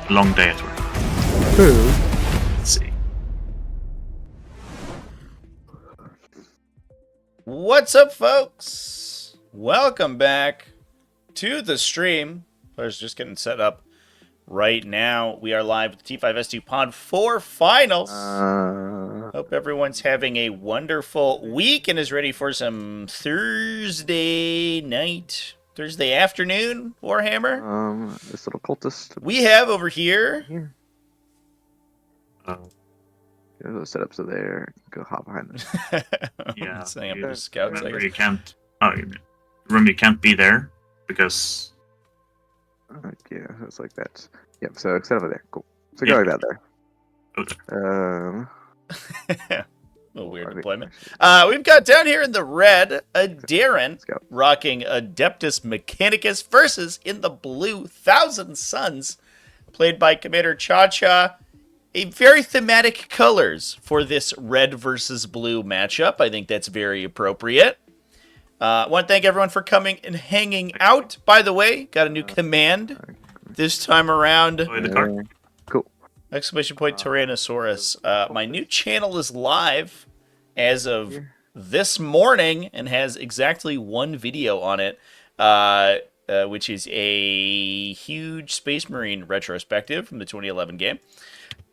long day at work. True. Let's see. What's up, folks? Welcome back to the stream. Players just getting set up right now. We are live with the T5S2 Pod 4 Finals. Hope everyone's having a wonderful week and is ready for some Thursday afternoon Warhammer. This little cultist. We have over here. Here. There's the setups are there. Go hop behind them. Yeah, Setting up the scouts. remember you can't. Oh, remember you can't be there because. Yeah, it's like that. Yep. So set over there. Cool. So go like that there. Okay. A little weird deployment. We've got down here in the red a Darren rocking Adeptus Mechanicus versus in the blue Thousand Suns, played by Commander Cha-Cha. A very thematic colors for this red versus blue matchup. I think that's very appropriate. I want to thank everyone for coming and hanging out. By the way, got a new command this time around. Oh, in the car. Cool. Exclamation point Tyrannosaurus. My new channel is live as of this morning and has exactly one video on it, which is a huge Space Marine retrospective from the 2011 game.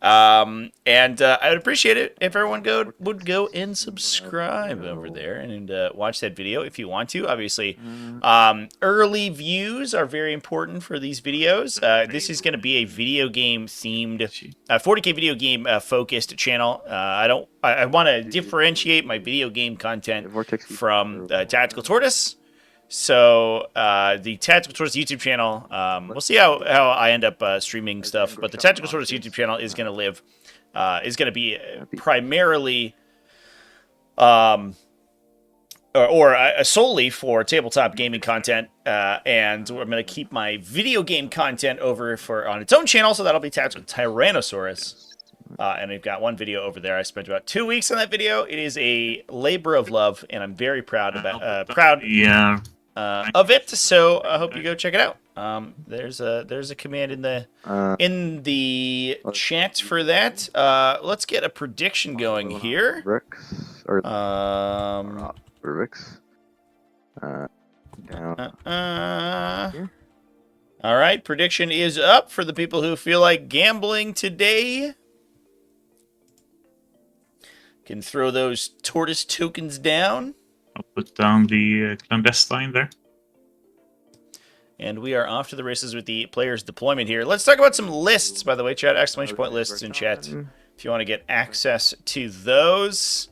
I would appreciate it if everyone would go and subscribe over there and watch that video if you want to. Obviously, early views are very important for these videos. This is going to be a video game themed, 40K video game focused channel. I want to differentiate my video game content from Tactical Tortoise. So the Tactical Tortoise YouTube channel, we'll see how I end up streaming stuff. But the Tactical Tortoise YouTube channel is going to live, is going to be primarily, solely for tabletop gaming content. And I'm going to keep my video game content over on its own channel. So that'll be Tactical Tyrannosaurus. And we've got one video over there. I spent about 2 weeks on that video. It is a labor of love, and I'm very proud of it. So I hope you go check it out. There's a command in the chat for that. Let's get a prediction going here. Ricks or Ricks. Down. All right, prediction is up for the people who feel like gambling today. Can throw those tortoise tokens down. I'll put down the clandestine there. And we are off to the races with the players' deployment here. Let's talk about some lists, by the way, chat. Exclamation point lists in chat if you want to get access to those.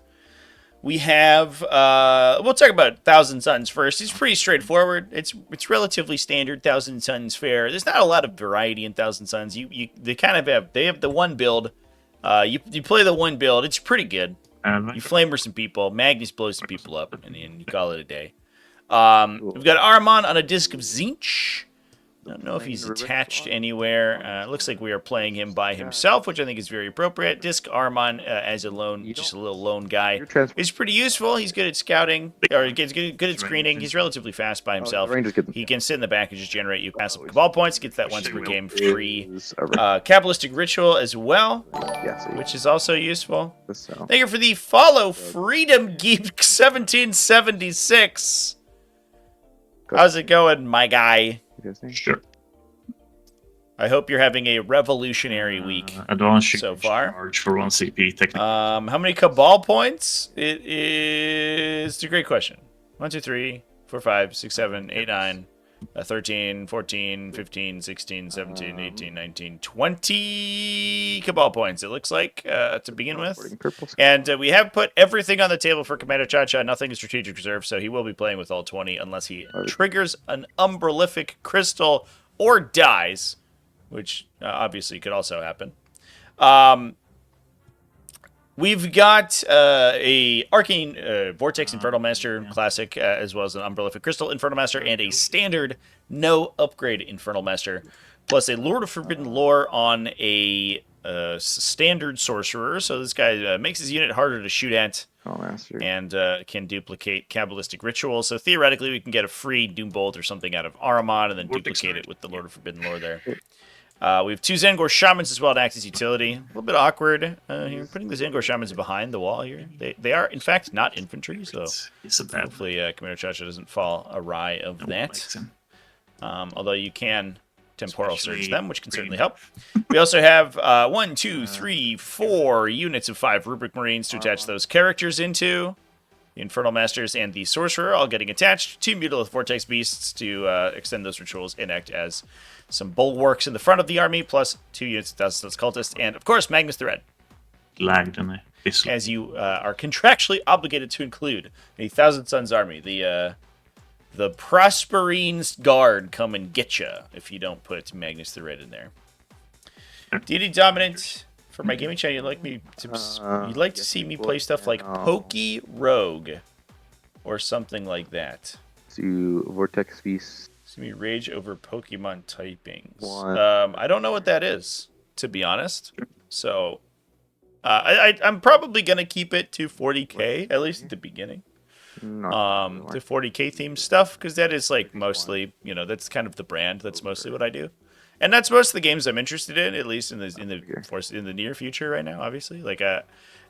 We have, we'll talk about Thousand Suns first. It's pretty straightforward. It's relatively standard Thousand Suns fare. There's not a lot of variety in Thousand Suns. They have the one build. You play the one build. It's pretty good. You flamer some people. Magnus blows some people up, and then you call it a day. We've got Armand on a disc of Zinch. I don't know if he's attached anywhere. It looks like we are playing him by himself, which I think is very appropriate. Disc Armand as a little lone guy is pretty useful. He's good at scouting, or good at screening. He's relatively fast by himself. He can sit in the back and just generate you passive Cabal points. Gets that once per game free Kabbalistic Ritual as well, which is also useful. Thank you for the follow, Freedom Geek 1776. How's it going, my guy? Sure. I hope you're having a revolutionary week so far. Charge for 1 CP, technically. How many Cabal points? It's a great question. 1, 2, 3, 4, 5, 6, 7, 8, 9, 13, 14, 15, 16, 17, 18, 19, 20 Cabal points, it looks like, to begin with. And we have put everything on the table for Commander Cha-Cha. Nothing is strategic reserve, so he will be playing with all 20 unless he triggers an Umbralific Crystal or dies, which obviously could also happen. We've got a Arcane Vortex Infernal Master Classic, as well as an Umbralific Crystal Infernal Master, and a standard no upgrade Infernal Master, plus a Lord of Forbidden Lore on a standard Sorcerer. So this guy makes his unit harder to shoot at, and can duplicate Kabbalistic Ritual. So theoretically, we can get a free Doombolt or something out of Ahriman, and then duplicate it with the Lord of Forbidden Lore there. We have 2 Zangor Shamans as well to act as utility. A little bit awkward here, putting the Zangor Shamans behind the wall here. They are, in fact, not infantry, so hopefully Commander Chacha doesn't fall awry of that. Although you can temporal surge them, which can certainly help. We also have 1, 2, 3, 4 units of 5 Rubric Marines to attach those characters into. The Infernal Masters and the Sorcerer all getting attached. 2 Mutilith Vortex Beasts to extend those rituals and act as some bulwarks in the front of the army, plus 2 units of Thousand Cultists, and of course Magnus the Red. Lagged in it. As you are contractually obligated to include a Thousand Sons army. The Prosperine's Guard come and get you if you don't put Magnus the Red in there. Deity Dominant. For my gaming channel, you'd like to see me play stuff like Pokey Rogue or something like that. To Vortex Beast. See me rage over Pokemon typings. One. I don't know what that is, to be honest. So I'm probably gonna keep it to 40k at least at the beginning. The 40k themed stuff, because that is like mostly, that's kind of the brand. That's mostly what I do. And that's most of the games I'm interested in, at least in the near future right now. Obviously, like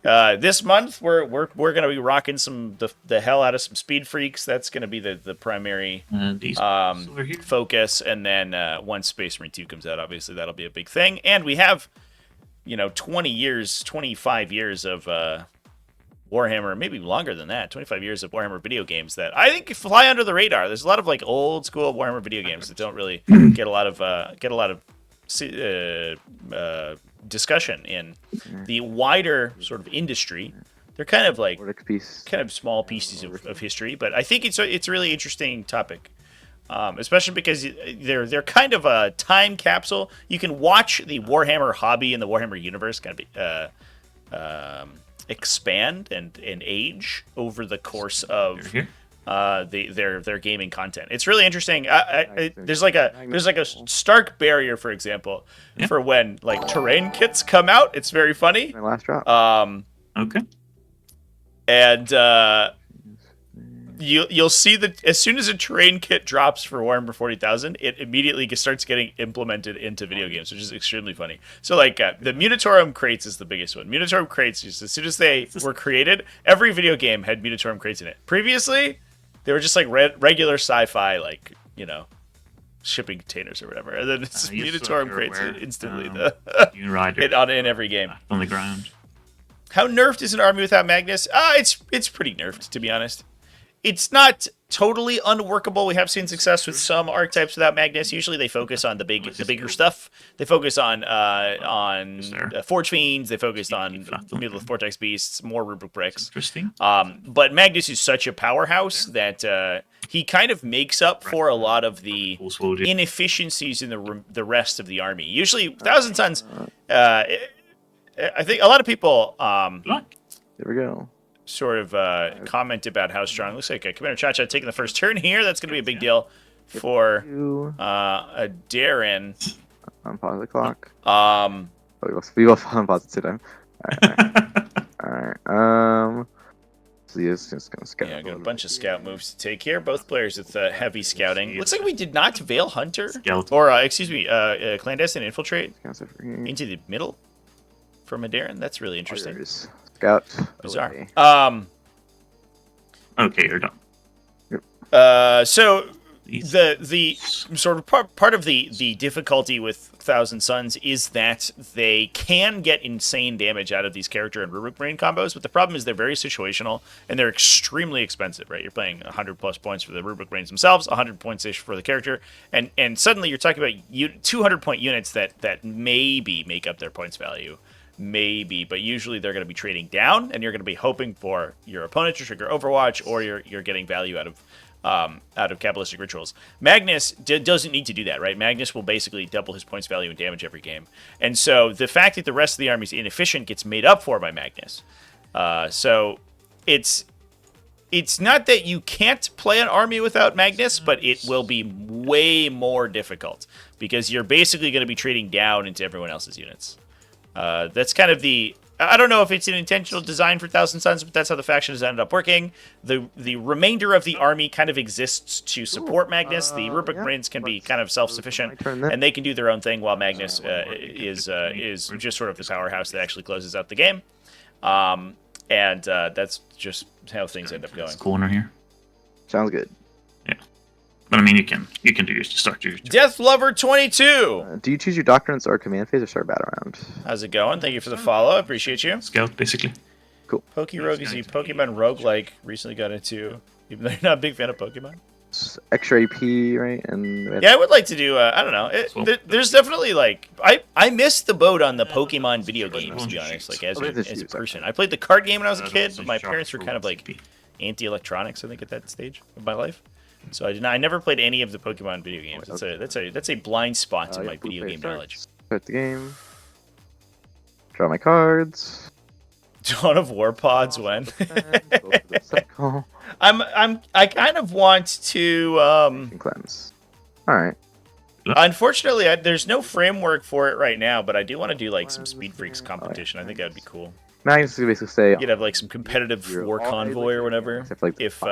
this month we're gonna be rocking the hell out of some Speed Freaks. That's gonna be the primary focus. And then once Space Marine 2 comes out, obviously that'll be a big thing. And we have 25 years of Warhammer, maybe longer than that, 25 years of Warhammer video games that I think fly under the radar. There's a lot of like old school Warhammer video games that don't really get a lot of discussion in the wider sort of industry. They're kind of like small pieces of history, but I think it's a really interesting topic, especially because they're kind of a time capsule. You can watch the Warhammer hobby and the Warhammer universe kind of expand and age over the course of their gaming content. It's really interesting. There's like a stark barrier, for example, for when like terrain kits come out. It's very funny. My last drop. Okay. And you'll see that as soon as a terrain kit drops for Warhammer 40,000, it immediately starts getting implemented into video games, which is extremely funny. So like the Munitorum crates is the biggest one. Munitorum crates, as soon as they were created, every video game had Munitorum crates in it. Previously, they were just like regular sci-fi, like, shipping containers or whatever. And then it's Munitorum crates instantly in every game. On the ground. How nerfed is an army without Magnus? It's pretty nerfed, to be honest. It's not totally unworkable. We have seen success with some archetypes without Magnus. Usually they focus on the bigger stuff. They focus on Forge Fiends. They focus on Mutilith Vortex Beasts, more Rubric Bricks. Interesting. But Magnus is such a powerhouse that he kind of makes up for a lot of the inefficiencies in the rest of the army. Usually, Thousand Sons, I think a lot of people... there we go. Sort of comment about how strong. Looks like Commander Chacha taking the first turn here. That's going to be a big deal for a Darren. Unpause the clock. We will unpause it today. Alright. So he's just going to scout. Yeah, got a bunch of scout moves to take here. Both players with heavy scouting. Looks like we did not Veil Hunter. Or, Clandestine Infiltrate into the middle from a Darren. That's really interesting. Scout. Bizarre. Okay, you're done. So the sort of part of the difficulty with Thousand Sons is that they can get insane damage out of these character and Rubric Marine combos, but the problem is they're very situational and they're extremely expensive, right? You're paying 100 plus points for the Rubric Marines themselves, 100 points for the character, and suddenly you're talking about 200 point units that maybe make up their points value. Maybe, but usually they're going to be trading down, and you're going to be hoping for your opponent to trigger Overwatch, or you're getting value out of Cabalistic Rituals. Magnus doesn't need to do that, right? Magnus will basically double his points value and damage every game, and so the fact that the rest of the army is inefficient gets made up for by Magnus. So it's not that you can't play an army without Magnus, but it will be way more difficult because you're basically going to be trading down into everyone else's units. That's kind of the I don't know if it's an intentional design for Thousand Suns, but that's how the faction has ended up working. The remainder of the army kind of exists to support Magnus. The Rubric Marines can be kind of self-sufficient, and they can do their own thing while Magnus is just sort of the powerhouse that actually closes out the game. And that's just how things end up going. Corner here. Sounds good. Yeah, but I mean, you can do your start your. Death Lover 22. Do you choose your doctrines or command phase or start battle round? How's it going? Thank you for the follow. I appreciate you. Scout, basically. Cool. Pokerogue is a Pokemon roguelike. Recently got into, even though you're not a big fan of Pokemon. It's extra AP, right? And Yeah, I would like to do. I don't know. There's definitely like I missed the boat on the Pokemon video games. To be honest, like as a person, I played the card game when I was a kid, but my parents were kind of like anti-electronics. I think at that stage of my life, so I never played any of the Pokemon video games. That's a blind spot in my video game knowledge. Start the game. Draw my cards. Dawn of War Pods when? Cycle. I kind of want to Cleanse. All right. Unfortunately, there's no framework for it right now, but I do want to do like some Speed Freaks competition. I think that would be cool. Magnus is basically say You could have like some competitive war convoy or whatever. If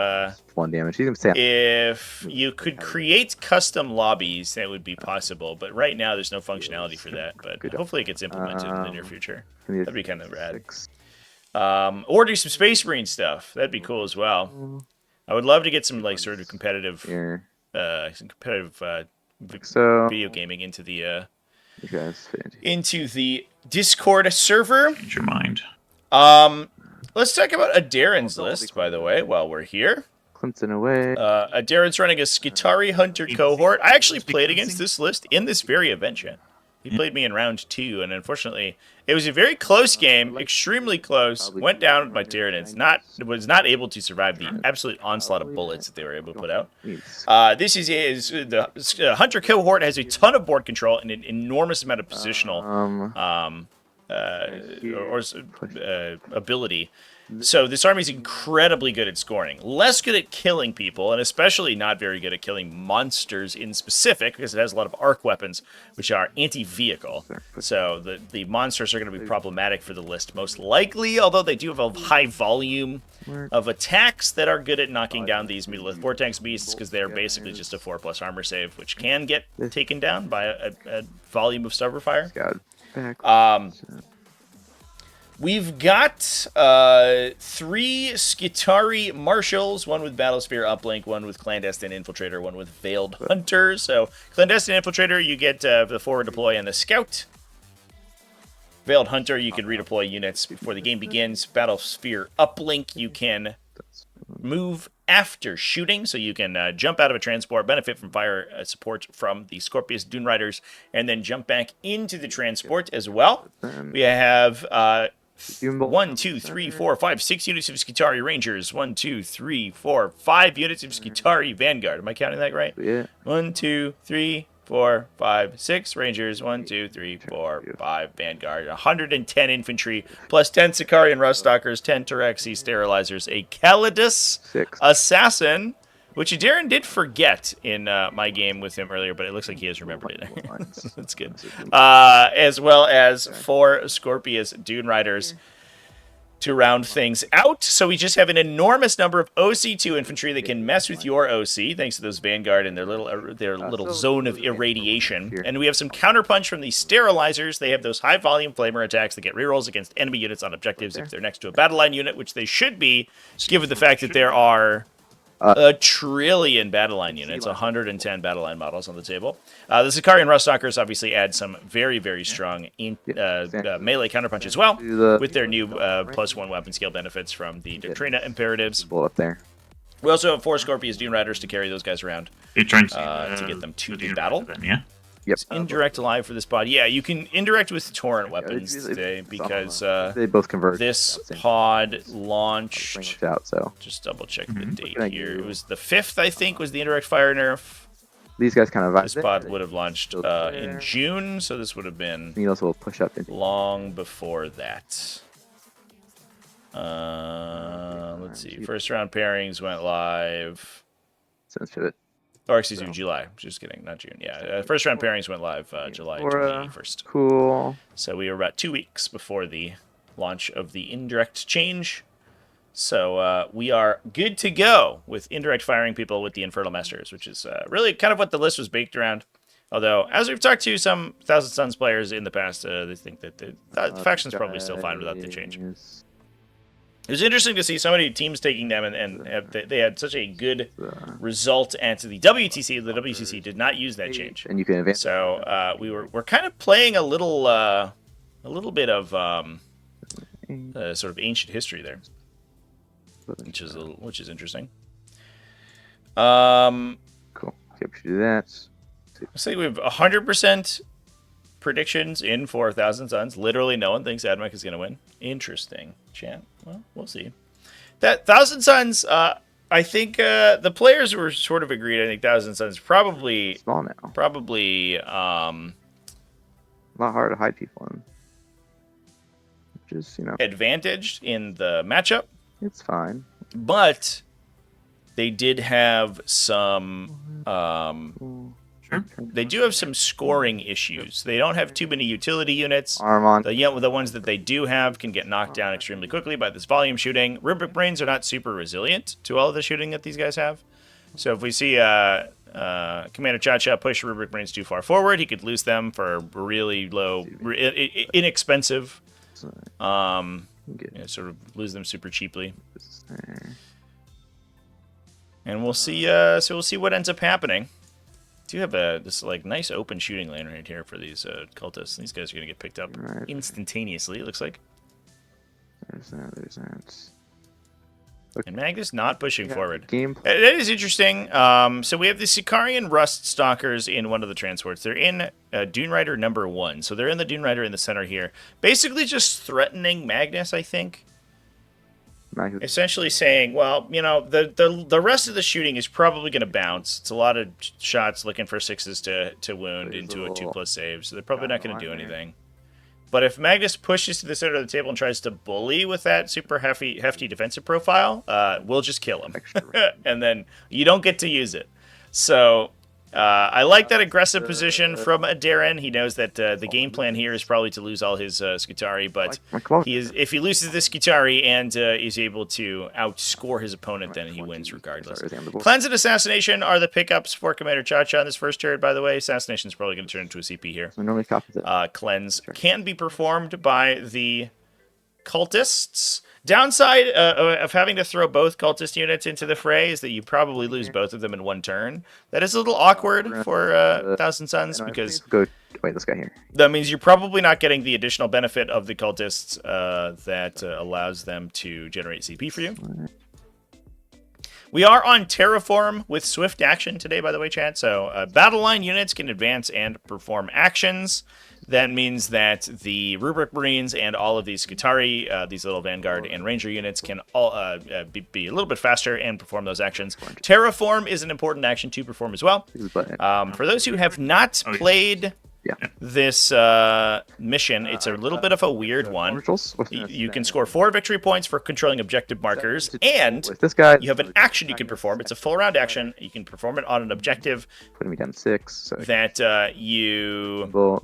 1 damage, he's gonna say if you could create custom lobbies, that would be possible. But right now, there's no functionality for that. But hopefully, it gets implemented in the near future. That'd be kind of rad. Or do some Space Marine stuff. That'd be cool as well. I would love to get some like sort of competitive, video gaming into the Discord server. Change your mind. Let's talk about Adarin's list, by the way, while we're here. Clemson away. Adarin's running a Skitari Hunter cohort. I actually played against this list in this very event, Chet. He played me in round 2, and unfortunately, it was a very close game, extremely close. Went down with my Tyranids. Was not able to survive the absolute onslaught of bullets that they were able to put out. The Hunter cohort has a ton of board control and an enormous amount of positional ability. So this army is incredibly good at scoring. Less good at killing people, and especially not very good at killing monsters in specific, because it has a lot of arc weapons, which are anti-vehicle. So the monsters are going to be problematic for the list, most likely, although they do have a high volume of attacks that are good at knocking down these Mutolith Vortex Beasts, because they're basically just a 4+ armor save, which can get taken down by a volume of Starfire. We've got 3 Skitari Marshals, one with Battlesphere Uplink, one with Clandestine Infiltrator, one with Veiled Hunter. So Clandestine Infiltrator, you get the forward deploy and the Scout. Veiled Hunter, you can redeploy units before the game begins. Battlesphere Uplink, you can move after shooting, so you can jump out of a transport, benefit from fire support from the Scorpius Dune Riders, and then jump back into the transport as well. We have 1, 2, 3, 4, 5, 6 units of Skitari Rangers. 1, 2, 3, 4, 5 units of Skitari Vanguard. Am I counting that right? Yeah. 1, 2, 3, 4, 5, 6 Rangers. 1, 2, 3, 4, 5 Vanguard. 110 infantry, plus 10 Sicarian Ruststalkers, 10 Taraxi Sterilizers, a Calidus Assassin, which Darren did forget in my game with him earlier, but it looks like he has remembered it. That's good. As well as 4 Scorpius Dune Riders to round things out. So we just have an enormous number of OC2 infantry that can mess with your OC, thanks to those Vanguard and their little zone of irradiation. And we have some counterpunch from the Sterilizers. They have those high-volume flamer attacks that get rerolls against enemy units on objectives if they're next to a battle line unit, which they should be, given the fact that there are a trillion battle line units, 110 battle line models on the table. The Sicarian Ruststalkers obviously add some very, very strong melee counterpunch as well, with their new +1 weapon scale benefits from the Doctrina Imperatives. Up there. We also have 4 Scorpius Dune Riders to carry those guys around to get them to the battle. Yeah. Yep. It's indirect alive for this pod. Yeah, you can indirect with torrent weapons today because they both converge. This pod launched. Out, so just double check the date here. It was the 5th, I think, was the indirect fire nerf. These guys kind of this pod would have launched in June, so this would have been will push up long before that. Let's see. First round pairings went live. Since pivot. Or excuse me, July. Just kidding, not June. Yeah, first round pairings went live July 21st. Cool. So we were about 2 weeks before the launch of the indirect change. So we are good to go with indirect firing people with the Infernal Masters, which is really kind of what the list was baked around. Although, as we've talked to some Thousand Suns players in the past, they think that the faction's probably still fine without the change. It was interesting to see so many teams taking them, and they had such a good result at the WTC. The WTC did not use that change, and you can advance. So we're kind of playing a little bit of sort of ancient history there, which is interesting. Cool. Yep, should do that. Looks like we have 100% predictions in for Thousand Suns. Literally, no one thinks Admech is going to win. Interesting, chat. Well, we'll see. That Thousand Suns, I think the players were sort of agreed. I think Thousand Suns probably Small now. Probably a lot harder to hide people in. Just advantaged in the matchup. It's fine. But they did have some. They do have some scoring issues. They don't have too many utility units. The ones that they do have can get knocked down extremely quickly by this volume shooting. Rubric Brains are not super resilient to all of the shooting that these guys have. So if we see Commander Cha-Cha push Rubric Brains too far forward, he could lose them for really low, inexpensive. Sort of lose them super cheaply. And we'll see. So we'll see what ends up happening. Do have this like nice open shooting lane right here for these cultists. These guys are gonna get picked up instantaneously. It looks like. There's that. Okay. And Magnus not pushing forward. Gameplay. That is interesting. So we have the Sicarian Rust Stalkers in one of the transports. They're in Dune Rider number 1. So they're in the Dune Rider in the center here. Basically just threatening Magnus, I think. Essentially saying, well, the rest of the shooting is probably going to bounce. It's a lot of shots looking for 6s to wound into a 2+ save, so they're probably not going to do anything. But if Magnus pushes to the center of the table and tries to bully with that super hefty defensive profile, we'll just kill him. And then you don't get to use it. So I like that aggressive position from Darren. He knows that the game plan here is probably to lose all his Skutari, but if he loses the Skutari and is able to outscore his opponent, then he wins regardless. Cleanse and Assassination are the pickups for Commander Cha-Cha in this first turn, by the way. Assassination is probably going to turn into a CP here. Cleanse can be performed by the cultists. Downside of having to throw both cultist units into the fray is that you probably lose both of them in one turn. That is a little awkward for Thousand Suns because this guy here. That means you're probably not getting the additional benefit of the cultists that allows them to generate CP for you. We are on Terraform with Swift Action today, by the way, chat. So battle line units can advance and perform actions. That means that the Rubric Marines and all of these Skutari, these little Vanguard and Ranger units, can all be a little bit faster and perform those actions. Terraform is an important action to perform as well. For those who have not played this mission, it's a little bit of a weird one. You can score 4 victory points for controlling objective markers, and you have an action you can perform. It's a full round action. You can perform it on an objective putting me down 6 that you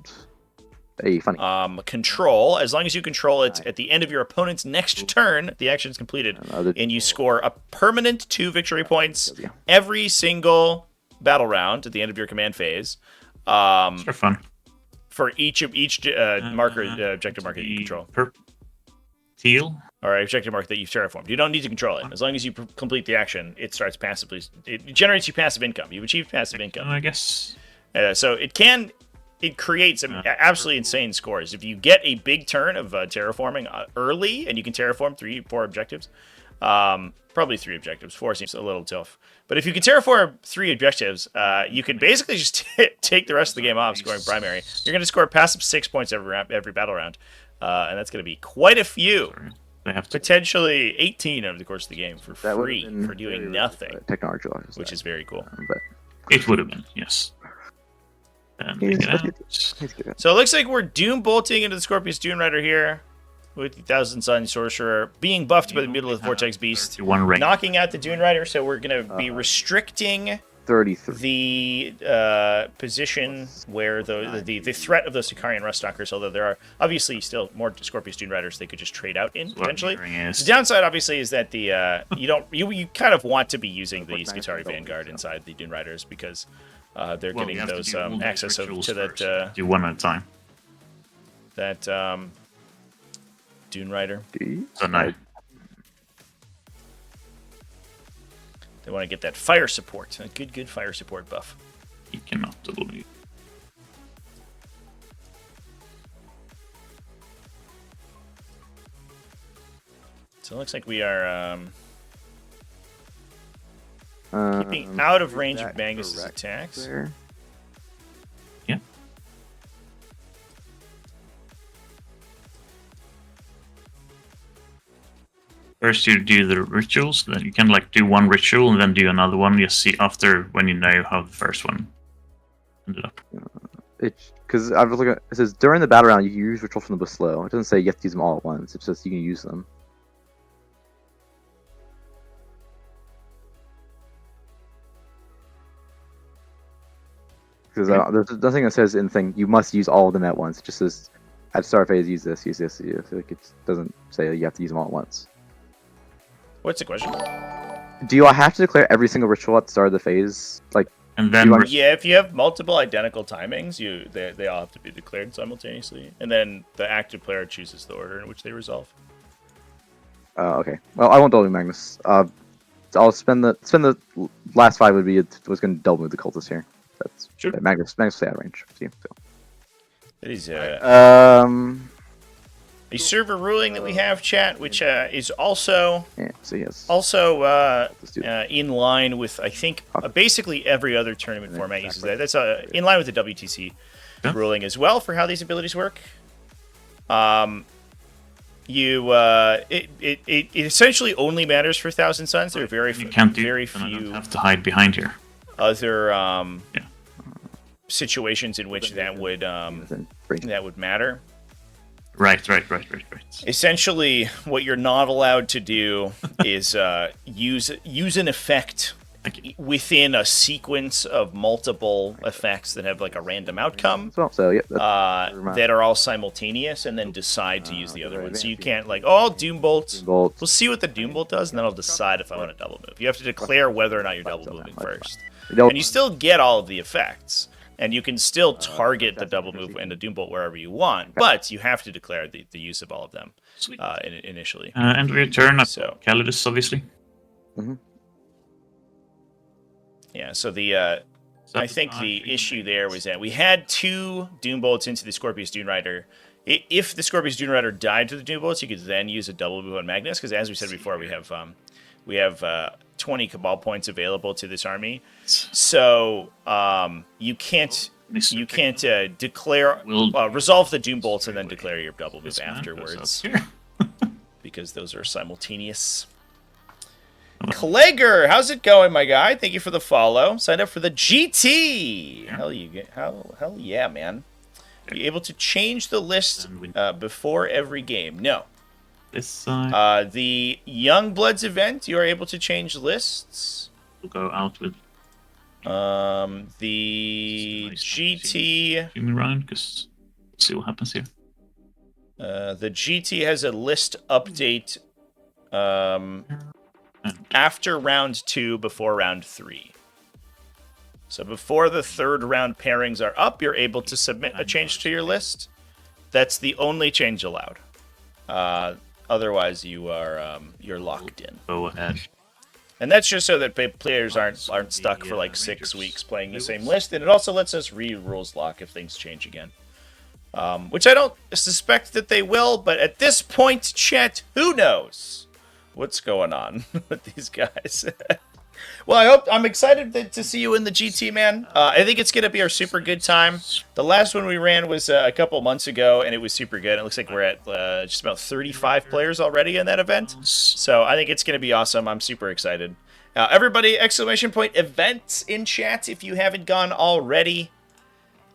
control. As long as you control it at the end of your opponent's next turn, the action is completed, and you score a permanent 2 victory points every single battle round at the end of your command phase. They're fun. For each marker, objective marker that you control. Teal? Or objective marker that you've terraformed. You don't need to control it. As long as you complete the action, it starts passively. It generates you passive income. You've achieved passive income. I guess. So it creates some absolutely insane scores. If you get a big turn of terraforming early, and you can terraform 3-4 objectives, probably 3 objectives. 4 seems a little tough. But if you can terraform 3 objectives, you can basically just take the rest of the game off scoring primary. You're going to score passive 6 points every battle round, and that's going to be quite a few. Potentially 18 over the course of the game for free for doing nothing, which is very cool. But it would have been, yes. So it looks like we're doom bolting into the Scorpius Dune Rider here with the Thousand Sun Sorcerer being buffed by the Mutilith Vortex Beast, knocking out the Dune Rider. So we're going to be restricting 33. the position where the threat of those Sicarian Ruststalkers, although there are obviously still more Scorpius Dune Riders they could just trade out in potentially. The downside obviously is that the you kind of want to be using the Scutari Vanguard inside the Dune Riders because they're getting those access to that do one at a time. That Dune Rider. So no. They want to get that fire support, a good fire support buff. You cannot believe. So it looks like we are keeping out of range of Magnus's attacks. There? Yeah. First you do the rituals, then you can like do one ritual and then do another one. You see after when you know how the first one ended up. Because I was looking at, it says during the battle round you can use rituals from the below. It doesn't say you have to use them all at once. It says you can use them. Because there's nothing that says in the thing you must use all of them at once. It just says at start phase use this, use this. Like it doesn't say you have to use them all at once. What's the question? Do I have to declare every single ritual at the start of the phase? Like, and then yeah, if you have multiple identical timings, they all have to be declared simultaneously, and then the active player chooses the order in which they resolve. Okay. Well, I won't double Magnus. I'll spend the last 5 was going to double move the cultist here. That's sure. Magnus stay out of range. See, so. It is a server ruling that we have, chat, which is also in line with, I think, basically every other tournament format uses that. That's in line with the WTC ruling as well for how these abilities work. It essentially only matters for Thousand Suns. There are very few. Have to hide behind here. Other situations in which that would matter. Right. Essentially, what you're not allowed to do is use an effect within a sequence of multiple effects that have like a random outcome that are all simultaneous, and then decide to use the other one. So you can't like, Doom Bolt. We'll see what the Doom Bolt does, and then I'll decide if I want to double move. You have to declare whether or not you're double moving first, and you still get all of the effects. And you can still target the double move and the Doom Bolt wherever you want, but you have to declare the use of all of them initially. And we return Calidus, obviously. Mm-hmm. Yeah, so I think the issue there was that we had 2 Doom Bolts into the Scorpius Dune Rider. If the Scorpius Dune Rider died to the Doom Bolts, you could then use a double move on Magnus, because as we said before, we have 20 Cabal points available to this army, so you can't declare resolve the Doom Bolts and then declare your double move afterwards, because those are simultaneous. Clegger, how's it going, my guy? Thank you for the follow. Signed up for the GT. Hell yeah, man. Are you able to change the list before every game? No. This side. The Young Bloods event, you are able to change lists. We'll go out with the GT. Human round, because we'll see what happens here. The GT has a list update after round 2, before round 3. So before the 3rd round pairings are up, you're able to submit a change to your list. That's the only change allowed. Otherwise, you're locked in. Go ahead. And that's just so that players aren't stuck for like 6 weeks playing the same list, and it also lets us rules lock if things change again. Which I don't suspect that they will, but at this point, chat, who knows what's going on with these guys? Well, I'm excited to see you in the GT, man. I think it's going to be our super good time. The last one we ran was a couple months ago, and it was super good. It looks like we're at just about 35 players already in that event. So I think it's going to be awesome. I'm super excited. Everybody, !event in chat if you haven't gone already.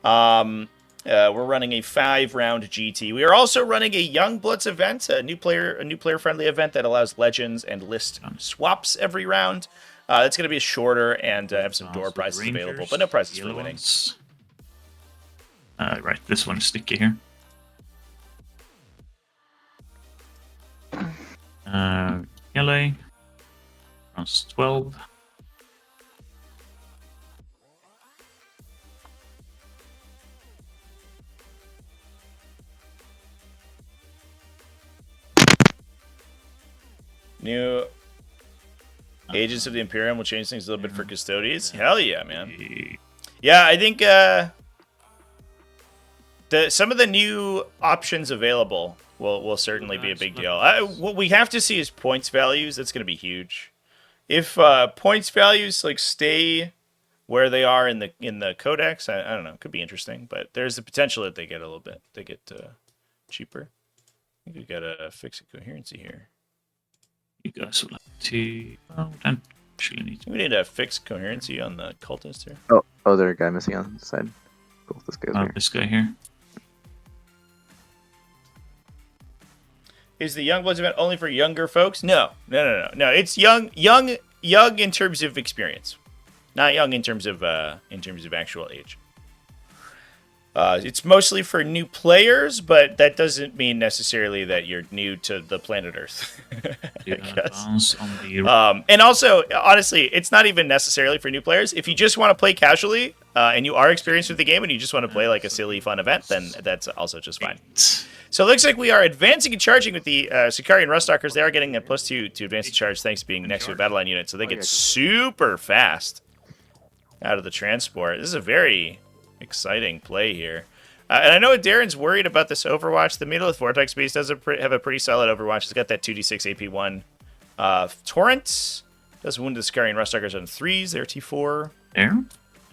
We're running a 5-round GT. We are also running a Young Bloods event, a new player friendly event that allows legends and list swaps every round. It's going to be shorter and have some door With prizes Rangers, available, but no prizes for yellow winning. ones. Right, this one is sticky here. Yellow. Rounds 12. New Agents of the Imperium will change things a little bit for Custodians. Hell yeah, man. Yeah, I think some of the new options available will certainly be a big deal. What we have to see is points values. That's going to be huge. If points values like stay where they are in the codex, I don't know, it could be interesting. But there's the potential that they get a little bit, cheaper. I think we gotta fix a coherency here. You guys will have to. Oh, don't actually need to. We need to fix coherency on the cultist here. Oh, there's a guy missing on the side. Cool, this guy's here. This guy here. Is the Youngbloods event only for younger folks? No. It's young in terms of experience, not young in terms of actual age. It's mostly for new players, but that doesn't mean necessarily that you're new to the planet Earth. I guess. And also, honestly, it's not even necessarily for new players. If you just want to play casually and you are experienced with the game and you just want to play like a silly, fun event, then that's also just fine. So it looks like we are advancing and charging with the Sicarian Ruststalkers. They are getting a +2 to advance and charge thanks to being next to a battle line unit, so they get super fast out of the transport. This is a very exciting play here. And I know Darren's worried about this Overwatch. The Megalith Vortex Beast does have a pretty solid Overwatch. It's got that 2d6 AP1. Torrent does wound the Sicarian Ruststalkers on 3s. They're T4. There?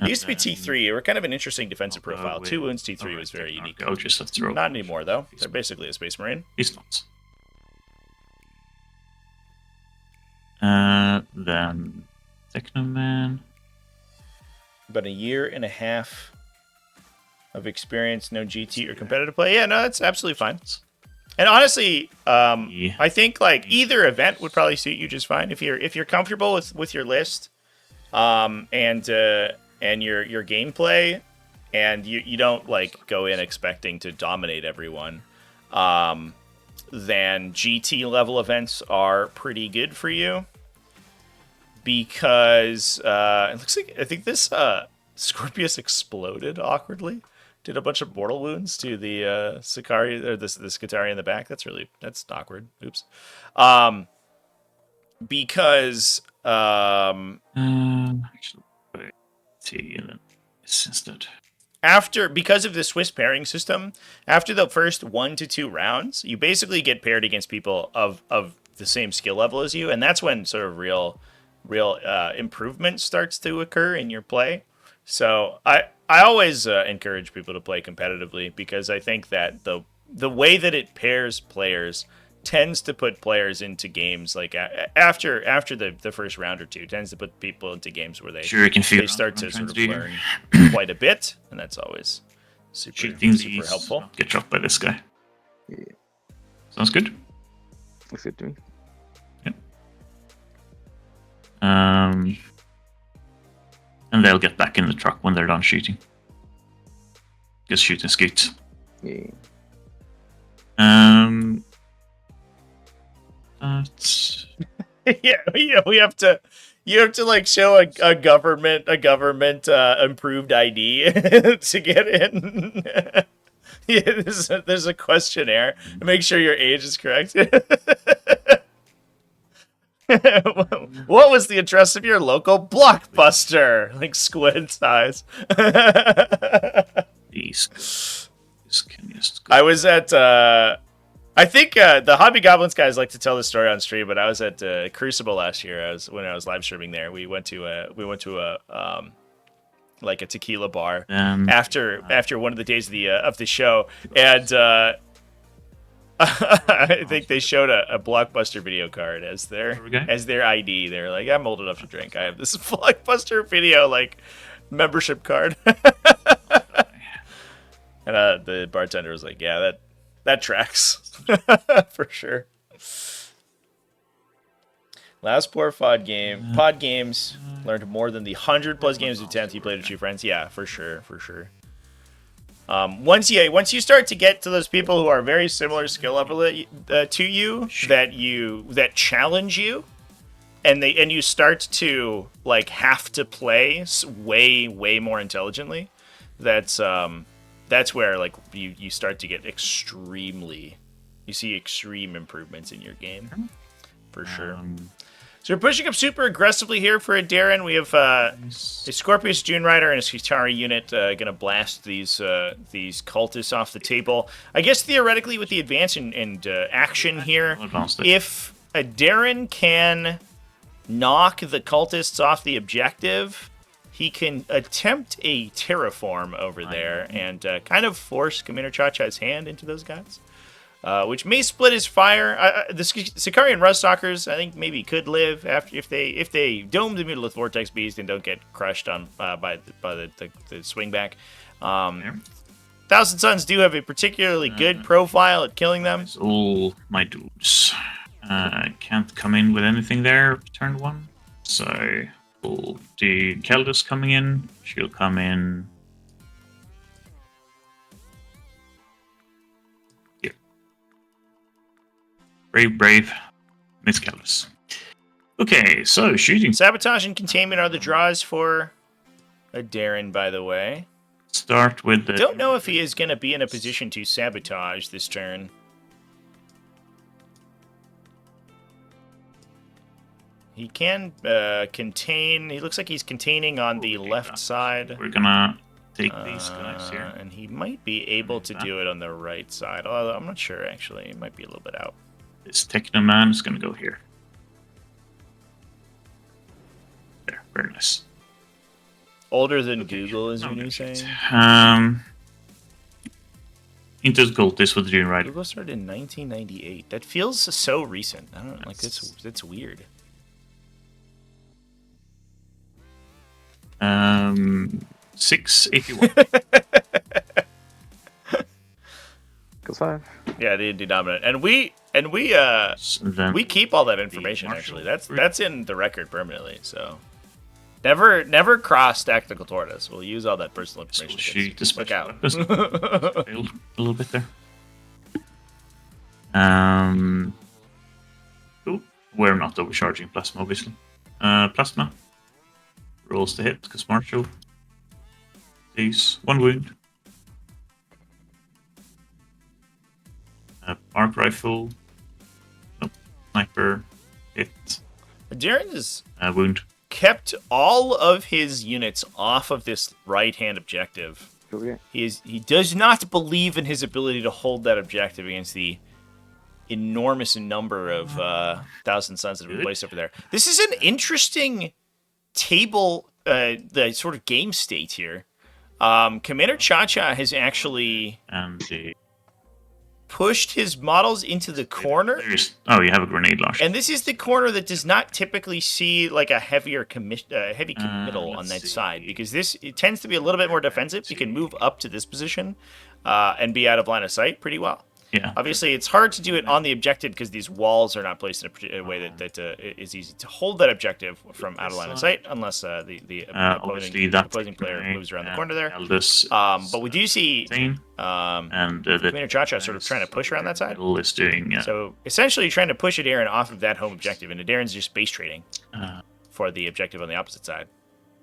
It used to be T3. They were kind of an interesting defensive profile. 2 wounds T3 was very unique. I'll just have to roll. Not anymore, though. They're basically a Space Marine. He's not. Then Technoman. About a year and a half of experience, no GT or competitive play. Yeah, no, that's absolutely fine. And honestly, I think like either event would probably suit you just fine if you're comfortable with your list, and your gameplay, and you don't like go in expecting to dominate everyone. Then GT level events are pretty good for you. Because it looks like I think this Scorpius exploded awkwardly, did a bunch of mortal wounds to the Sicari or this Skitarii in the back. That's awkward. Oops. Because Actually, wait, see this instead. because of the Swiss pairing system, after the first 1 to 2 rounds, you basically get paired against people of the same skill level as you, and that's when sort of real improvement starts to occur in your play. So I always encourage people to play competitively, because I think that the way that it pairs players tends to put players into games like after the first round or two, tends to put people into games where they start to sort of learn quite a bit, and that's always super helpful. Get dropped by this guy. Yeah. Sounds good. Looks good to me. And they'll get back in the truck when they're done shooting. Just shooting scoots. Yeah. That's... yeah, we have to. You have to like show a government improved ID to get in. Yeah, there's a questionnaire to make sure your age is correct. What was the address of your local Blockbuster? Like squid size. These can just go. I was at. I think the Hobby Goblins guys like to tell this story on stream, but I was at Crucible last year. When I was live streaming there. We went to a like a tequila bar after one of the days of the show, and I think they showed a Blockbuster video card as their ID. They're like, I'm old enough to drink. I have this Blockbuster video like membership card. And the bartender was like, yeah, that tracks for sure. Last poor pod games learned more than the 100+ games of 10th you played with your friends. Yeah, for sure. Once you start to get to those people who are very similar skill level to you that challenge you, and you start to like have to play way more intelligently, that's where like you start to get you see extreme improvements in your game, for sure. So we're pushing up super aggressively here for a Darren. We have a Scorpius Dune Rider and a Skitari unit going to blast these cultists off the table. I guess theoretically with the advance and action here, if a Darren can knock the cultists off the objective, he can attempt a terraform over there and kind of force Commander Chacha's hand into those guys. Which may split his fire. The Sicarian Ruststalkers, I think, maybe could live after if they dome the Mutalith Vortex Beast and don't get crushed on by the swing back. Thousand Suns do have a particularly good profile at killing them. All my dudes can't come in with anything there turn 1, so we'll do Keldus coming in. She'll come in. Brave, Miss Keldus. Okay, so shooting. Sabotage and Containment are the draws for a Darren, by the way. Start with the... Don't know if he is going to be in a position to sabotage this turn. He can contain... He looks like he's containing on the left side. We're going to take these guys here. And he might be able to do it on the right side. Although I'm not sure, actually. He might be a little bit out. This Technoman is going to go here. There, very nice. Older than Google, is what you're saying? Into the Cultist with the Dune Rider. Google started in 1998. That feels so recent. I don't know, like that's weird. 681. Goes 5. Yeah, the dominant, and we keep all that information. Actually, that's in the record permanently. So never cross tactical tortoise. We'll use all that personal information. Shoot the Look out. a little bit there. Oh, we're not overcharging plasma, obviously. Plasma rolls the hit because Marshall. These 1 wound. Arc rifle. Nope. Sniper. Hit. Darren is wound. Kept all of his units off of this right-hand objective. Okay. He does not believe in his ability to hold that objective against the enormous number of Thousand Suns that have been placed over there. This is an interesting table, the sort of game state here. Commander Chacha has actually pushed his models into the corner. Oh, you have a grenade launcher. And this is the corner that does not typically see like a heavy committal on that side, because it tends to be a little bit more defensive. You can move up to this position and be out of line of sight pretty well. Yeah. Obviously, it's hard to do it on the objective because these walls are not placed in a way that is easy to hold that objective from out of line of sight, unless the opposing player moves around the corner there. But we do see Commander Chacha sort of trying to push around that side. So essentially trying to push Darren off of that home objective, and Darren's just base trading for the objective on the opposite side.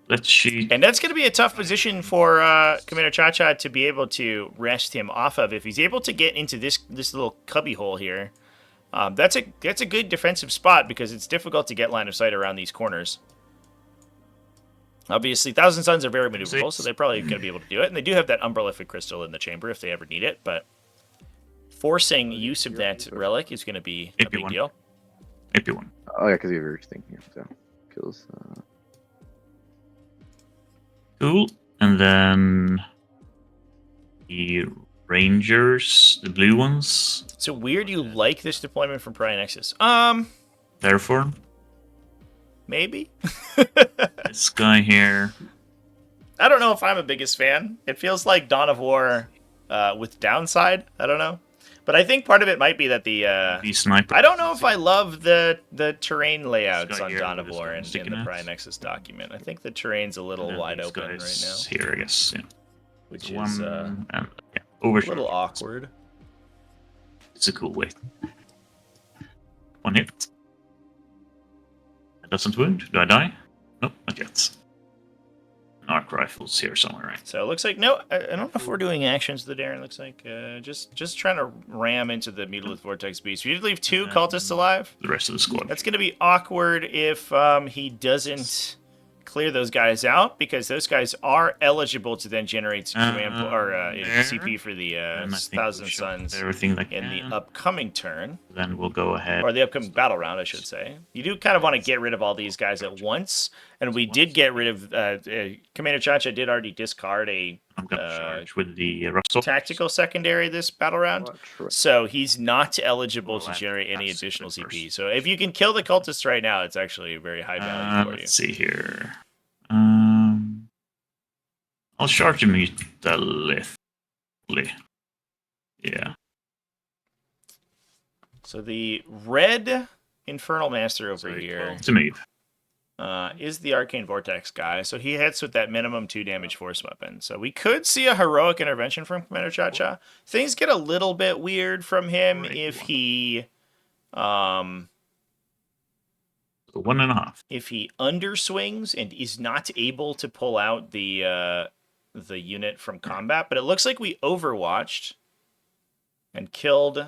And that's going to be a tough position for Commander Chacha to be able to rest him off of. If he's able to get into this little cubby hole here, that's a good defensive spot because it's difficult to get line of sight around these corners. Obviously, Thousand Suns are very maneuverable, so they're probably going to be able to do it. And they do have that Umbrellific Crystal in the chamber if they ever need it, but forcing use of that relic is going to be a big deal. AP1. Oh, yeah, because you have everything here, so kills... Cool. And then the Rangers, the blue ones. So weird you like this deployment from Prime Nexus. Therefore. Maybe. This guy here. I don't know if I'm a biggest fan. It feels like Dawn of War with downside. I don't know. But I think part of it might be that the The sniper. I don't know if I love the terrain layouts guy on here Dawn with of his War gun in sticking the out. Pry-Nexus document. I think the terrain's a little wide open right now, Here, I guess. Yeah. which So is and, yeah, a overcharge. little awkward. It's a cool way. One hit. It doesn't wound. Do I die? Nope, not yet. Arc rifles here somewhere, right? So it looks like no. I don't know if we're doing actions. The Darren looks like just trying to ram into the Mutalith Vortex Beast. We did leave 2 cultists alive. The rest of the squad. That's going to be awkward if he doesn't clear those guys out, because those guys are eligible to then generate CP for the Thousand Suns everything that in the upcoming turn. Then we'll go ahead. Or the upcoming battle round, I should say. You do kind of want to get rid of all these guys at once. And we did get rid of... Commander Chacha did already discard a I'm going to charge with the Rustov. tactical secondary this battle round. So he's not eligible to generate any additional CP. So if you can kill the cultists right now, it's actually a very high value for you. Let's see here. I'll charge him Mutalith. Yeah. So the red Infernal Master over here To move. is the Arcane Vortex guy. So he hits with that minimum 2 damage force weapon. So we could see a heroic intervention from Commander Chacha. Things get a little bit weird from him if he 1.5. if he underswings and is not able to pull out the unit from combat. But it looks like we overwatched and killed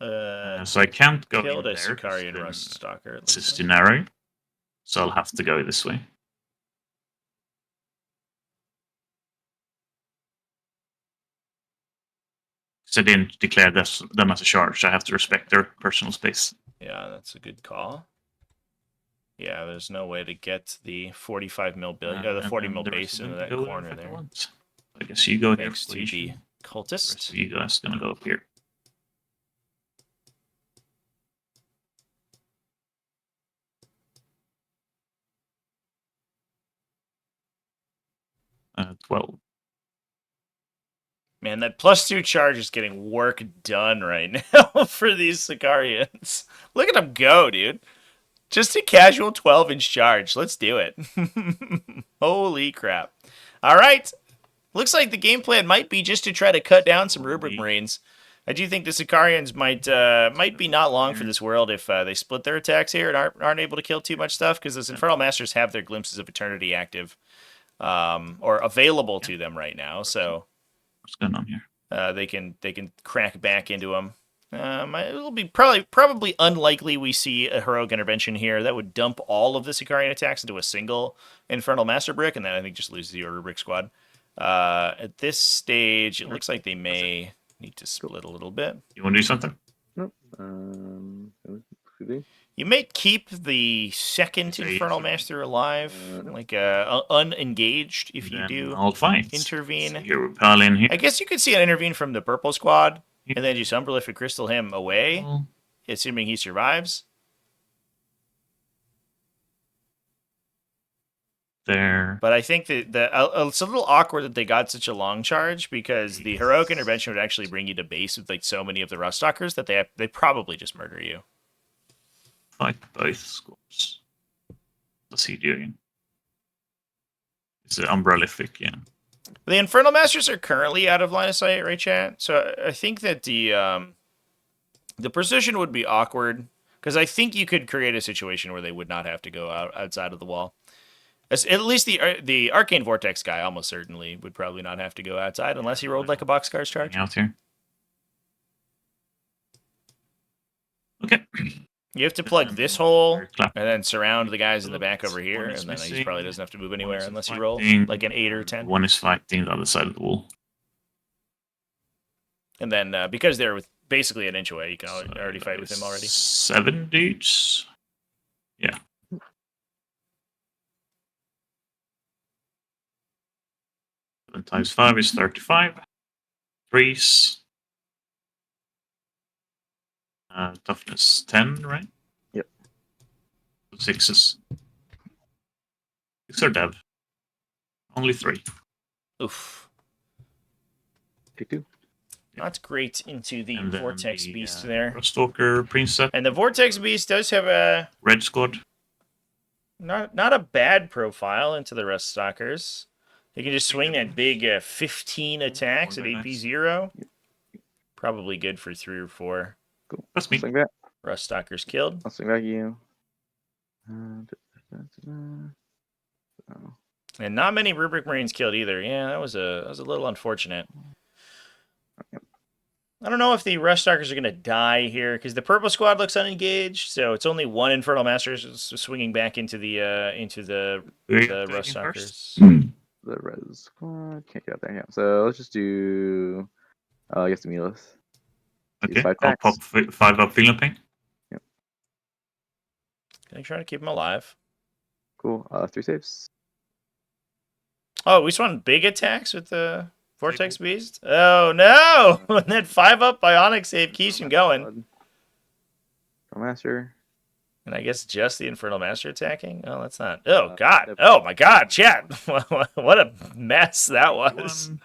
So I can't go killed in a there. Sicarian Rust Stalker. It's just too narrow. So I'll have to go this way. So I didn't declare them as a charge. I have to respect their personal space. Yeah, that's a good call. Yeah, there's no way to get the 45 mil the 40 mil base into that corner there. I guess you go here. Thanks to the cultist. You guys gonna go up here. 12. Man, that +2 charge is getting work done right now for these Sicarians. Look at them go, dude. Just a casual 12-inch charge. Let's do it. Holy crap. All right. Looks like the game plan might be just to try to cut down some Rubric Marines. I do think the Sicarians might be not long for this world if they split their attacks here and aren't able to kill too much stuff, because those Infernal Masters have their Glimpses of Eternity active or available to them right now. So what's going on here? they can crack back into them. It'll be probably unlikely we see a heroic intervention here that would dump all of the Sicarian attacks into a single Infernal Master brick, and then I think just lose your Rubric squad. At this stage, it looks like they may need to split a little bit. You want to do something? Nope. You may keep the second Infernal Master alive, like unengaged if you do. I'll fight. Intervene. So here we pile in here. I guess you could see an intervene from the purple squad, and then just Umberlific Crystal him away, assuming he survives. There. But I think that it's a little awkward that they got such a long charge, because the heroic intervention would actually bring you to base with like so many of the Ruststalkers that they probably just murder you. Fight both squads. What's he doing? It's an Umbrellific, yeah. The Infernal Masters are currently out of line of sight, right, chat? So I think that the precision would be awkward, because I think you could create a situation where they would not have to go outside of the wall. At least the Arcane Vortex guy almost certainly would probably not have to go outside unless he rolled like a Boxcar's charge. Out here. Okay. You have to plug this hole and then surround the guys in the back over here, and then he probably doesn't have to move anywhere unless he rolls like an 8 or 10. One is fighting the other side of the wall. And then because they're basically an inch away, you can already fight with him already. 7 dudes. Yeah. 7 times 5 is 35. 3s. Toughness 10, right? Yep. 6s. 6 are dev. Only 3. Oof. Take 2. not great into the And then Vortex the, Beast there. Stalker Princess, And the Vortex Beast does have a Red Squad. not a bad profile into the Rust Stalkers. They can just swing that big 15 attacks at very AP nice. 0. Probably good for 3 or 4. Cool. That's me. Swing back. Rust Stalkers killed. I'll swing back at you. Oh. And not many Rubric Marines killed either. Yeah, that was a little unfortunate. I don't know if the Rust Stalkers are going to die here, because the Purple Squad looks unengaged, so it's only one Infernal Master swinging back into the Rust Stalkers. The res squad can't get out there. Yeah. So let's just do. I guess the Mulith. Okay, 5 I'll attacks. pop 5 up Feeling Pain. Gonna try to keep him alive. Cool. 3 saves. Oh, we just want big attacks with the Vortex Beast? Oh no! And then 5-up Bionic save Keishan going. Master. And I guess just the Infernal Master attacking? Oh, that's not. Oh, God. Oh, my God, chat. What a mess that was. 1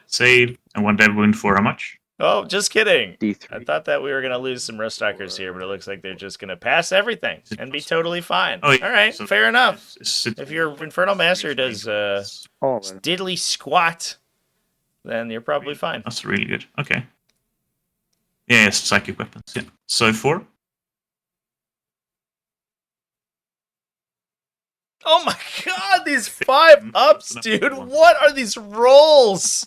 save and 1 dead wound for how much? Oh, just kidding. D3. I thought that we were going to lose some Rust Stalkers here, but it looks like they're just going to pass everything and be totally fine. Oh, yeah. All right, So fair enough. it's- If your Infernal Master does All of it. diddly squat, then you're probably fine. That's really good. Okay. Yeah, it's psychic weapons. Yeah. So 4. Oh my God, these 5-ups, dude. What are these rolls?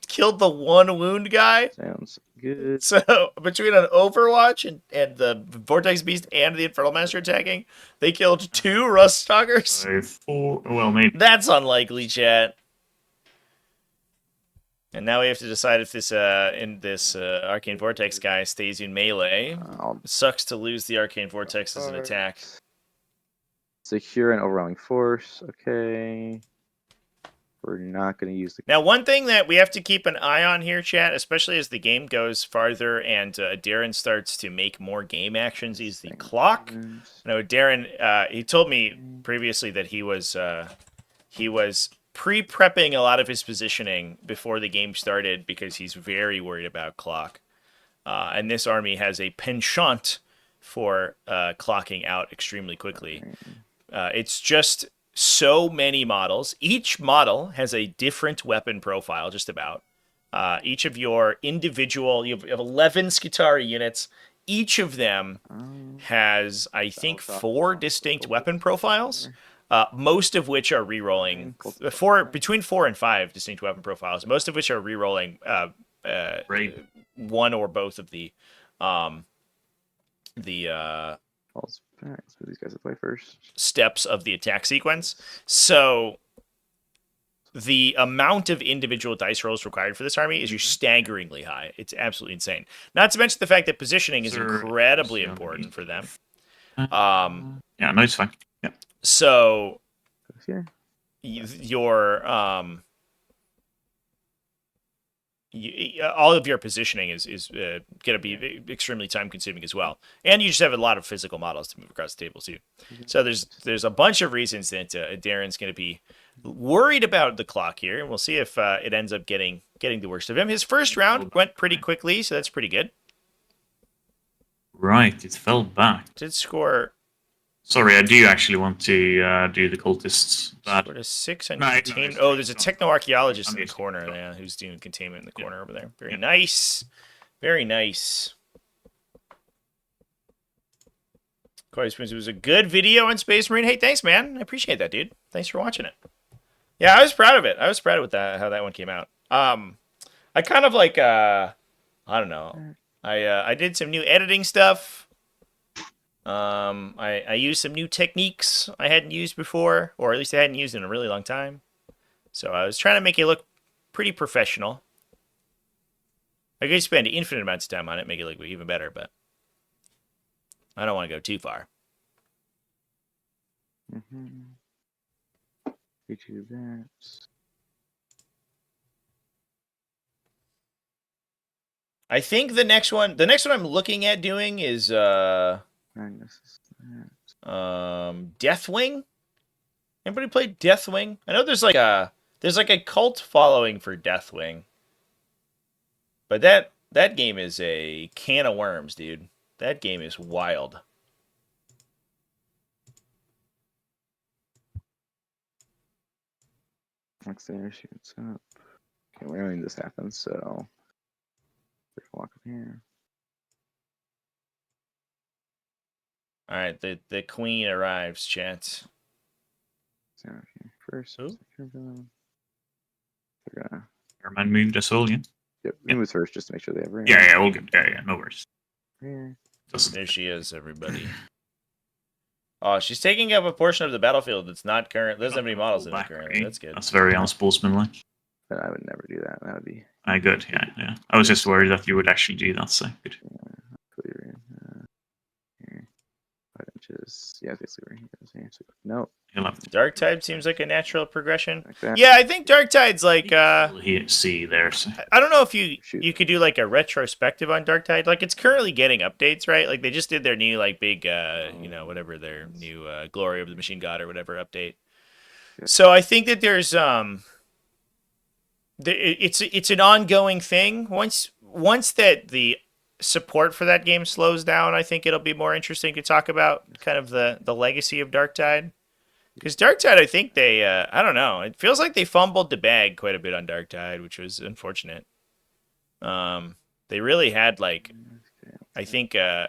Killed the 1 wound guy. Sounds good. So between an Overwatch and the Vortex Beast and the Infernal Master attacking, they killed 2 Rust Stalkers. So 4. Well, maybe. That's unlikely, chat. And now we have to decide if this Arcane Vortex guy stays in melee. It sucks to lose the Arcane Vortex as an attack. Secure and overwhelming force. Okay. We're not going to use the. Now, one thing that we have to keep an eye on here, chat, especially as the game goes farther and Darren starts to make more game actions, is the clock. I know Darren, he told me previously that he was pre-prepping a lot of his positioning before the game started because he's very worried about clock. And this army has a penchant for clocking out extremely quickly. It's just so many models. Each model has a different weapon profile, just about. Each of your individual, you have 11 Skitarii units. Each of them has, I think, 4 distinct weapon profiles, most of which are rerolling. Between 4 and 5 distinct weapon profiles, most of which are rerolling 1 or both of the Let's put these guys to play first. steps of the attack sequence. So the amount of individual dice rolls required for this army is just staggeringly high. It's absolutely insane. Not to mention the fact that positioning is incredibly important for them. Yeah, no, it's fine. Yeah. So Here. your all of your positioning is going to be extremely time consuming as well, and you just have a lot of physical models to move across the table too. So there's a bunch of reasons that Darren's going to be worried about the clock here, and we'll see if it ends up getting the worst of him. His first round went pretty quickly, so that's pretty good. Right, it fell back. Did score. Sorry, I do actually want to do the cultists. But Scored a 6 on No, no, containment. it's Oh, fine, there's a it's fine. techno-archaeologist in the Amazing. corner there who's doing containment in the corner over there. Very Yeah. nice. Very nice. Quite it was a good video on Space Marine. Hey, thanks, man. I appreciate that, dude. Thanks for watching it. Yeah, I was proud of it. I was proud with that, how that one came out. I kind of like, I don't know. I did some new editing stuff. I used some new techniques I hadn't used before, or at least I hadn't used in a really long time. So I was trying to make it look pretty professional. I could spend infinite amounts of time on it, make it look even better, but I don't want to go too far. YouTube that. I think the next one I'm looking at doing is Magnus is that. Deathwing. Anybody play Deathwing? I know there's like a cult following for Deathwing. But that game is a can of worms, dude. That game is wild. Next there shoots up. Okay, we're knowing this happens, so walk up here. All right, the queen arrives, chat. So here first. Who? We're gonna. Airman moved us all, yeah? Yep, we move first just to make sure they have range. Yeah, all good. Yeah, no worries. Here. There she is, everybody. Oh, she's taking up a portion of the battlefield that's not current. Doesn't have any models in it currently. That's good. That's very unsportsmanlike. But I would never do that. That would be Good, yeah. I was just worried that you would actually do that, so good. clear. Here. 5 inches. Yeah, basically right here. So, no. He'll have Dark Tide seems like a natural progression. Like that. Yeah, I think Dark Tide's like see there. So. I don't know if you Shoot. you could do like a retrospective on Dark Tide. Like it's currently getting updates, right? Like they just did their new like big whatever their new Glory of the Machine God or whatever update. Yeah. So I think that there's it's an ongoing thing. Once that the support for that game slows down, I think it'll be more interesting to talk about kind of the legacy of Dark Tide. Because Dark Tide, I think they, I don't know. It feels like they fumbled the bag quite a bit on Dark Tide, which was unfortunate. They really had, like, I think, the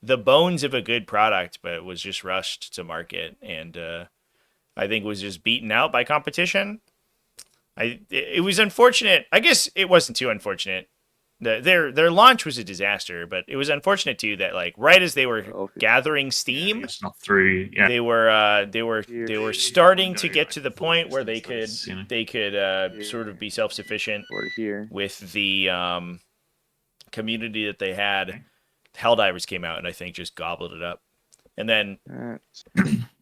bones of a good product, but it was just rushed to market. And I think was just beaten out by competition. It was unfortunate. I guess it wasn't too unfortunate. Their launch was a disaster, but it was unfortunate too that like right as they were gathering steam, It's not through. Yeah. they were starting to get to the point where they could sort of be self-sufficient Over here. with the community that they had. Helldivers came out and I think just gobbled it up, and then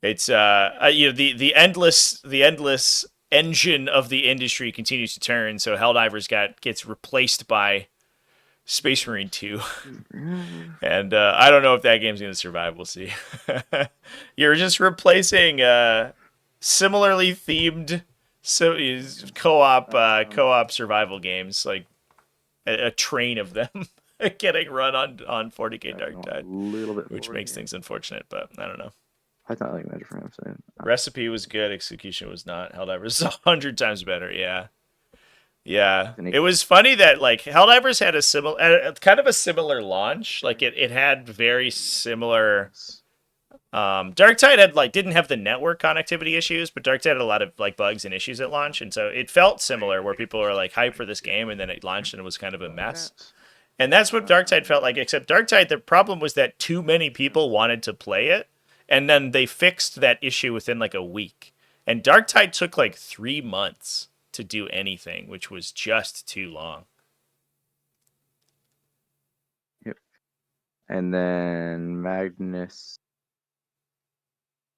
it's the endless engine of the industry continues to turn. So Helldivers gets replaced by Space Marine 2. And I don't know if that game's going to survive. We'll see. You're just replacing similarly themed co-op survival games, like a train of them getting run on 40k Dark Tide, which makes things unfortunate, but I don't know. I thought like Measure for him. So Recipe was good, execution was not. Helldivers is 100 times better. Yeah. It was funny that like Helldivers had kind of a similar launch. Like it had very similar. Darktide had didn't have the network connectivity issues, but Darktide had a lot of like bugs and issues at launch, and so it felt similar where people were like hyped for this game, and then it launched and it was kind of a mess. And that's what Darktide felt like. Except Darktide, the problem was that too many people wanted to play it, and then they fixed that issue within like a week. And Darktide took like 3 months to do anything, which was just too long. Yep. And then Magnus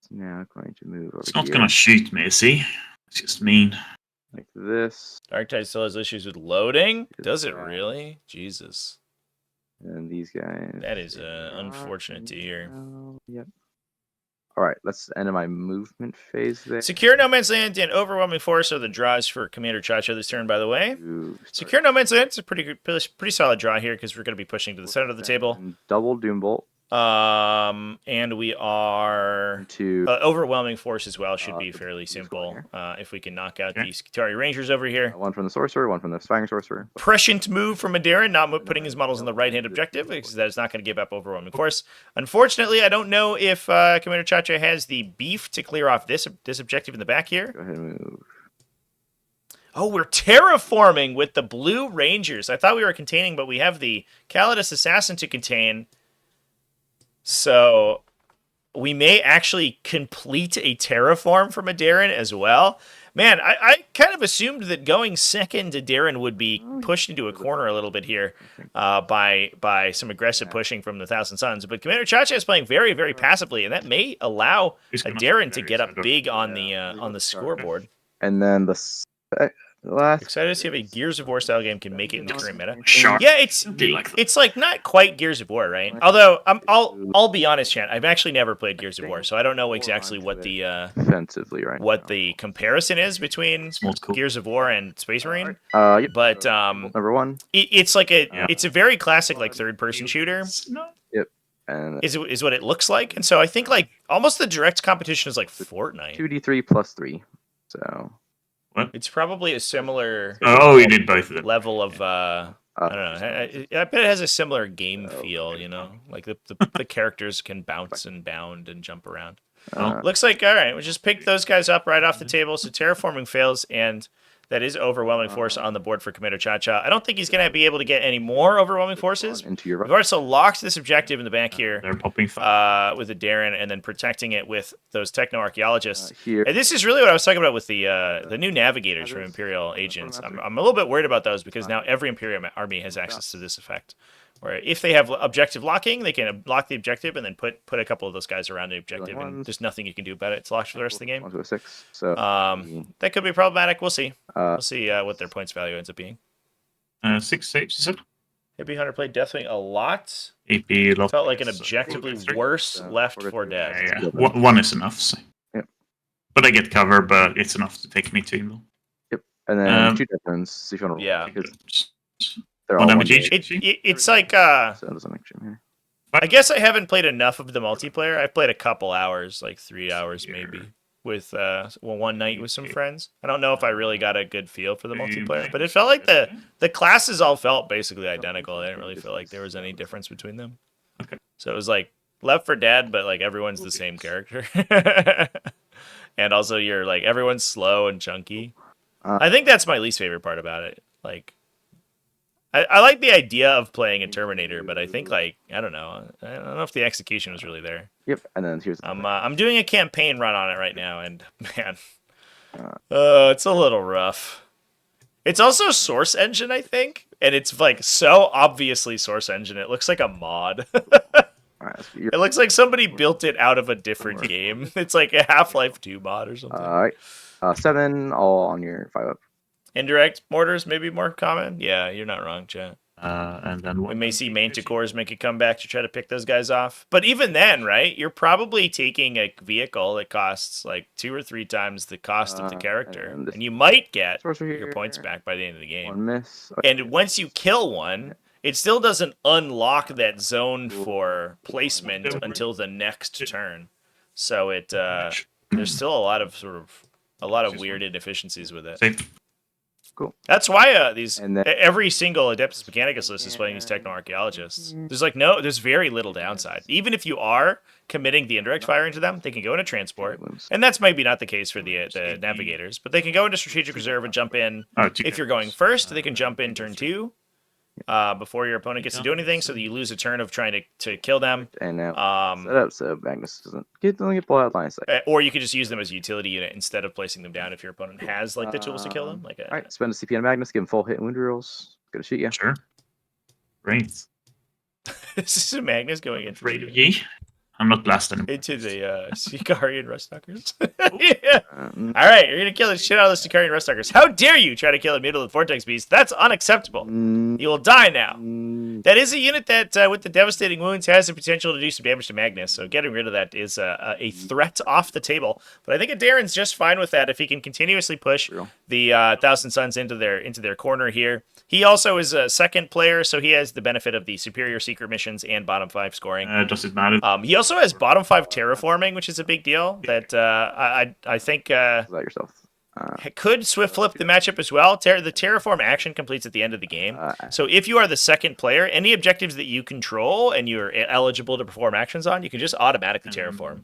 is now going to move over It's not here. going to shoot me, see? It's just mean. Like this. Darktide still has issues with loading? Does it really? Jesus. And these guys. That is unfortunate to hear. Yep. All right, let's end my movement phase there. Secure No Man's Land and Overwhelming Force are the draws for Commander Chacha this turn, by the way. Secure No Man's Land is a pretty solid draw here because we're going to be pushing to the center of the table. And double Doombolt. And we are to Overwhelming Force as well should be fairly simple if we can knock out these Skitarii Rangers over here. One from the Sorcerer, one from the Fang Sorcerer. Prescient move from Madarin, not putting his models on the right-hand objective because that is not going to give up Overwhelming Force. Unfortunately, I don't know if Commander Chacha has the beef to clear off this objective in the back here. Go ahead and move. Oh, we're terraforming with the Blue Rangers. I thought we were containing, but we have the Calidus Assassin to contain. So we may actually complete a terraform from a Darren as well. Man, I kind of assumed that going second to Darren would be pushed into a corner a little bit here by some aggressive pushing from the Thousand Suns. But Commander Chacha is playing very, very passively, and that may allow a Darren to get up big on the scoreboard. And then The last Excited to see if a Gears of War style game can make it into current meta. Shark. Yeah, it's Something like that. it's like not quite Gears of War, right? Although I'll be honest, Chan, I've actually never played Gears of War, so I don't know exactly what the defensively right now. comparison is between Small cool. Gears of War and Space Marine. Yep. But Number 1. it's like a Yeah. it's a very classic like third person shooter. No. And Is what it looks like, and so I think like almost the direct competition is like Fortnite. 2d3 plus 3. So It's probably a similar Oh, you did both of them. level of I don't know. I bet it has a similar game feel, you know, like the characters can bounce and bound and jump around. Looks like all right. We just picked those guys up right off the table. So terraforming fails, and that is overwhelming force on the board for Commando Cha-Cha. I don't think he's going to be able to get any more overwhelming forces. into your We've also locked this objective in the back here They're popping with a Darren, and then protecting it with those techno-archaeologists. here. And this is really what I was talking about with the new navigators from Imperial agents. I'm a little bit worried about those because now every Imperial army has access to this effect. Where if they have objective locking, they can lock the objective and then put a couple of those guys around the objective, and there's nothing you can do about it. It's locked for the rest of the game. 1 to a 6. So That could be problematic. We'll see. uh, We'll see what their points value ends up being. 6 saves, you said? Hippie Hunter played Deathwing a lot. AP lot. Felt like an objectively worse Left 4 Dead. Yeah. One is enough. So. Yep. But I get cover, but it's enough to take me to him. and then 2 difference if you want to Yeah. because Just they're one all damage one each. It's like so that doesn't make sense here. I guess I haven't played enough of the multiplayer. I've played a couple hours, like 3 hours maybe, with one night with some friends. I don't know if I really got a good feel for the multiplayer, but it felt like the classes all felt basically identical. I didn't really feel like there was any difference between them. Okay. So it was like Left 4 Dead, but like everyone's the same character. And also you're like everyone's slow and chunky. I think that's my least favorite part about it. Like I like the idea of playing a Terminator, but I think like I don't know if the execution was really there. Yep, and then here's I'm doing a campaign run on it right now, and man, it's a little rough. It's also Source Engine, I think, and it's like so obviously Source Engine. It looks like a mod. Alright, It looks like somebody built it out of a different game. It's like a Half-Life 2 mod or something. alright. 7 all on your 5 up. Indirect mortars may be more common. Yeah, you're not wrong, chat. And then We may see Manticores make a comeback to try to pick those guys off. But even then, right, you're probably taking a vehicle that costs like 2 or 3 times the cost of the character. and this- And you might get Sorcerer your here. points back by the end of the game. 1 miss. Okay. And once you kill one, it still doesn't unlock that zone for placement until the next turn. So it there's still a lot of weird inefficiencies with it. Save. Cool. That's why these And then- every single Adeptus Mechanicus list is playing these techno archaeologists. There's very little downside. Even if you are committing the indirect fire into them, they can go into transport, and that's maybe not the case for the navigators, but they can go into strategic reserve and jump in. If you're going first, they can jump in turn 2 before your opponent gets to do anything, so that you lose a turn of trying to kill them. And now set up so Magnus doesn't get pulled out line of sight. Or you could just use them as a utility unit instead of placing them down if your opponent has like the tools to kill them. Like Alright, spend a CP on Magnus, give him full hit and wound rolls. Gonna shoot you. Sure. Great. this is a Magnus going into Afraid of ye? I'm not blasting him. into the Sicarian Rustsuckers. Yeah. All right, you're gonna kill the shit out of the Sicarian Rustsuckers. How dare you try to kill a Mutilate Vortex Beast? That's unacceptable. You will die now. That is a unit that, with the devastating wounds, has the potential to do some damage to Magnus. So getting rid of that is a threat off the table. But I think a Darren's just fine with that if he can continuously push the Thousand Suns into their corner here. He also is a second player, so he has the benefit of the superior secret missions and bottom 5 scoring. Does it matter? He also has bottom 5 terraforming, which is a big deal. That I think Is that yourself? could swift flip the matchup as well. The terraform action completes at the end of the game. So if you are the second player, any objectives that you control and you're eligible to perform actions on, you can just automatically terraform.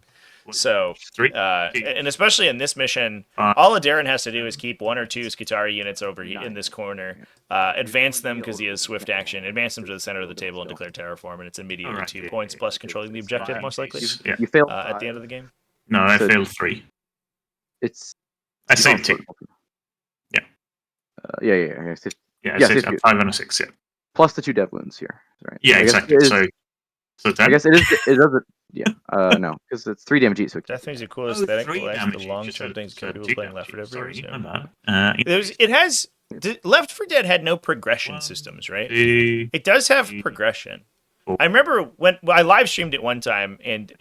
So, and especially in this mission, all a Darren has to do is keep 1 or 2 Skitari units over in this corner, advance them because he has swift action, advance them to the center of the table and declare terraform, and it's immediately 2 points plus controlling the objective, most likely, You failed at the end of the game. No, I failed 3. I saved 2. Yeah. Yeah. Yeah, I Yes, saved it's a good. 5 and a 6, yeah. Plus the 2 dev wounds here. Right. Yeah, I guess exactly. it is- So I guess it doesn't Yeah. No, because it's 3 damage each. So Death Wing's a cool Oh, aesthetic, 3 but lacks damage the each, long-term just things said people 2 playing damage Left 4 Dead. each. Sorry, So. my bad. It has Left 4 Dead had no progression 1, systems, right? 2, It does have 3, progression. 4. I remember when I live streamed it one time, and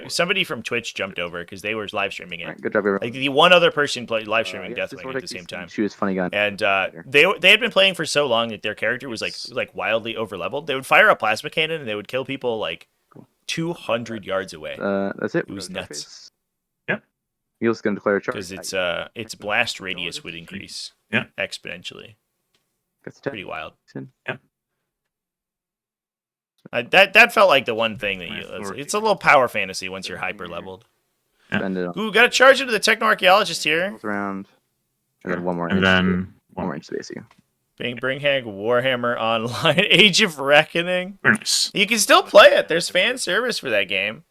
somebody from Twitch jumped over because they were live streaming it. Alright, good job, everyone. Like the one other person played live streaming Yes, Deathwing this at the same time, She was funny gun. and they had been playing for so long that their character was like wildly overleveled. They would fire a plasma cannon and they would kill people like 200 yards away. That's it. It was nuts. Yep. Heel's gonna declare a charge. Because its blast radius would increase exponentially. Pretty wild. Yep. That felt like the one thing that it's a little power fantasy once you're hyper leveled. Spend it on Ooh, got to charge into the techno-archaeologist here. around. And then one more. And then one more inch space you. Bring Hag Warhammer Online Age of Reckoning. Very nice. You can still play it. There's fan service for that game.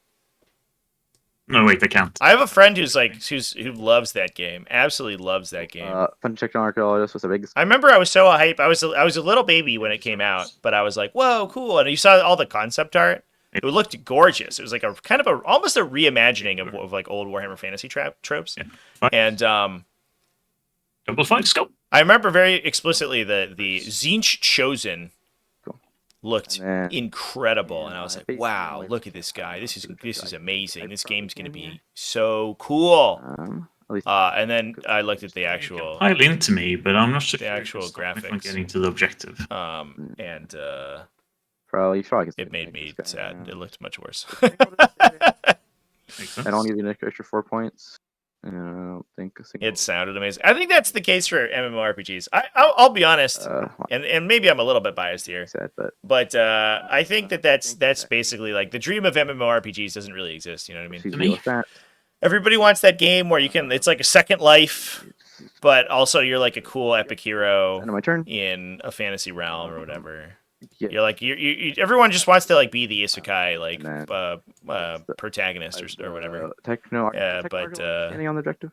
No, wait, they can't. I have a friend who loves that game. Absolutely loves that game. Fun Techno Archaeologist was a big. I remember I was so hype. I was a little baby when it came out, but I was like, "Whoa, cool!" And you saw all the concept art. It looked gorgeous. It was like a kind of almost a reimagining of like old Warhammer fantasy tropes. Yeah. And Double 5 scope. I remember very explicitly the Tzeentch Chosen looked incredible, and I was like, "Wow, look at this guy! This is amazing. This game's gonna be so cool." And then I looked at the actual Highly into me, but I'm not sure the actual graphics. From getting to the objective. And probably it made me sad. It looked much worse. I don't give you an extra 4 points. I don't think it sounded amazing. I think that's the case for MMORPGs. I'll be honest, and maybe I'm a little bit biased here, but I think that's basically like the dream of MMORPGs doesn't really exist. You know what I mean? Everybody wants that game where you can. It's like a Second Life, but also you're like a cool epic hero in a fantasy realm or whatever. Yeah. You're like you everyone just wants to like be the isekai like protagonist or whatever. But standing on the objective.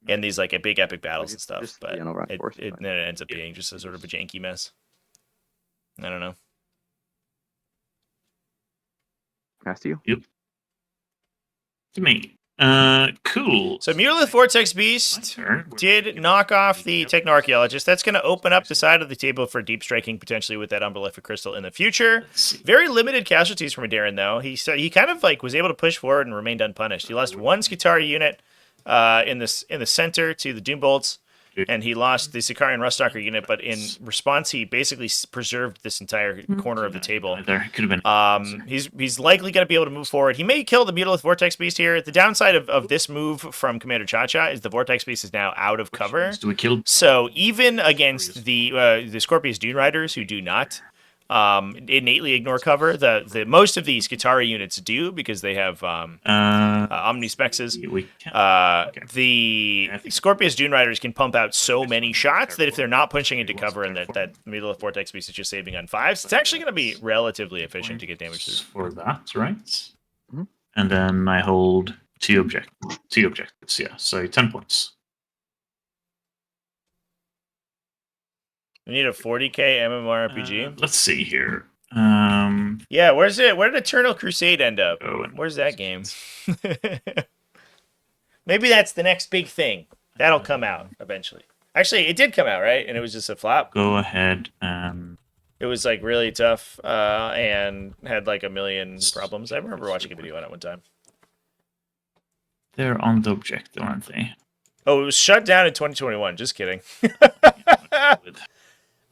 And these like big epic battles and stuff, but then it ends up being just a sort of a janky mess. I don't know. Pass to you. Yep. To me. Cool. So Muralith Vortex Beast did knock off the Techno-Archaeologist. That's going to open up the side of the table for deep striking, potentially with that Umberlific Crystal in the future. Very limited casualties from Adarin, though. He kind of like was able to push forward and remained unpunished. He lost one Skitarii unit in the center to the Doombolts, and he lost the Sicarian Ruststalker unit, but in response, he basically preserved this entire corner of the table. There could have been. He's likely going to be able to move forward. He may kill the Mutalisth Vortex Beast here. The downside of this move from Commander Cha-Cha is the Vortex Beast is now out of cover. Do we kill? So even against the Scorpius Dune Riders who do not innately ignore cover, the most of these Skitarii units do because they have Omnispexes. The Scorpius Dune Riders can pump out so many shots that if they're not punching into cover and that Mutalisth Vortex Beast is just saving on 5s, it's actually going to be relatively efficient to get damage through. For that, right? Mm-hmm. And then I hold two objectives, yeah. So 10 points. We need a 40k MMORPG. Let's see here. Yeah, where's it? Where did Eternal Crusade end up? Where's that game? Maybe that's the next big thing. That'll come out eventually. Actually, it did come out, right? And it was just a flop. Go ahead and... It was like really tough and had like a million problems. I remember watching a video on it one time. They're on the objective, aren't they? Oh, it was shut down in 2021. Just kidding.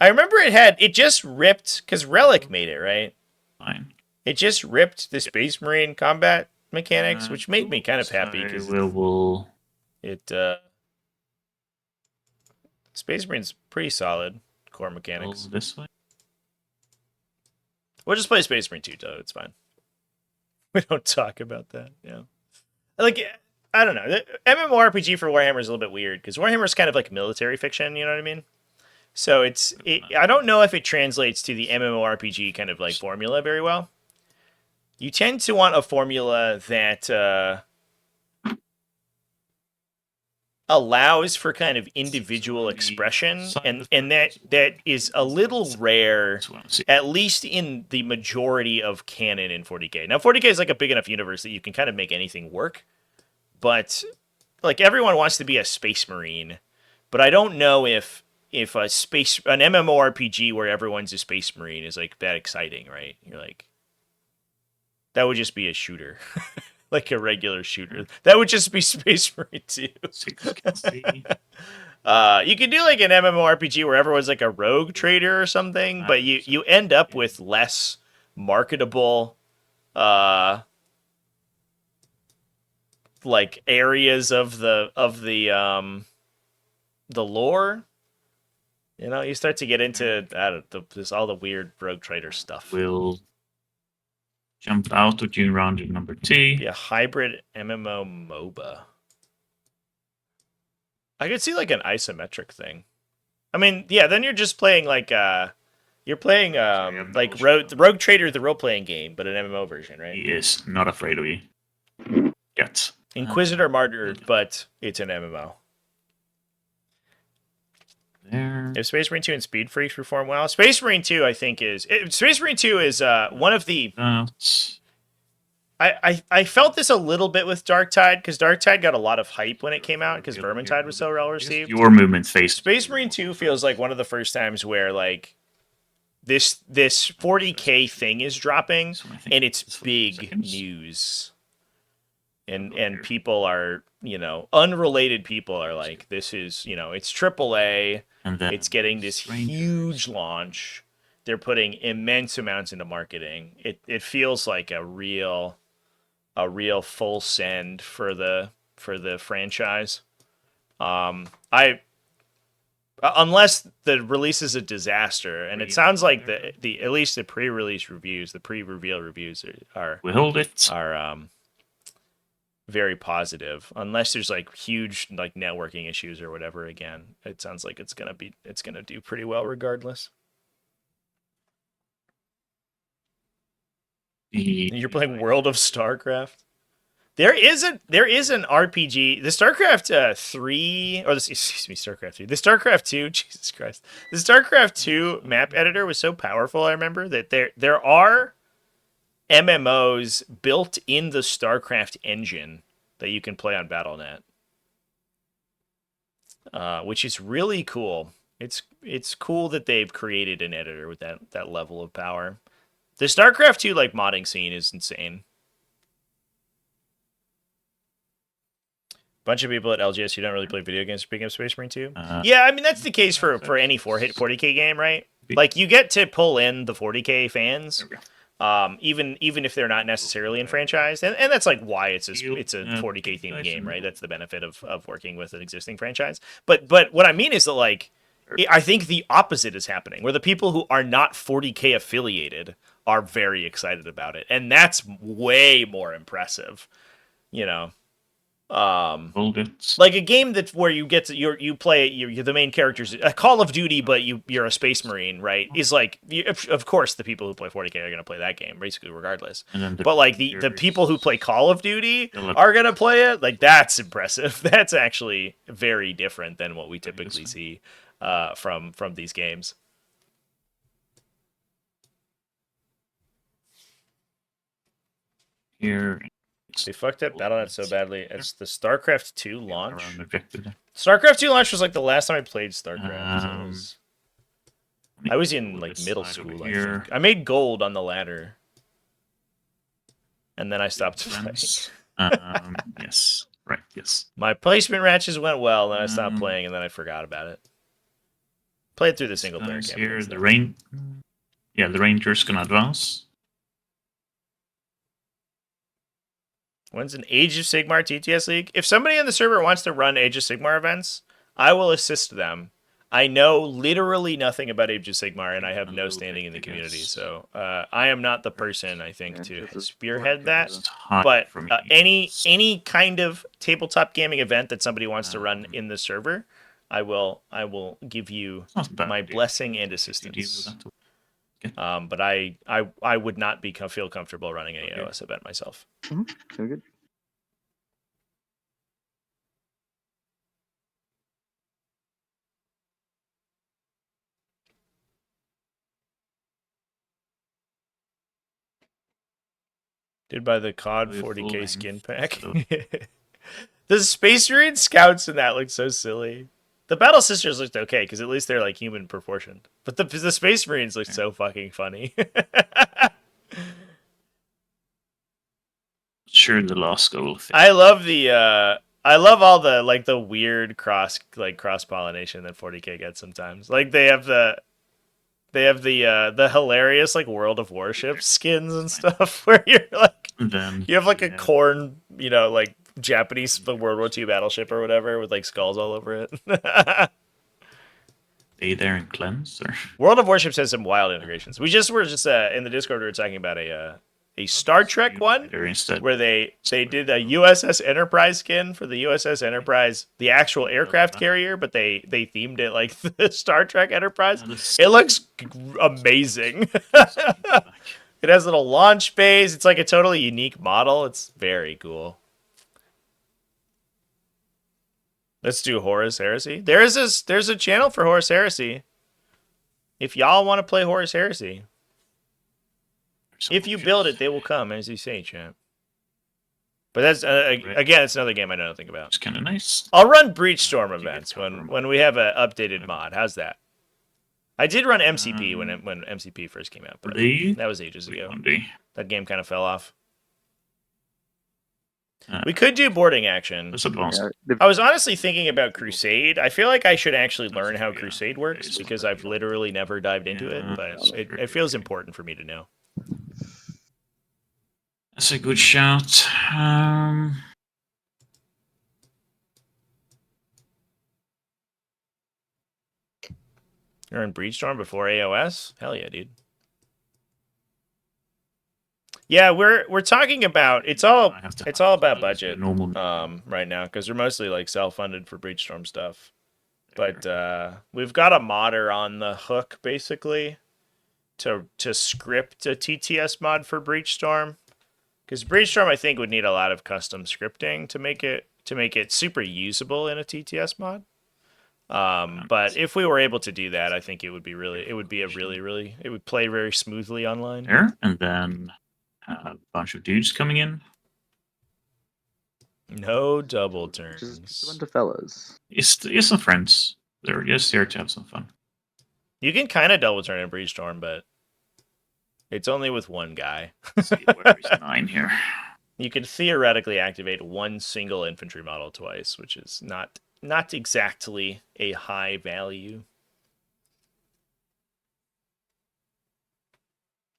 I remember it just ripped, because Relic made it, right? Fine. It just ripped the Space Marine combat mechanics, which made me kind of happy. Because Space Marine's pretty solid core mechanics. This way? We'll just play Space Marine 2, though. It's fine. We don't talk about that, yeah. Like, I don't know. The MMORPG for Warhammer is a little bit weird, because Warhammer is kind of like military fiction, you know what I mean? So I don't know if it translates to the MMORPG kind of like formula very well. You tend to want a formula that allows for kind of individual expression, and that is a little rare, at least in the majority of canon in 40k. Now 40k is like a big enough universe that you can kind of make anything work, but like everyone wants to be a space marine, but I don't know if an MMORPG where everyone's a space marine is like that exciting, right? You're like, that would just be a shooter. Like a regular shooter. That would just be Space Marine 2. You could do like an MMORPG where everyone's like a rogue trader or something, but you end up with less marketable like areas of the lore. You know, you start to get into all the weird rogue trader stuff. We'll jump out of June round number 2. Be a hybrid MMO MOBA. I could see like an isometric thing. I mean, yeah, then you're just playing like you're playing like Rogue Trader, the role playing game, but an MMO version, right? He is not afraid of you. Yet. Inquisitor Martyr, but it's an MMO. There. If Space Marine 2 and Speed Freaks perform well, Space Marine 2 I think is Space Marine 2 is one of the I felt this a little bit with Darktide, because Darktide got a lot of hype when it came out because Vermintide was so well received. Your movement phase. Space Marine 2 feels like one of the first times where like this 40k thing is dropping and it's big news. And people are, you know, unrelated people are like, this is, you know, it's AAA. It's getting this huge launch. They're putting immense amounts into marketing. It feels like a real full send for the franchise. Unless the release is a disaster, and it sounds like the at least the pre-release reviews, the pre-reveal reviews are very positive. Unless there's like huge like networking issues or whatever, again, it sounds like it's gonna do pretty well regardless. You're playing World of StarCraft. There is an RPG. The StarCraft 3 or StarCraft 3. The StarCraft 2, Jesus Christ. The StarCraft 2 map editor was so powerful, I remember, that there are MMOs built in the StarCraft engine that you can play on Battle.net. Which is really cool. It's cool that they've created an editor with that level of power. The StarCraft 2 like modding scene is insane. Bunch of people at LGS who don't really play video games speaking of Space Marine 2. Yeah, I mean that's the case for any 40k game, right? Like you get to pull in the 40k fans, even if they're not necessarily in franchise, and that's like why it's a 40k themed game, right? That's the benefit of working with an existing franchise. But what I mean is that like I think the opposite is happening, where the people who are not 40k affiliated are very excited about it, and that's way more impressive, you know. Like a game where you get to you play you're the main characters, a Call of Duty, but you're a Space Marine, right? Is like of course the people who play 40k are going to play that game basically regardless. But like the people who play Call of Duty are going to play it. Like that's impressive. That's actually very different than what we typically see from these games. Here. They fucked up Battle.net so badly. It's the StarCraft 2 launch. StarCraft 2 launch was like the last time I played StarCraft. I was in like middle school, I think. I made gold on the ladder. And then I stopped playing. Yes. Right, yes. My placement matches went well, then I stopped playing, and then I forgot about it. Played through the single player campaign. Here, the Rangers gonna advance. When's an Age of Sigmar TTS League? If somebody in the server wants to run Age of Sigmar events, I will assist them. I know literally nothing about Age of Sigmar, and I have no standing in the community, so I am not the person, I think, to spearhead that. But any kind of tabletop gaming event that somebody wants to run in the server, I will give you my blessing and assistance. But I would not feel comfortable running an AOS event myself. Sound good. Did by the COD Oh, full 40k length, skin pack. so- The Space Marine scouts in that look so silly. The Battle Sisters looked okay because at least they're like human proportioned. But the Space Marines look so fucking funny. Sure, the Lost Goal. I love I love all the like the weird cross pollination that 40k gets sometimes. Like they have the hilarious like World of Warships skins and stuff where you're like And then you have like a corn, like Japanese World War II battleship or whatever with like skulls all over it. Stay there and cleanse, or World of Warships has some wild integrations. We were just in the Discord we were talking about a Star Trek one Or instead, where they did a USS Enterprise skin for the USS Enterprise, the actual aircraft carrier, but they themed it like the Star Trek Enterprise. It looks amazing. It has little launch bays. It's like a totally unique model. It's very cool. Let's do Horus Heresy. There's a channel for Horus Heresy. If y'all want to play Horus Heresy, if you build it, they will come, as you say, champ. But that's again, it's another game I know nothing about. It's kind of nice. I'll run Breachstorm events when we have an updated mod. How's that? I did run MCP when MCP first came out, but that was ages ago. That game kind of fell off. We could do boarding action. That's advanced. I was honestly thinking about Crusade. I feel like I should actually learn how Crusade works because I've literally never dived into it, but it feels important for me to know. That's a good shout. You're in Breachstorm before AOS? Hell yeah, dude. Yeah, we're talking about it's all about budget right now because we're mostly like self-funded for Breachstorm stuff. But we've got a modder on the hook basically to script a TTS mod for Breachstorm. Because Breachstorm I think would need a lot of custom scripting to make it super usable in a TTS mod. But if we were able to do that, I think it would play very smoothly online. There, and then a bunch of dudes coming in. No double turns. Just a bunch of fellas. It's some friends. They're just here to have some fun. You can kind of double turn in Breachstorm, but it's only with one guy. Let's see, where is 9 here? You can theoretically activate one single infantry model twice, which is not exactly a high value.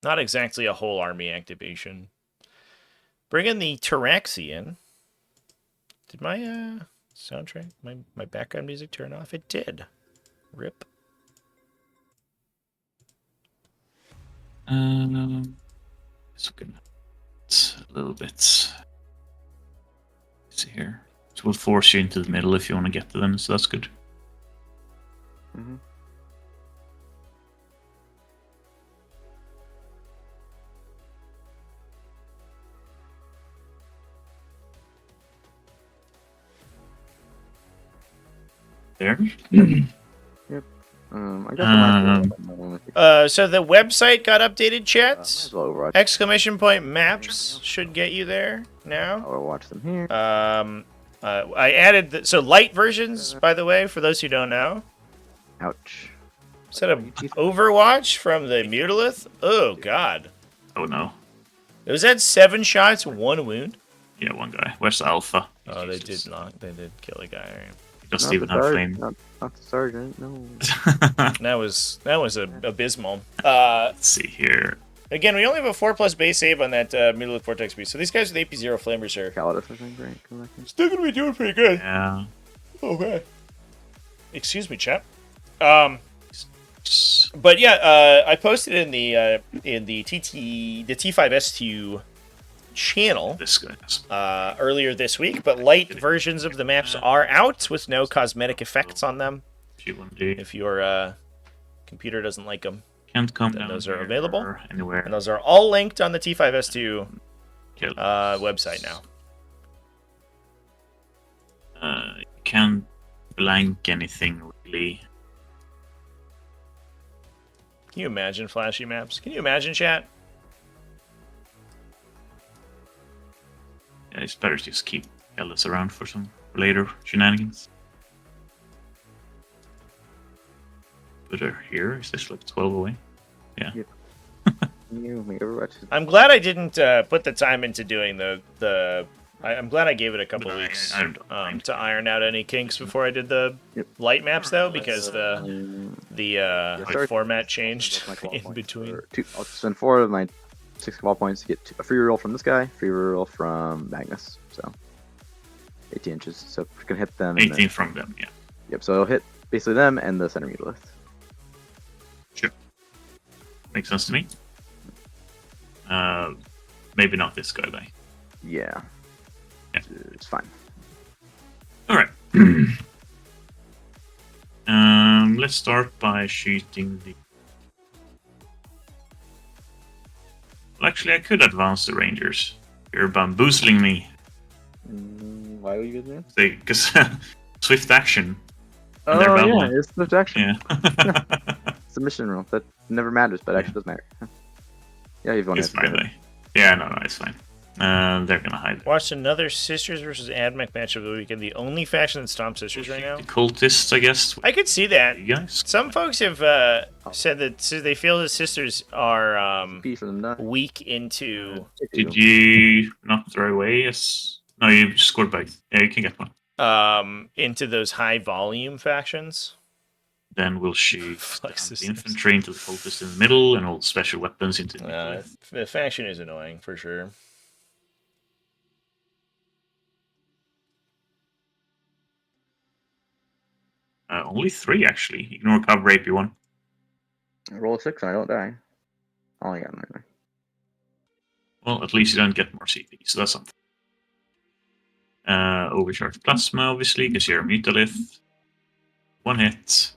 Not exactly a whole army activation. Bring in the Tyraxian. Did my soundtrack, my background music turn off? It did. Rip. It's looking a little bit. Let's see here. So we'll force you into the middle if you want to get to them, so that's good. Mm-hmm. There. Yep. I got the So the website got updated, chats. as well Overwatch. Exclamation point maps should get you there now. I'll watch them here. I added so light versions, by the way, for those who don't know. Ouch. Instead of Overwatch from the Mutilith. Oh god. Oh no. Was that 7 shots, 1 wound? Yeah, one guy. Where's the Alpha? Oh, they did not. They did kill a guy. Right? Doesn't Not even the have sergeant, flame. not the sergeant, no. That was abysmal. Let's see here. Again, we only have a 4+ base save on that Mutilith Vortex Beast. So these guys with AP0 Flamers are Calidus, I think, right? Come back here. still gonna be doing pretty good. Yeah. Okay. Excuse me, chap. But yeah, I posted in the T5S2 channel This guy. earlier this week, but light versions of the maps are out with no cosmetic effects on them. If your computer doesn't like them, Can't come then down those are here available. or anywhere. And those are all linked on the T5S2 website now. You can't blank anything really. Can you imagine flashy maps? Can you imagine, chat? Yeah, it's better to just keep Ellis around for some later shenanigans. Put her here. Is this like 12 away? Yeah. Yep. You make Overwatch. I'm glad I didn't put the time into doing the. I'm glad I gave it a couple But weeks I don't mind. to iron out any kinks before I did the Yep. light maps, though, because the sorry. format changed My cabal in points between. for I'll spend 4 of my 6 cabal points to get a free reroll from this guy, free reroll from Magnus. So 18 inches. So we can hit them. 18 from them, yeah. Yep. So it'll hit basically them and the center mutolith. Sure. Makes sense to me. Maybe not this guy, though. Yeah. Yeah. It's fine. Alright. Let's start by shooting the... Well, actually, I could advance the Rangers. You're bamboozling me. Why would you do that? Because swift action. Oh, they're yeah, battling. it's swift action. Yeah. It's a mission rule. That never matters, but actually does matter. Yeah, you've only It's had to fine, do though. it. Yeah, no, it's fine. They're gonna hide. Watched another Sisters versus Admech match of the weekend. The only faction that stomps Sisters right now. The cultists, I guess. I could see that. You guys? Some folks have said that they feel the Sisters are P for them done. weak into Did you not throw away? Yes. No, you scored both. Yeah, you can get one. into those high volume factions. Then we'll shoot Fuck the systems. infantry into the cultists in the middle, and all the special weapons into the middle. The faction is annoying for sure. Only 3 actually. Ignore cover AP1. I roll a 6 and I don't die. I only got 9. Well, at least you don't get more CP, so that's something. Overcharged plasma, obviously, because you're a mutolith. 1 hit.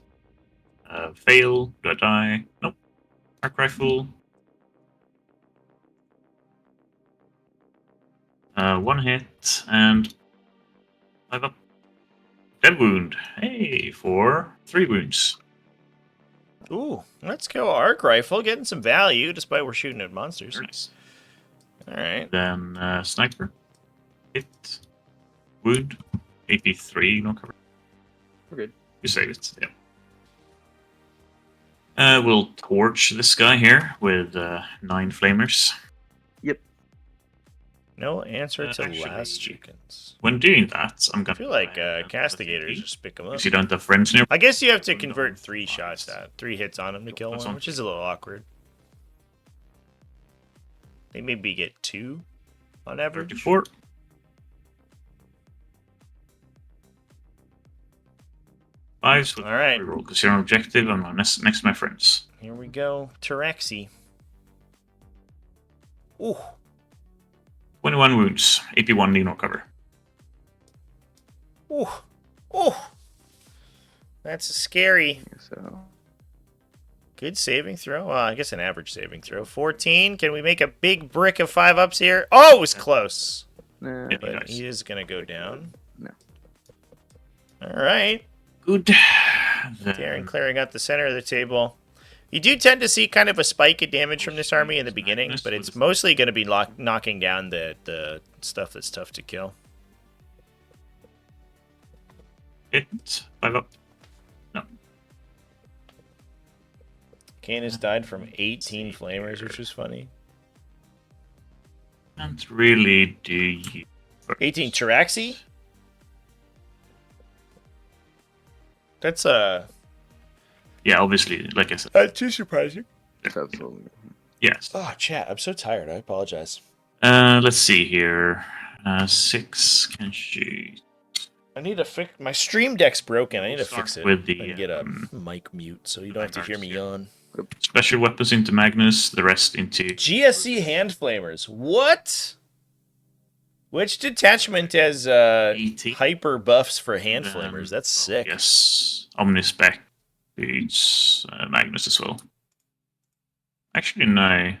Fail. Do I die? Nope. Arc rifle. 1 hit and 5 up. Dead wound. Hey, for 3 wounds. Ooh, let's go arc rifle, getting some value despite we're shooting at monsters. Very nice. All right. Then sniper. Hit. Wound. AP3, no cover. We're good. You save it, yeah. We'll torch this guy here with 9 flamers. No answer to Actually, last chickens. When doing that, I'm I gonna... feel like castigators just pick them up. Because you don't have friends near. I guess you have to convert 3 shots, 3 hits on him to kill That's one, on- which is a little awkward. They maybe get 2 on average. 34. Fives with All right. roll because you're an objective. I'm next to my friends. Here we go. Tyrexi. Ooh. 21 wounds. AP1 need no cover. Ooh. Ooh. That's scary. So Good saving throw. Well, I guess an average saving throw. 14. Can we make a big brick of 5 ups here? Oh, it was close. nah, Yeah. But Nice. he is going to go down. No. All right. Good. Darren clearing out the center of the table. You do tend to see kind of a spike in damage from this army in the beginning, but it's mostly going to be knocking down the stuff that's tough to kill. Hit. 5 up. No. Canis died from 18 flamers, which was funny. Can't really do you. 18 Taraxi? That's Yeah, obviously, like I said. too surprising. that's absolutely. Yes. Oh, chat, I'm so tired. I apologize. Let's see here. 6 can shoot. I need to fix my stream deck's broken. I need to Start fix it. with the, and get a mic mute so you don't have to hear me yawn. Special weapons into Magnus, the rest into... GSC hand flamers. What? Which detachment has 80. hyper buffs for hand Then- flamers? That's sick. Yes. Omnispec beats Magnus as well. Actually, no.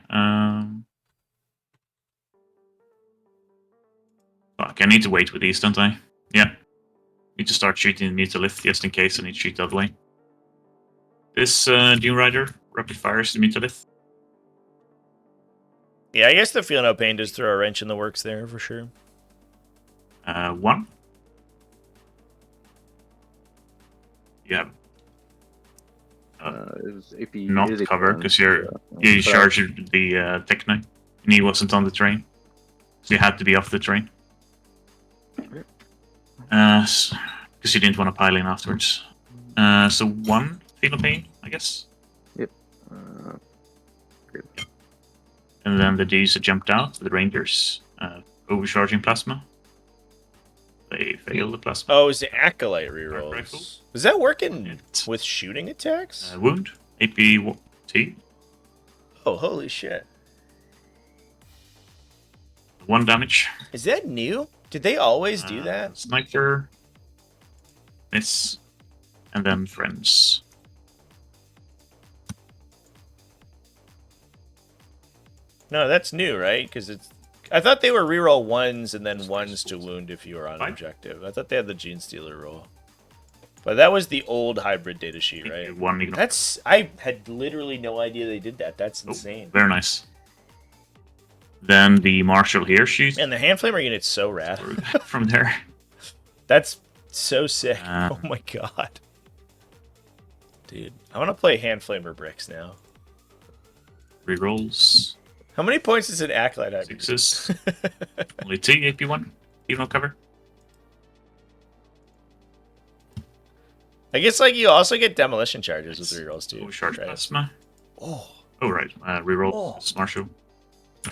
Fuck, I need to wait with these, don't I? Yeah. Need to start shooting the Mutolith just in case I need to shoot the other way. This Dune Rider rapid fires the Mutolith. Yeah, I guess the Feel No Pain does throw a wrench in the works there for sure. 1. You have It was AP. not it is cover AP1, because so, you but charged the Techno, and he wasn't on the train, so you had to be off the train. Because you didn't want to pile in afterwards. So 1 feel of pain, I guess. Yep. And then the D's that jumped out, the Rangers, overcharging plasma. They fail the plasma. Oh, it's the Acolyte Rifle. rerolls. Is that working Hit. with shooting attacks? Wound, AP-T. Oh, holy shit. 1 damage. Is that new? Did they always do that? Sniper. Miss. And then friends. No, that's new, right? Because it's. I thought they were reroll 1s and then 1s to wound if you were on objective. I thought they had the Gene Stealer roll. But that was the old hybrid datasheet, right? 1 ignore. That's. I had literally no idea they did that. That's insane. Very nice. Then the Marshal here shoots. And the hand flamer unit's so rad. From there. That's so sick. Oh my god. Dude, I want to play hand flamer bricks now. Rerolls. How many points is an Acolyte hybrid? 6s. Only 2 AP1. Even no cover. I guess like you also get demolition charges with rerolls too. Overcharge right? plasma. Oh, Oh right. Reroll. Oh. Marshal.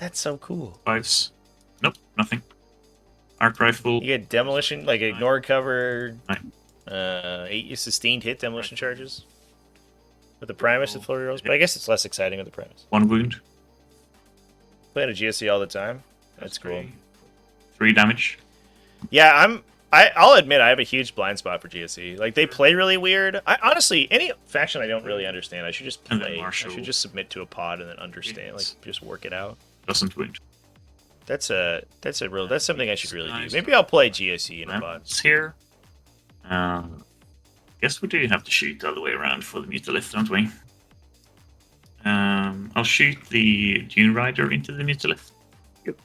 that's so cool. 5s. Nope. Nothing. Arc rifle. You get demolition, like ignore cover. 9. 8 sustained hit demolition charges. With the Primus with full rerolls, but I guess it's less exciting with the Primus. 1 wound. Playing a GSC all the time. That's cool. 3 damage. Yeah, I'll admit I have a huge blind spot for GSE. Like they play really weird. Honestly, any faction I don't really understand, I should just And then play. I Marshall. should just submit to a pod and then understand, like Yes. just work it out. Doesn't wound. That's something I should really do. Nice. Maybe I'll play GSE in a pod. It's here. Guess we do have to shoot the other way around for the Mutalisk, don't we? I'll shoot the Dune Rider into the Mutalisk. Yep.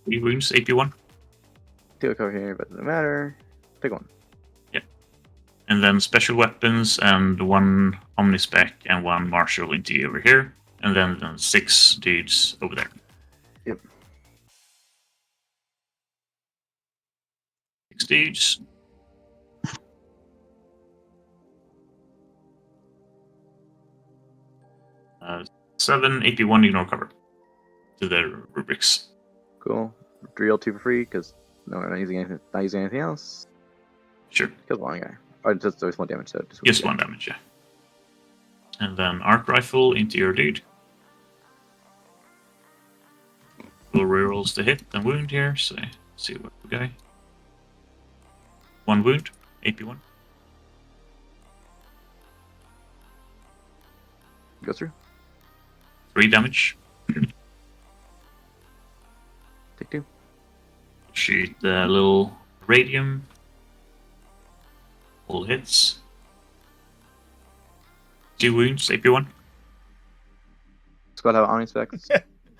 Three wounds, AP1. Two cover here, but doesn't matter. Pick one. And then special weapons and 1 Omnispec and 1 Marshal into you over here. And then 6 dudes over there. Yep. 6 dudes. Uh, 7 AP1 ignore cover to the rubrics. Cool. Drill 2 for free because no, I'm not using anything else. Sure. Kills one guy. Oh, just there's 1 damage. So Just 1 damage, yeah. And then arc rifle into your dude. Full rerolls to hit and wound here, so see what we got. 1 wound, AP1. Goes through. 3 damage. Take 2. Shoot the little radium. All hits. 2 wounds, AP1. Squad have Omni specs.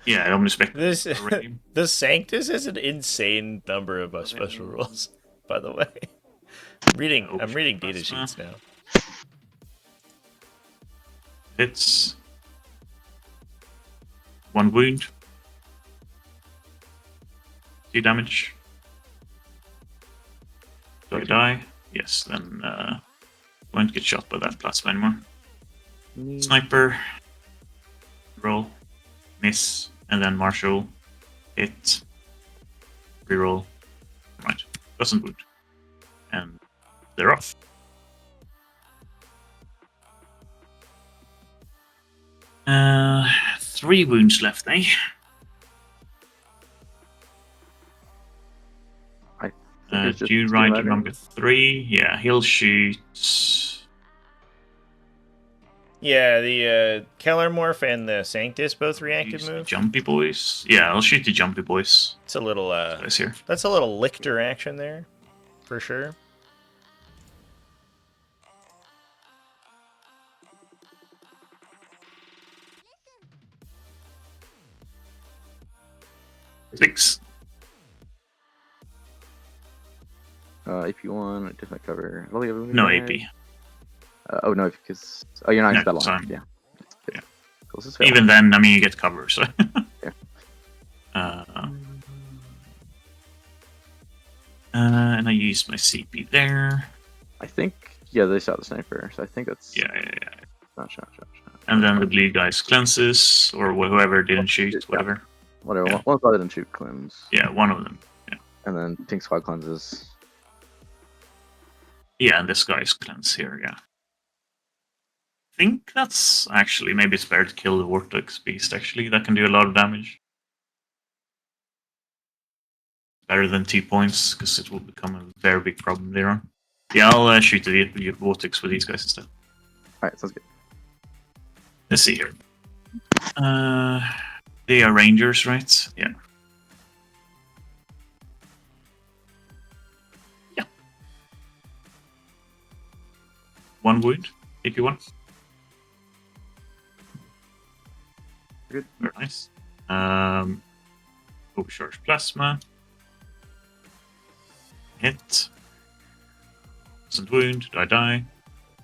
Yeah, I'm expecting This radium. the Sanctus has an insane number of special rules. By the way, I'm reading data sheets now. Hits. 1 wound. 2 damage. Do I die? Yes, then won't get shot by that plasma anymore. Sniper. Roll. Miss. And then Marshal. Hit. Reroll. Right. Doesn't wound. And they're off. Uh, 3 wounds left, eh? It's just Dune Dune Rider Rider. number 3. Yeah, he'll shoot. Yeah, the Kellermorph and the Sanctus both reactive use the move. Jumpy boys. Yeah, I'll shoot the Jumpy boys. It's a little Guys here. that's a little Lictor action there, for sure. 6. AP1, different cover. I don't think everyone No died. AP. Oh no, because you're not No, in battle. so Yeah. yeah. Cool, this is fair. Even then, I mean, you get cover, so. Yeah. And I used my CP there. I think they shot the sniper, so I think that's Yeah. shot. And then the blue guys cleanses, or whoever didn't shoot, Yeah. whatever. Whatever. Yeah. One squad didn't shoot cleanse. Yeah, one of them. Yeah. And then pink squad cleanses. Yeah, and this guy's cleanse here, yeah. I think that's actually, maybe it's better to kill the Vortex Beast, actually. That can do a lot of damage. Better than 2 points, because it will become a very big problem later on. Yeah, I'll shoot the Vortex with these guys instead. Alright, sounds good. Let's see here. They are Rangers, right? Yeah. Yeah. 1 wound, if you want. Good. Very nice. Overcharge plasma. Hit. Doesn't wound. Do I die?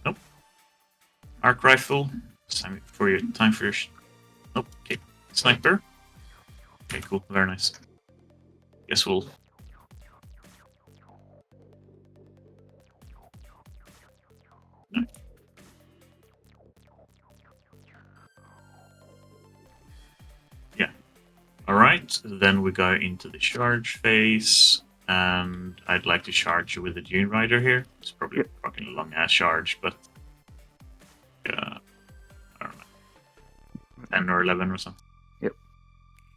Nope. Arc rifle. Time for your nope. Okay. Sniper. Okay, cool. Very nice. Guess we'll. No. Yeah. Alright, then we go into the charge phase. And I'd like to charge you with the Dune Rider here. It's probably a fucking long ass charge, but I don't know, 10 or 11 or something. Yep.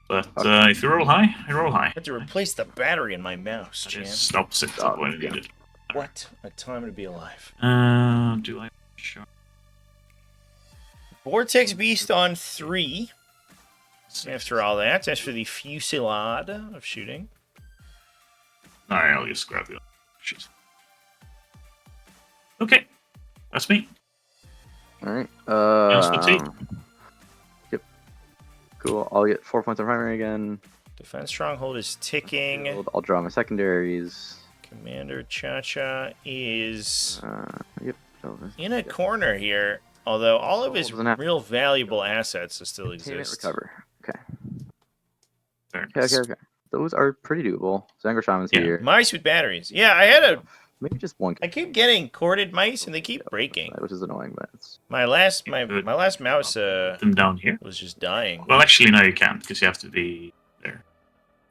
But if you roll high, I roll high. I had to replace the battery in my mouse, That Jan. just stops it when I need it. What a time to be alive. Do I charge? Vortex Beast on 3. After all that, as for the fusillade of shooting. Alright, I'll just grab you. Shit. Okay, that's me. Alright. T. Yep. Cool. I'll get 4 points on primary again. Defense Stronghold is ticking. I'll draw my secondaries. Commander Cha-Cha is Yep. in a corner here, although all of his real valuable assets still Containment, exist. recover. Okay. Very nice. Okay. Those are pretty doable. Zangor Shaman's Yeah. here. Mice with batteries. Yeah, I had a. Maybe just one. I keep getting corded mice and they keep breaking. Which is annoying, but it's... My last mouse Put them down here. was just dying. Well, actually, no, you can't because you have to be there.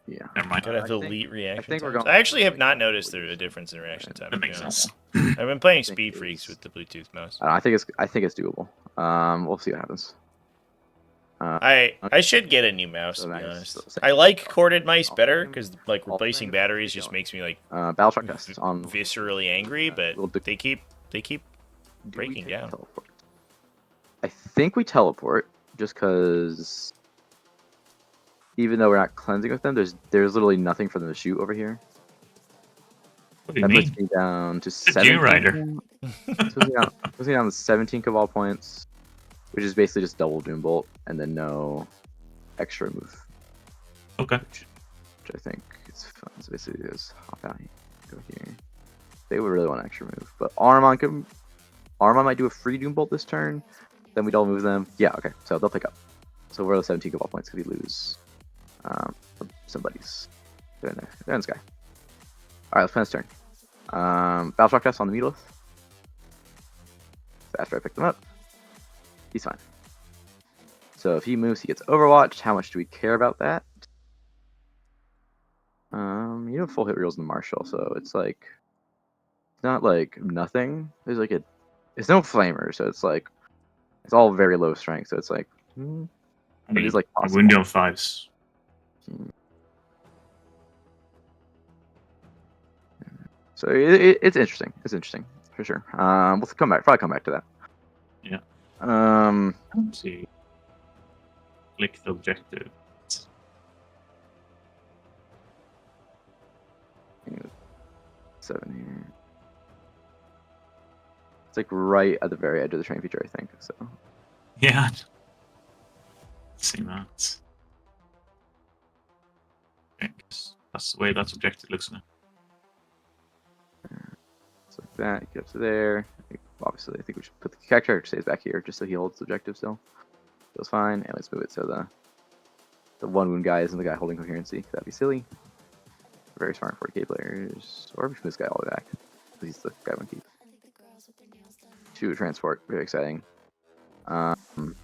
Yeah. Never mind. Gotta have I the think- elite reaction think we're times. going- I actually have not noticed a difference in reaction time. That to be makes honest. sense. I've been playing think Speed it Freaks is- with the Bluetooth mouse. I think it's doable. We'll see what happens. I should get a new mouse, to be nice. honest. So- I like corded mice better because like replacing batteries just makes me like Battle truck test on. viscerally angry, but We'll do- they keep Do we breaking take down. teleport? I think we teleport just because even though we're not cleansing with them, there's literally nothing for them to shoot over here. What do you That puts mean? me down to The 17. Dune Rider. Puts me down to 17 Cabal points, which is basically just double Doom Bolt and then no extra move, Okay. which I think is fun. So basically just hop out here, go here. They would really want an extra move, but Armon might do a free Doom Bolt this turn. Then we double move them. Yeah, okay, so they'll pick up. So we're at 17 Cabal points because we lose somebody's. They're in there. They're in the sky. Alright, let's plan this turn. Battle Shock Test on the Meatless. So after I pick them up, he's fine. So if he moves, he gets Overwatched. How much do we care about that? You have full hit reels in the Marshal, so it's like it's not like nothing. There's like it's no flamer, so it's like it's all very low strength. So it's like it is like I possible. wouldn't do on 5s. So it's interesting. It's interesting for sure. We'll probably come back to that. Yeah. Let's see. Click the objective. 7 here. It's like right at the very edge of the train feature, I think. So Yeah. Let's see that. That's the way that objective looks now. So like that, get up to there. Obviously, I think we should put the character stays back here just so he holds the objective still. Feels fine. And let's move it so the 1 wound guy isn't the guy holding coherency. That'd be silly. Very smart 40k players. Or we should move this guy all the way back. He's the guy we keep. 2 transport. Very exciting. Want to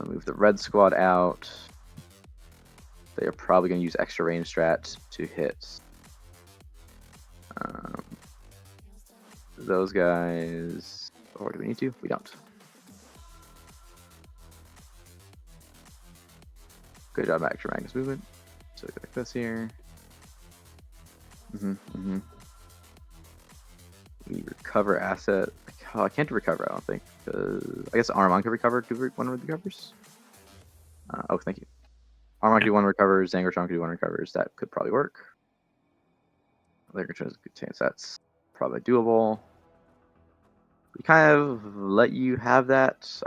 move the red squad out. They are probably going to use extra range strats to hit those guys. Or do we need to? We don't. Good job, extra Magnus movement. So we go like this here. We recover asset. Oh, I can't do recover, I don't think. I guess Armon can recover. Do 1 recovers? Oh, thank you. Armon can do 1 recovers. Zangershon can do 1 recovers. That could probably work. Zangershon has a good chance that's probably doable. We kind of let you have that. So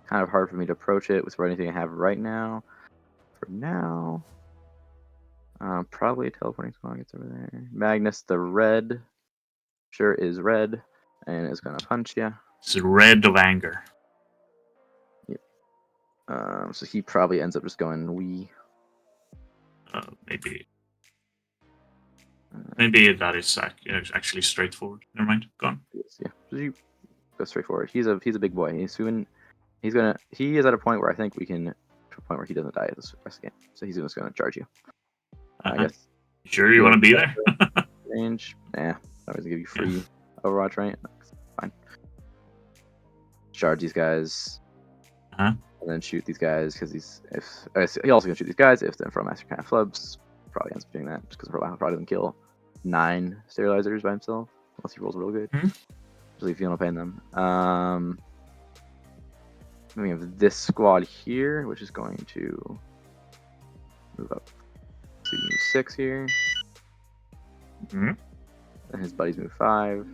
kind of hard for me to approach it with anything I have right now. For now, probably a teleporting squad gets over there. Magnus, the red, sure is red, and is gonna punch you. It's red of anger. Yep. So he probably ends up just going wee. Maybe that is actually straightforward. Never mind. Go on. Yeah, you go straight forward. He's a big boy. He is at a point where I think we can to a point where he doesn't die at this rest of the game. So he's just gonna charge you. I guess. Sure, you want to be there? Range? Nah. I was gonna give you free Overwatch, right? Fine. Charge these guys. And then shoot these guys because he also can shoot these guys if the Infernal Master kind of flubs. Probably ends up doing that just because probably doesn't kill 9 sterilizers by himself unless he rolls real good. Usually if you want to pain them. Then we have this squad here, which is going to move up to 6 here. And his buddies move 5.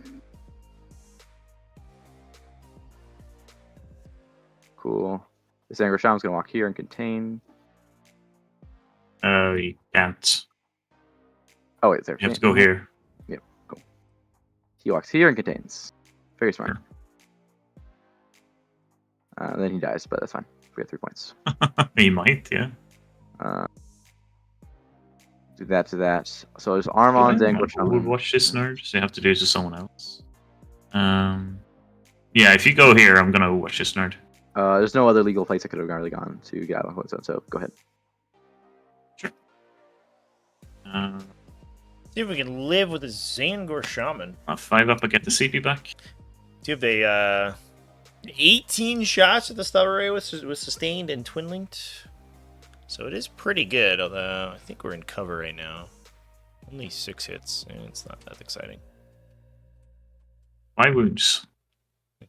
Cool. This Angry Shaman's gonna walk here and contain. You can't. Oh wait, there. You have to go here. Yep, cool. He walks here and contains. Very smart. Then he dies, but that's fine. We have 3 points. He might, yeah. Do that to that. So there's Armon, Angry Shaman. Overwatch this nerd, so you have to do it to someone else. Yeah, if you go here, I'm gonna Overwatch this nerd. There's no other legal place I could have really gone to get out of my so go ahead. Sure. See if we can live with a Zangor Shaman. 5 up, I get the CP back. Do you have a 18 shots at the stub array was sustained and twin linked? So it is pretty good, although I think we're in cover right now. Only 6 hits, and it's not that exciting. 5 wounds.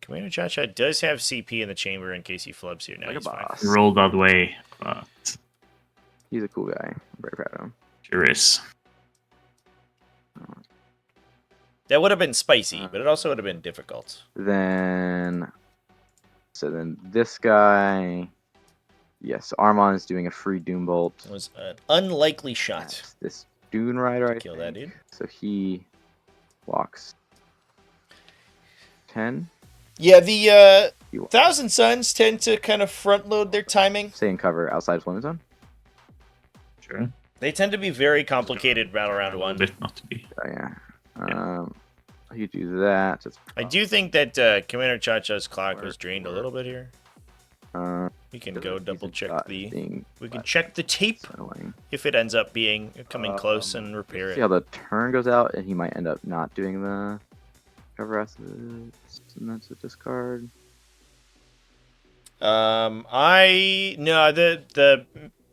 Commander Chacha does have CP in the chamber in case he flubs here. Now Like he's a fine. boss. Rolled that way, but He's a cool guy. I'm very proud of him. sure is. That would have been spicy, but it also would have been difficult. Then this guy. Yes, Armon is doing a free Doom Bolt. It was an unlikely shot. This Dune Rider, I Kill think. that dude. So he walks 10. Yeah, the You- Thousand Suns tend to kind of front load their timing. Stay in cover outside deployment zone. Sure. They tend to be very complicated battle round A 1. bit not to be. Oh, yeah. You do that. It's I do think that Commander Chacha's clock was drained a little bit here. We can go double check we can check the tape if it ends up being coming close and repair See how it. the turn goes out, and he might end up not doing the cover assets, and that's a discard. The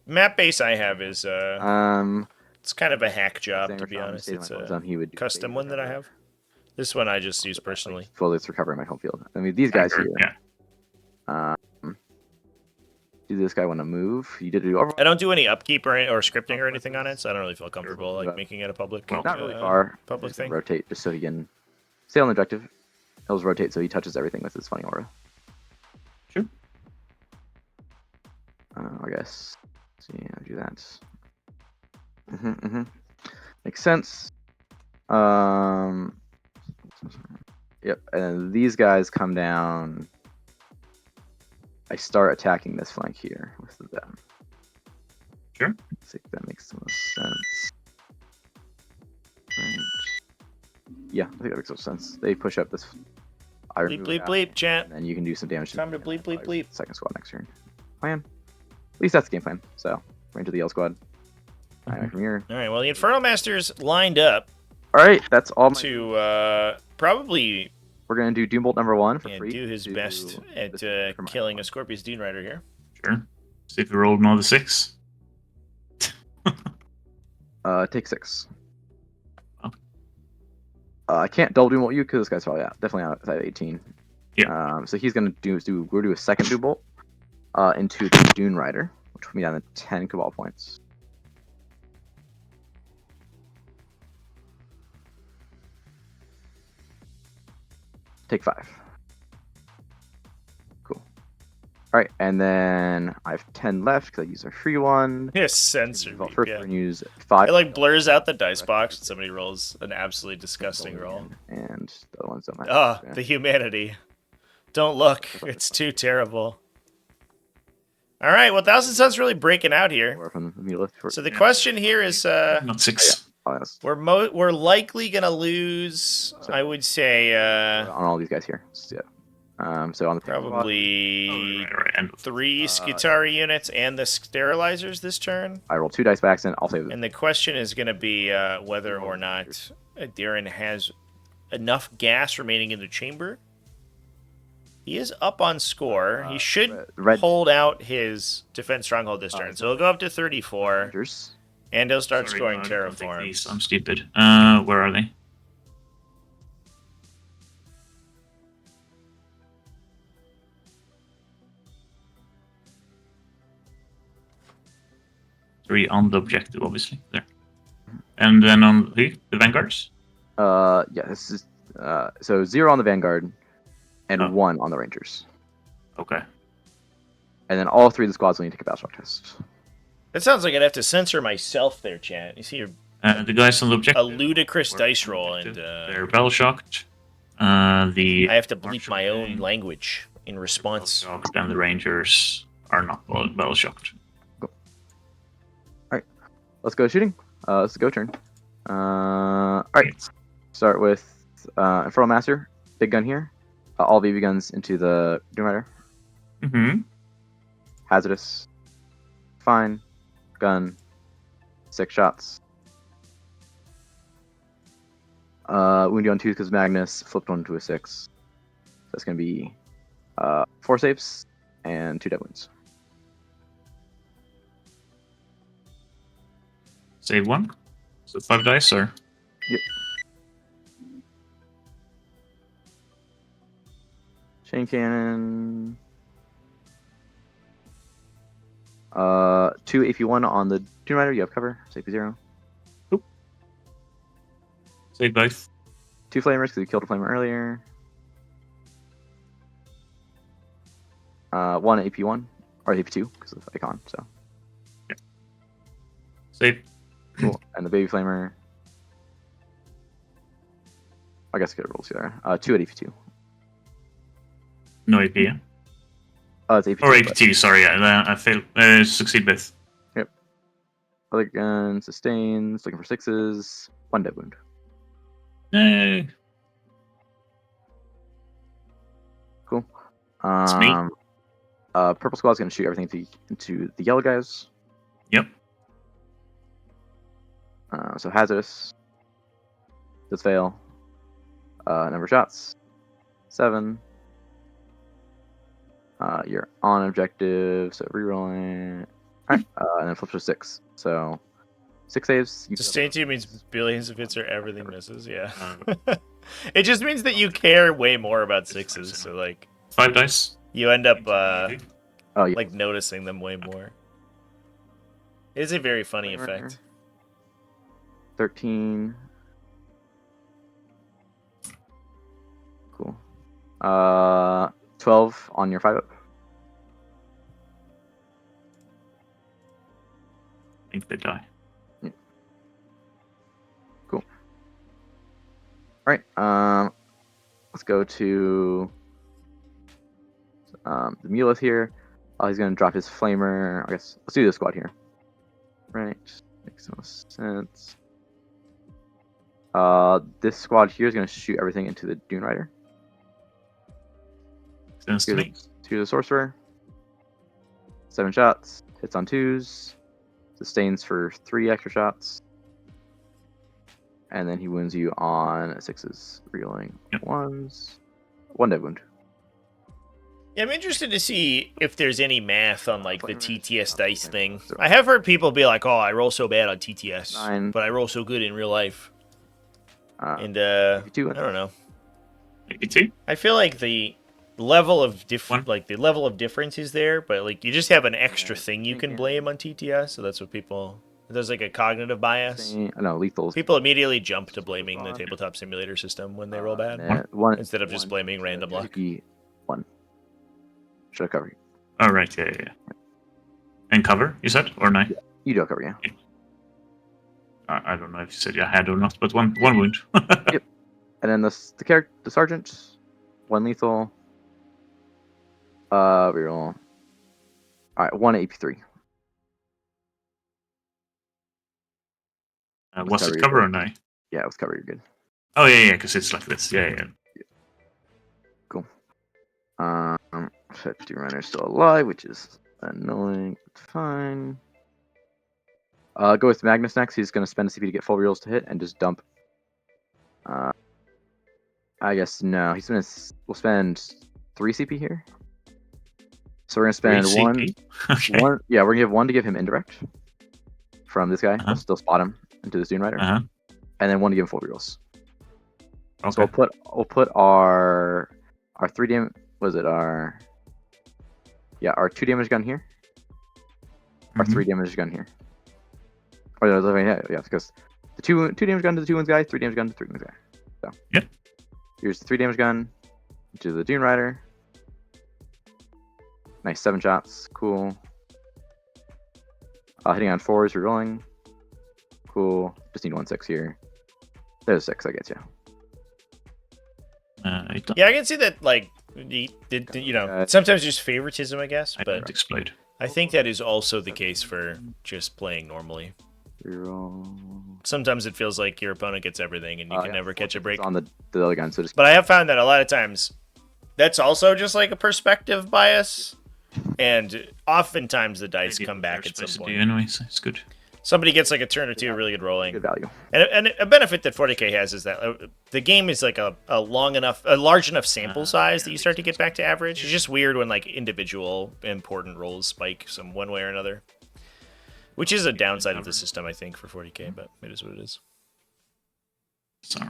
map base I have is it's kind of a hack job, to be honest. It's a he would do custom one that I have. This one I just use personally. Fully, it's recovering my home field. I mean, these guys here. Yeah. Do this guy want to move? You did do over. I don't do any upkeep or scripting or anything on it, so I don't really feel comfortable like making it a public. Not really far. Public Just thing. Rotate just so he can stay on the objective. He'll just rotate so he touches everything with his funny aura. Sure. I guess. So yeah, do that. Makes sense. Yep. And these guys come down. I start attacking this flank here with them. Sure. I think that makes the most sense. Right. Yeah, I think that makes the most sense. They push up this. Bleep, chat. And then you can do some damage. Time to bleep. Second squad next turn. Plan. At least that's the game plan. So, right into the Yell squad. From here. All right, well, the Infernal Master's lined up All right, that's all. To probably We're gonna do Doombolt number 1 for free. do his best at killing a Scorpius Dune Rider here. Sure. See if we rolled another 6. Take 6. Oh. I can't double Doombolt you because this guy's probably definitely outside 18. Yeah. So he's gonna do we'll do a second Doombolt into the Dune Rider, which will be down to 10 Cabal points. Take 5. Cool. All right, and then I have 10 left because I use a free one. Yes, censor. First, Yeah. we're gonna use 5. It like blurs out the dice box when somebody rolls an absolutely disgusting roll. And the other ones don't matter. Ah, Yeah. the humanity. Don't look. It's too terrible. All right, well, Thousand Sun's really breaking out here. Or from the Mulith. So the question here is, Not 6. Oh, yes. we're likely gonna lose. I would say On all these guys here. So, yeah. So on the probably Right. And 3 Skutari units and the sterilizers this turn. I roll 2 dice by accident. I'll save it. And the question is going to be whether or not Darren has enough gas remaining in the chamber. He is up on score. He should hold out his defense stronghold this turn. So he'll go up to 34, Rangers. and he'll start sorry, scoring no, I don't take these. terraforms. I'm stupid. Where are they? Three on the objective, obviously. There. And then on the Vanguards? Yeah, this is so 0 on the Vanguard and Oh. 1 on the Rangers. Okay. And then all 3 of the squads will need to take a battle shock test. That sounds like I'd have to censor myself there, chat. You see The guys on the objective. a ludicrous were dice on the roll, objective. and They're battle shocked. The I have to bleep my own Marshal language in response. shocked and the Rangers are not battle shocked. Let's go shooting. It's a go turn. All right. Start with Infernal Master, big gun here. All BB guns into the Doom Rider. Mm-hmm. Hazardous. Fine. Gun. 6 shots. Wound you on 2 because Magnus. Flipped 1 to a 6. That's going to be 4 saves and 2 dead wounds. Save 1. So 5 dice, or? Yep. Chain cannon. 2 AP1 on the Doom Rider. You have cover. So AP0. Save both. 2 flamers because you killed a flamer earlier. 1 AP1 or AP2 because of Icon. So Save. cool. And the baby flamer. I guess I could roll together. 2 at AP2. No AP, yeah? Oh, it's AP2. Or but- AP2, sorry, yeah. I failed. Succeed both. Other gun sustains. Looking for 6s. 1 dead wound. Yay. Cool. It's me. Purple squad's gonna shoot everything into the yellow guys. Yep. So hazardous. Does fail. Number of shots. 7. You're on objective, so rerolling. Alright, and then flip to 6. So 6 saves. You Sustain 2 means billions of hits or everything misses, yeah. Um, It just means that you care way more about 6s, so like 5 dice. you end up Oh yeah. like noticing them way more. It is a very funny Flamer. effect. 13. Cool. 12 on your 5 up. I think they die. All right. Let's go to the Muleth here. He's gonna drop his flamer. I guess let's do this squad here. Right. Makes no sense. This squad here is gonna shoot everything into the Dune Rider. Sounds to me. Here's the Sorcerer. 7 shots. Hits on 2s. Sustains for 3 extra shots. And then he wounds you on 6s. Reeling 1s. 1 dead wound. Yeah, I'm interested to see if there's any math on like the TTS dice thing. I have heard people be like, "Oh, I roll so bad on TTS, but I roll so good in real life." And I don't know. 82? I feel like the level of difference is there, but like you just have an extra thing you can blame on TTS, so that's what people. There's like a cognitive bias. I know lethals. People immediately jump to blaming the tabletop simulator system when they roll bad, instead of just blaming random luck. 1. Should I cover you? Oh, right, yeah. And cover, you said? Or no? Yeah, you do cover, yeah. I don't know if you said you had or not, but one wound. Yep. And then the sergeant, 1 lethal. Reroll. Alright, 1 AP3. Was it cover or no? Yeah, it was cover, you're good. Oh, yeah, because it's like this. Yeah. Cool. 50 runner's still alive, which is annoying. Fine. Go with Magnus next. He's going to spend a CP to get full rerolls to hit and just dump. I guess no. We'll spend 3 CP here. So we're going to spend 1. Okay. 1. Yeah, we're going to give 1 to give him indirect from this guy. We'll still spot him into the Dune Rider. And then 1 to give him full rerolls. Okay. So we'll put our 3 damage. Was it our 2 damage gun here? Our 3 damage gun here. Or yeah, because the 2 damage gun to the 2 wounds guy, 3 damage gun to the 3 wounds guy. So yep. Here's the 3 damage gun to the Dune Rider. Nice 7 shots, cool. Hitting on 4s, rerolling. Cool. Just need 1/6 here. There's 6, I get you. Yeah, I can see that. Like, sometimes there's favoritism, I guess, but explode. I think that is also the case for just playing normally. Reroll. Sometimes it feels like your opponent gets everything, and you can never catch a break. On the other gun, so just. But I have found that a lot of times, that's also just like a perspective bias, and oftentimes the dice come back at some point. Anyway, so it's good. Somebody gets like a turn or 2 really good rolling. Good value. And a benefit that 40k has is that the game is like a large enough sample size that you start to get back to average. It's just weird when like individual important rolls spike some one way or another, which is a downside of the system, I think, for 40k. But it is what it is. Sorry,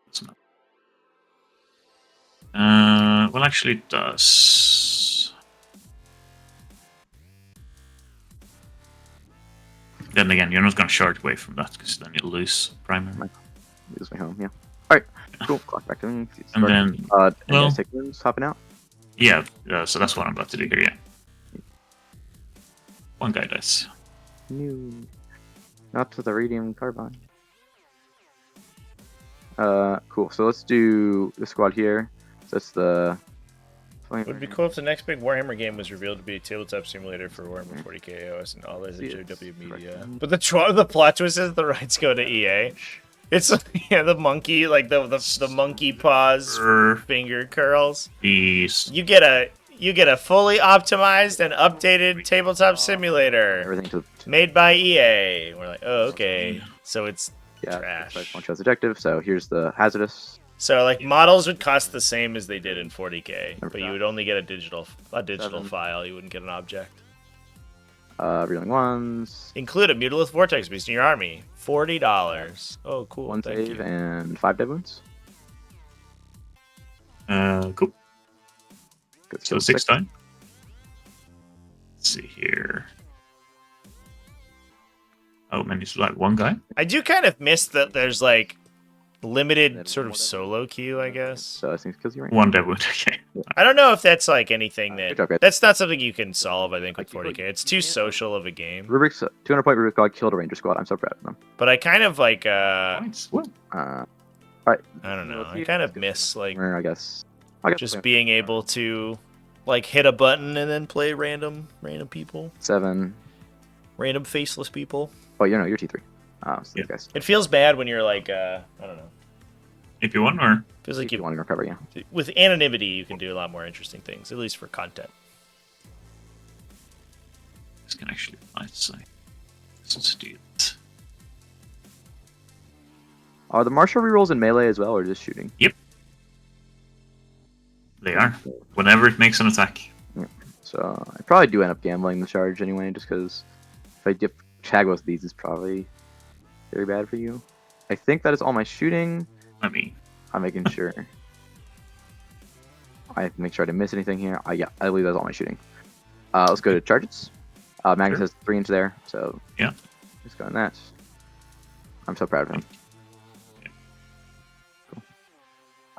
it's not. Well, actually, it does. Then again, you're not going to shard away from that because then you'll lose primary. Lose my home, yeah. Alright, cool. Clock back to me. And then, take moves, hopping out. Yeah, so that's what I'm about to do here, yeah. 1 guy dies. No. Not with the radium carbine. Cool. So let's do the squad here. So that's the. It would be cool if the next big Warhammer game was revealed to be a tabletop simulator for Warhammer 40k AOS and all as JW media. But the plot twist is the rights go to EA. It's the monkey, like the monkey paws, finger curls. Peace. You get a fully optimized and updated tabletop simulator made by EA. We're like, oh, okay. So it's trash. One shot's objective. So here's the hazardous. So like models would cost the same as they did in 40k, but you would only get a digital file. You wouldn't get an object. Reeling 1s. Include a Mutalith Vortex Beast in your army. $40. Oh, cool. 1 save and 5 dead wounds. Cool. So 6 time. Let's see here. Oh man, it's like 1 guy. I do kind of miss that there's like limited sort of solo queue, I guess. So I think kills you right. One dead wound. Okay. I don't know if that's like anything Good that job, guys. that's not something you can solve. I think with Like, 40k, it's too social of a game. Rubrik's 200 point Rubik God killed a Ranger squad. I'm so proud of them. But I kind of like Nice. What? All right. I don't know. I kind of miss like I guess. just being able to like hit a button and then play random people, 7. random faceless people. Oh, you're T3. So Yeah. guys. It feels bad when you're like I don't know. If you want, or Feels like If you want to recover, yeah. with anonymity you can do a lot more interesting things, at least for content. this can actually say. Let's do it. Are the martial rerolls in melee as well, or just shooting? They are. Whenever it makes an attack. So I probably do end up gambling the charge anyway, just because if I tag both of these, it's probably very bad for you. I think that is all my shooting. I mean, I'm making sure. I have to make sure I didn't miss anything here. Yeah, I believe that's all my shooting. Let's go to charges. Magnus Sure. has 3 inch there, so Yeah. just go on that. I'm so proud of him. Cool.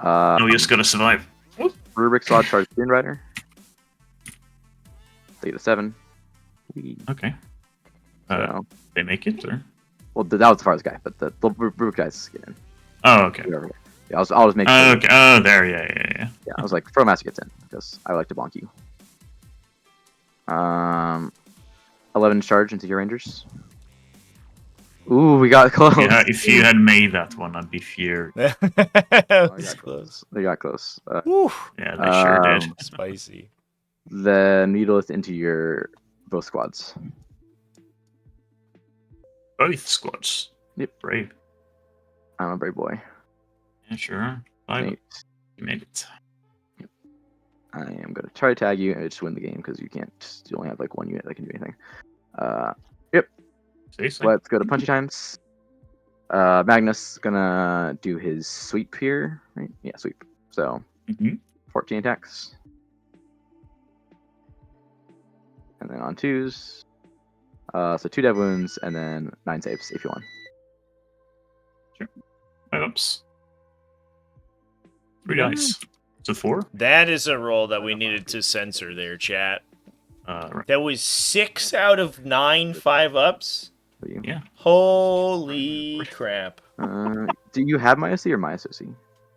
no, you just gotta survive. Rubrik Slot charge Dune Rider. They get a 7. Okay. So, They make it, or? well, that was the farthest guy, but the Rubik guys get in. Oh, okay. Yeah, I'll just make sure. Okay. Oh, there. Yeah. Yeah, I was like, Pro Master gets in because I like to bonk you. 11 charge into your Rangers. Ooh, we got close. Yeah, if you had made that one, I'd be feared. That Oh, was close. They got close. Woo. Yeah, they sure did. Spicy. The needleth into your both squads. Both squads. Yep. Brave. I'm a brave boy. Yeah, sure. 5. 8. You made it. I am gonna try to tag you and just win the game because you can't. You only have like one unit that can do anything. See, so. Let's go to punchy times. Magnus gonna do his sweep here, right? Yeah, sweep. So Mhm. 14 attacks, and then on 2s. So 2 dead wounds and then 9 saves if you want. 5 ups. 3 dice. So 4. That is a roll that we needed to censor there, chat. Right. That was 6 out of 9 5-ups. For you. Yeah. Holy crap. Do you have my SC or my SOC?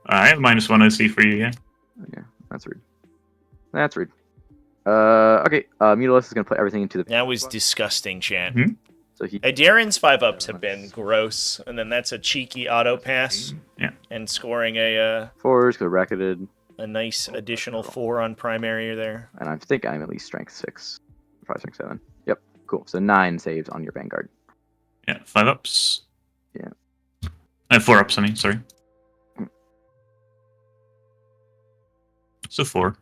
I have -1 OC for you, yeah. Yeah, that's rude. That's rude. Okay. Mutalisk is gonna put everything into the. That was disgusting, chat. Mhm. So he. Darren's 5-ups have been gross, and then that's a cheeky auto pass Yeah. and scoring a 4s go racketed, nice additional 4 on primary there. and I think I'm at least strength 6, probably strength 7. Yep. Cool. So 9 saves on your Vanguard. Yeah, 5 ups. Yeah. 4 ups, I mean, sorry. So 4.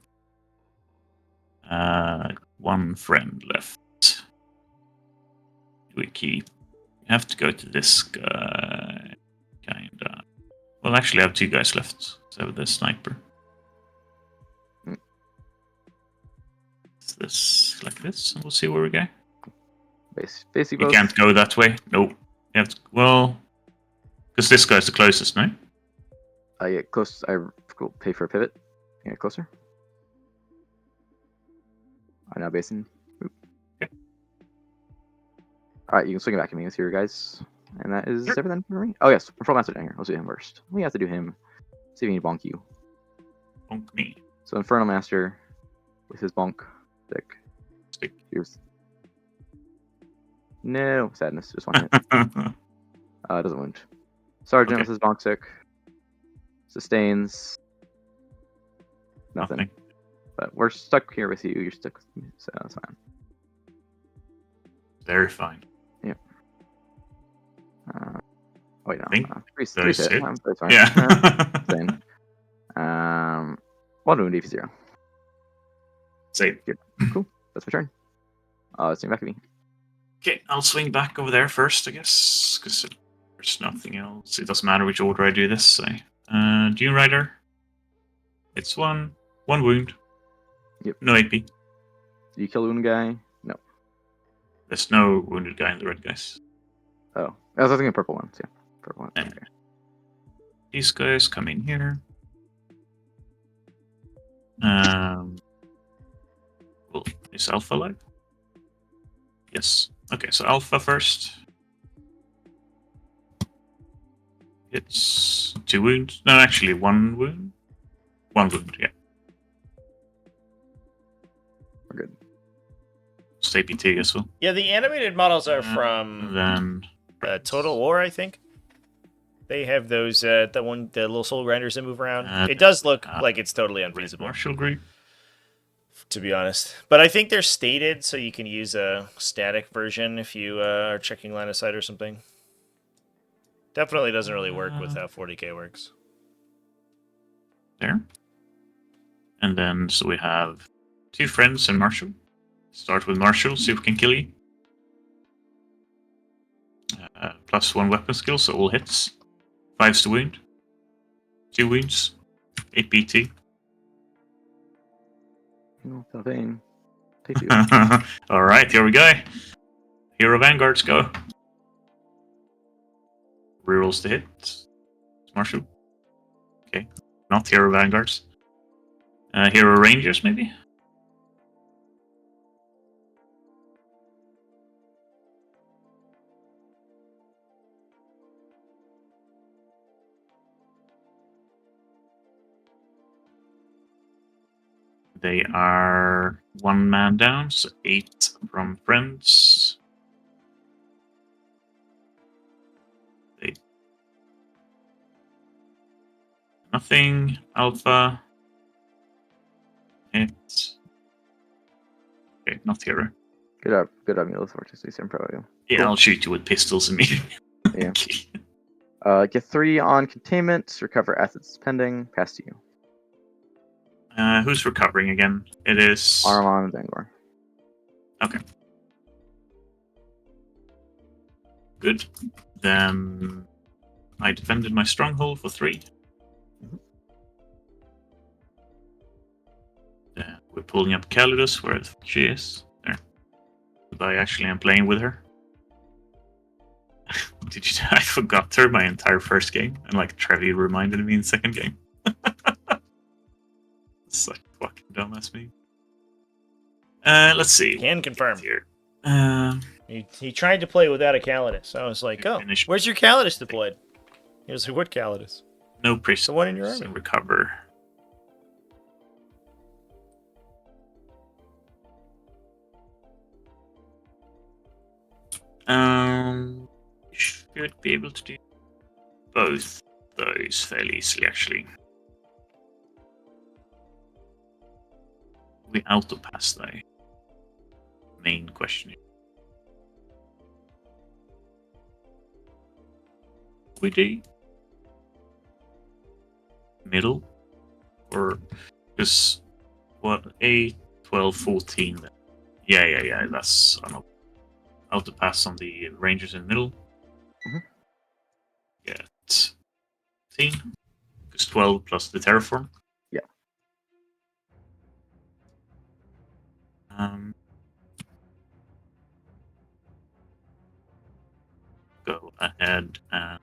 1 friend left. We keep. We have to go to this guy. Kinda. Well, actually, I have 2 guys left. So I have the sniper. It's this like this, and we'll see where we go. Basically, You both. can't go that way. Nope. You have to. Well, because this guy's the closest, no? I get close. I pay for a pivot. Get closer. I'm now basing. Okay. All right, you can swing it back at me with your guys, and that is Sure. everything for me. Oh yes, Control Master down here. Let's do him first. We have to do him. See if he can bonk you. Bonk me. So Infernal Master with his bonk stick. Stick. Here's. No sadness. Just one hit. Doesn't wound. Sergeant Okay. with his bonk stick. Sustains. Nothing. Nothing. But we're stuck here with you. You're stuck with me, so that's fine. Very fine. Wait, no. Think Three that's hit. it. That's fine. Yeah. Insane. 1 wound if 0. Save. That's my turn. Swing back at me. Okay, I'll swing back over there first, I guess, because there's nothing else. It doesn't matter which order I do this. So, Dune Rider. It's 1 wound. Yep. No AP. Do you kill the wound guy? No. There's no wounded guy in the red guys. Oh. I was thinking purple ones. Yeah. Purple ones. Yeah. Okay. These guys come in here. Well, is Alpha alive? Yes. Okay, so Alpha first. It's 2 wounds. No, actually 1 wound. 1 wound, yeah. We're good. It's APT as well. Yeah, the animated models are from Then Total War, I think. They have those the little soul grinders that move around. Uh, It does look like it's totally Red unfeasible, Marshall group. to be honest. But I think they're stated, so you can use a static version if you are checking line of sight or something. Definitely doesn't really work with how 40k works. There. And then, so we have 2 friends and Marshall. Start with Marshall, see if we can kill you. +1 weapon skill, so all hits. 5's to wound. 2 wounds. 8 BT. No, nothing. Take 2. Alright, here we go. Hero Vanguards go. Rerolls to hit. Marshall. Okay. Not Hero Vanguards. Hero Rangers, maybe? They are 1 man down, so 8 from friends. Nothing. Alpha. Hit. Okay, not hero. Good up, Mules Fortress. I'm proud of you. Yeah, Cool. I'll shoot you with pistols immediately. Yeah. Okay. Get 3 on containment. Recover assets pending. Pass to you. Who's recovering again? It is Armon and Bangor. Okay. Good. Then I defended my stronghold for 3. We're pulling up Calidus, where the fuck she is. There. But I actually am playing with her. Did you? I forgot her my entire first game, and like Trevi reminded me in the second game. It's like fucking dumbass me. Let's see. Can confirm. Here. He tried to play without a Calidus. I was like, oh, Finish. where's your Calidus deployed? He was like, what Calidus? No prisoners. The one in your army. Recover. Should be able to do both those fairly easily, actually. We auto pass though. Main question. We do middle or just what 8, 12, 14 then. Yeah. That's auto pass on the Rangers in the middle. Get 15 because 12 plus the terraform. Yeah. Go ahead and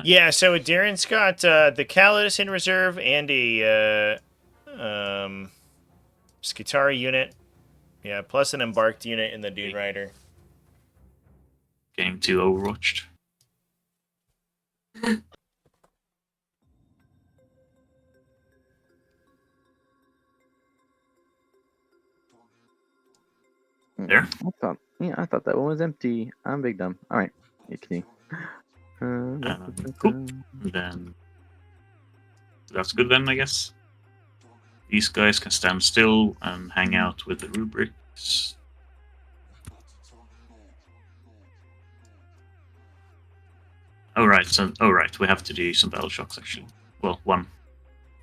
Yeah, so Darren's got the Calidus in reserve and a Skitari unit. Yeah, plus an embarked unit in the Dune Rider. Game 2 Overwatched. There. I thought that one was empty. I'm big dumb. All right, you can. Cool. Then that's good then, I guess. These guys can stand still and hang out with the rubrics. Alright, we have to do some battle shocks actually. Well, 1.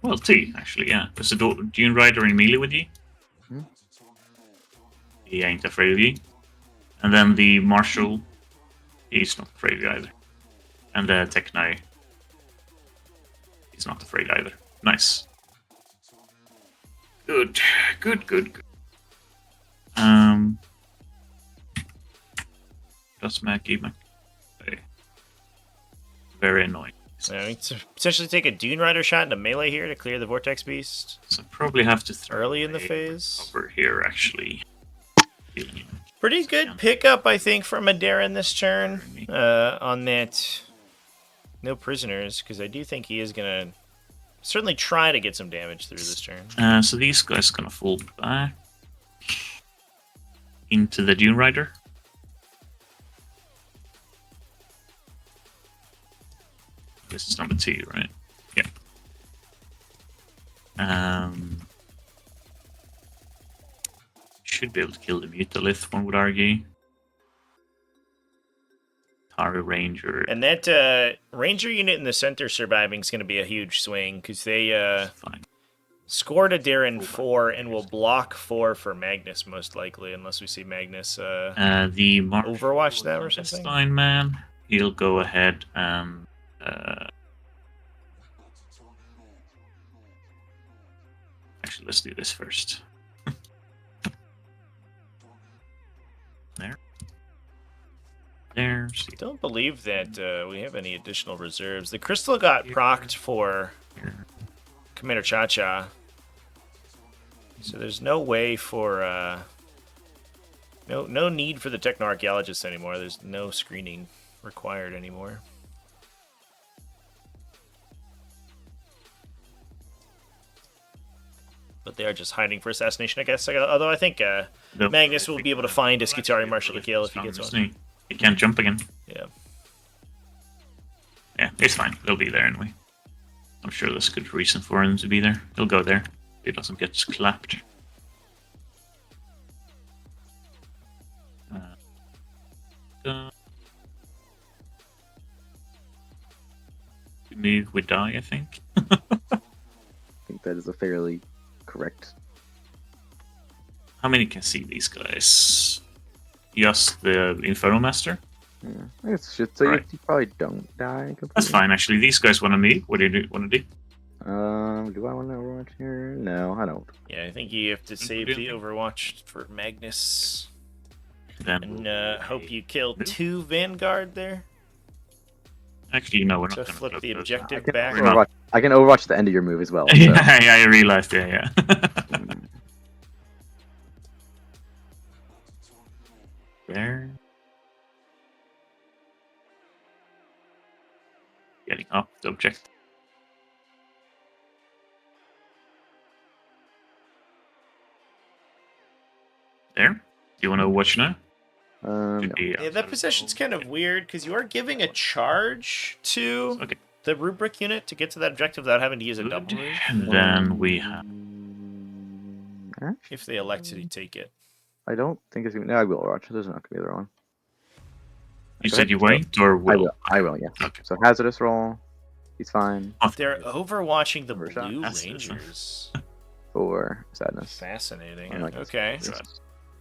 Well, 2 actually, yeah. There's a Dune Rider in melee with you. He ain't afraid of you. And then the Marshal, he's not afraid of you either. And the Techno, he's not afraid either. Nice. Good. Admech, Admech. Very annoying. So we need to potentially take a Dune Rider shot into melee here to clear the Vortex Beast. So probably have to throw Early in the a phase. Over here, actually. Pretty good pickup, I think, from Darren this turn on that. No prisoners, because I do think he is going to certainly try to get some damage through this turn. So these guys gonna fall back into the Dune Rider. This is number 2, right? Yeah. Should be able to kill the Mutalith, one would argue. Tari Ranger. And that Ranger unit in the center surviving is going to be a huge swing, because they Fine. scored a Darren 4 and will block 4 for Magnus, most likely, unless we see Magnus The Marshal Overwatch that or something. Fine, man. He'll go ahead and actually, let's do this first. There. See. Don't believe that we have any additional reserves. The Crystal got procced for Commander Cha-Cha. So there's no way for... no need for the Techno-Archaeologist anymore. There's no screening required anymore. But they are just hiding for assassination, I guess. Although I think Magnus will be able to find a Skitari Marshal to kill if he gets one. He can't jump again. Yeah. Yeah, it's fine. They'll be there anyway. I'm sure there's good reason for him to be there. He'll go there. He doesn't get clapped. Move, we die, I think. I think that is a fairly correct. How many can see these guys? Just the Inferno Master? Yeah, it's just so Right. you probably don't die completely. That's fine, actually. These guys want to move. What do you want to do? Do I want to Overwatch here? No, I don't. Yeah, I think you have to save the Overwatch for Magnus. Then And hope you kill 2 Vanguard there actually, no, we're not to going to flip the I objective can, back. We're not. Overwatch, I can Overwatch the end of your move as well. So. Yeah, I realized. Yeah. There. Getting up the object. There. Do you want to watch now? No. Yeah, that position's kind of weird because you are giving a charge to Okay. the rubric unit to get to that objective without having to use a double move And then we have. if they elect to take it. I don't think it's gonna. No, I will Overwatch. There's not gonna be the other one. You Go said ahead. you won't or will? I will. Yes. Okay. So hazardous roll. He's fine. They're overwatching the Overshot. Blue That's Rangers. For sadness. Fascinating. I like this. Okay,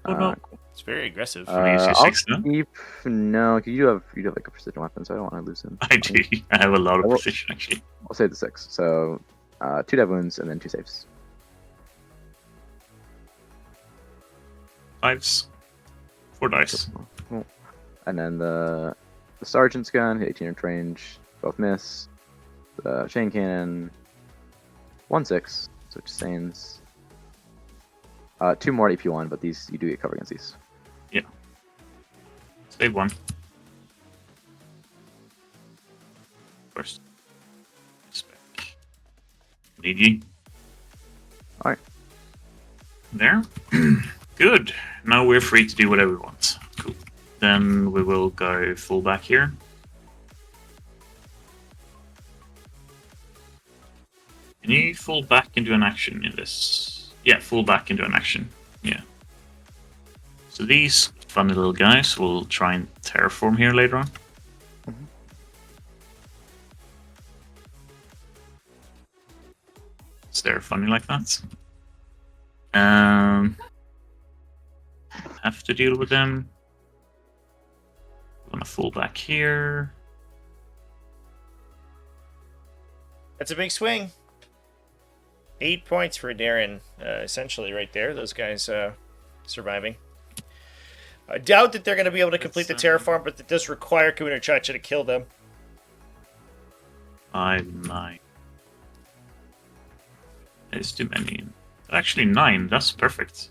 Oh, no. it's very aggressive. Can you use your I'll 6 now? keep. No, 'cause you have like a precision weapon, so I don't want to lose him. I do. I have a lot of I will- precision, actually. I'll save the 6. So 2 dead wounds and then 2 saves. 5s. 4 dice. Cool. And then the sergeant's gun, hit 18 inch range, both miss. The chain cannon, 1/6, so it sustains. 2 more at AP1, but these you do get cover against these. Save 1. First. Spec. Need ye. Alright. There. Good. Now we're free to do whatever we want. Cool. Then we will go full back here. Can you fall back into an action in this? Yeah, fall back into an action. Yeah. So these funny little guys will try and terraform here later on. Mhm. Is there funny like that? Have to deal with them. Gonna fall back here. That's a big swing. 8 points for Darren, essentially right there. Those guys surviving. I doubt that they're going to be able to complete the terraform, but that does require Commander Chacha to kill them. 5, 9. There's too many. Actually, 9. That's perfect.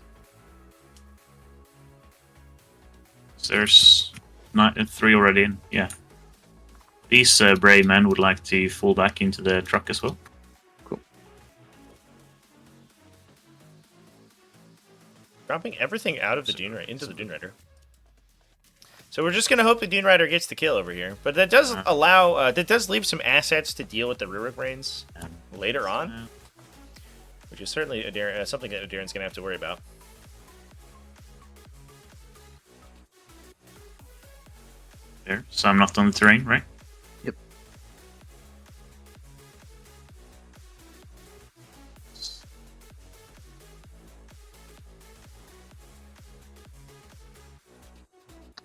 So there's 3 already in. Yeah. These brave men would like to fall back into the truck as well. Cool. Dropping everything out of the Dune Rider into the Dune Rider. So we're just gonna hope the Dune Rider gets the kill over here, but that does allow that does leave some assets to deal with the Rurik Brains later on, which is certainly something that Darren's gonna have to worry about. There, so I'm not on the terrain, right? Yep.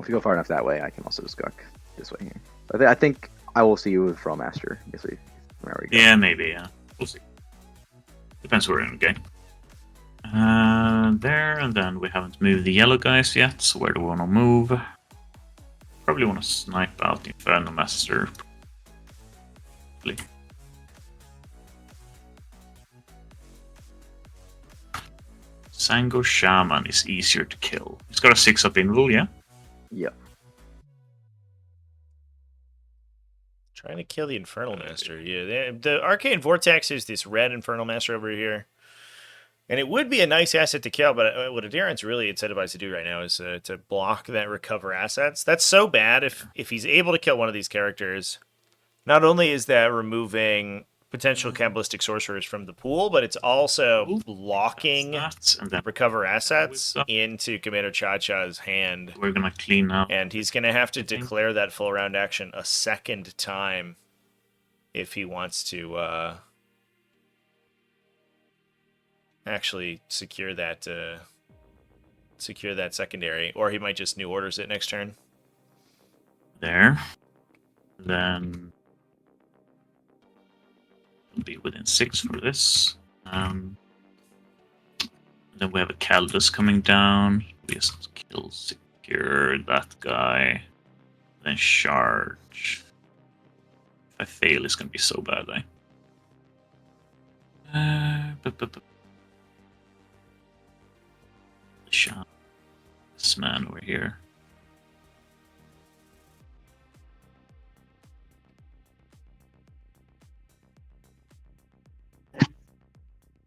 If you go far enough that way, I can also just duck this way here. But I think I will see you with Thrall Master. Where we go. Yeah, maybe. Yeah, we'll see. Depends where we're in the game. There, and then we haven't moved the yellow guys yet. So where do we want to move? Probably want to snipe out the Inferno Master. Sango Shaman is easier to kill. He's got a 6-up invul, yeah? Yeah. Trying to kill the Infernal Master. Yeah, the Arcane Vortex is this red Infernal Master over here. And it would be a nice asset to kill, but what Darren's really incentivized to do right now is to block that recover assets. That's so bad if he's able to kill one of these characters. Not only is that removing potential Kabbalistic sorcerers from the pool, but it's also blocking recover assets into Commander Cha-Cha's hand. We're going to clean up. And he's going to have to declare that full round action a second time if he wants to actually secure that secondary, or he might just new orders it next turn. There. Then we'll be within 6 for this. Then we have a Kaldus coming down. We just kill secure that guy. Then charge. If I fail, it's gonna be so bad, This man over here.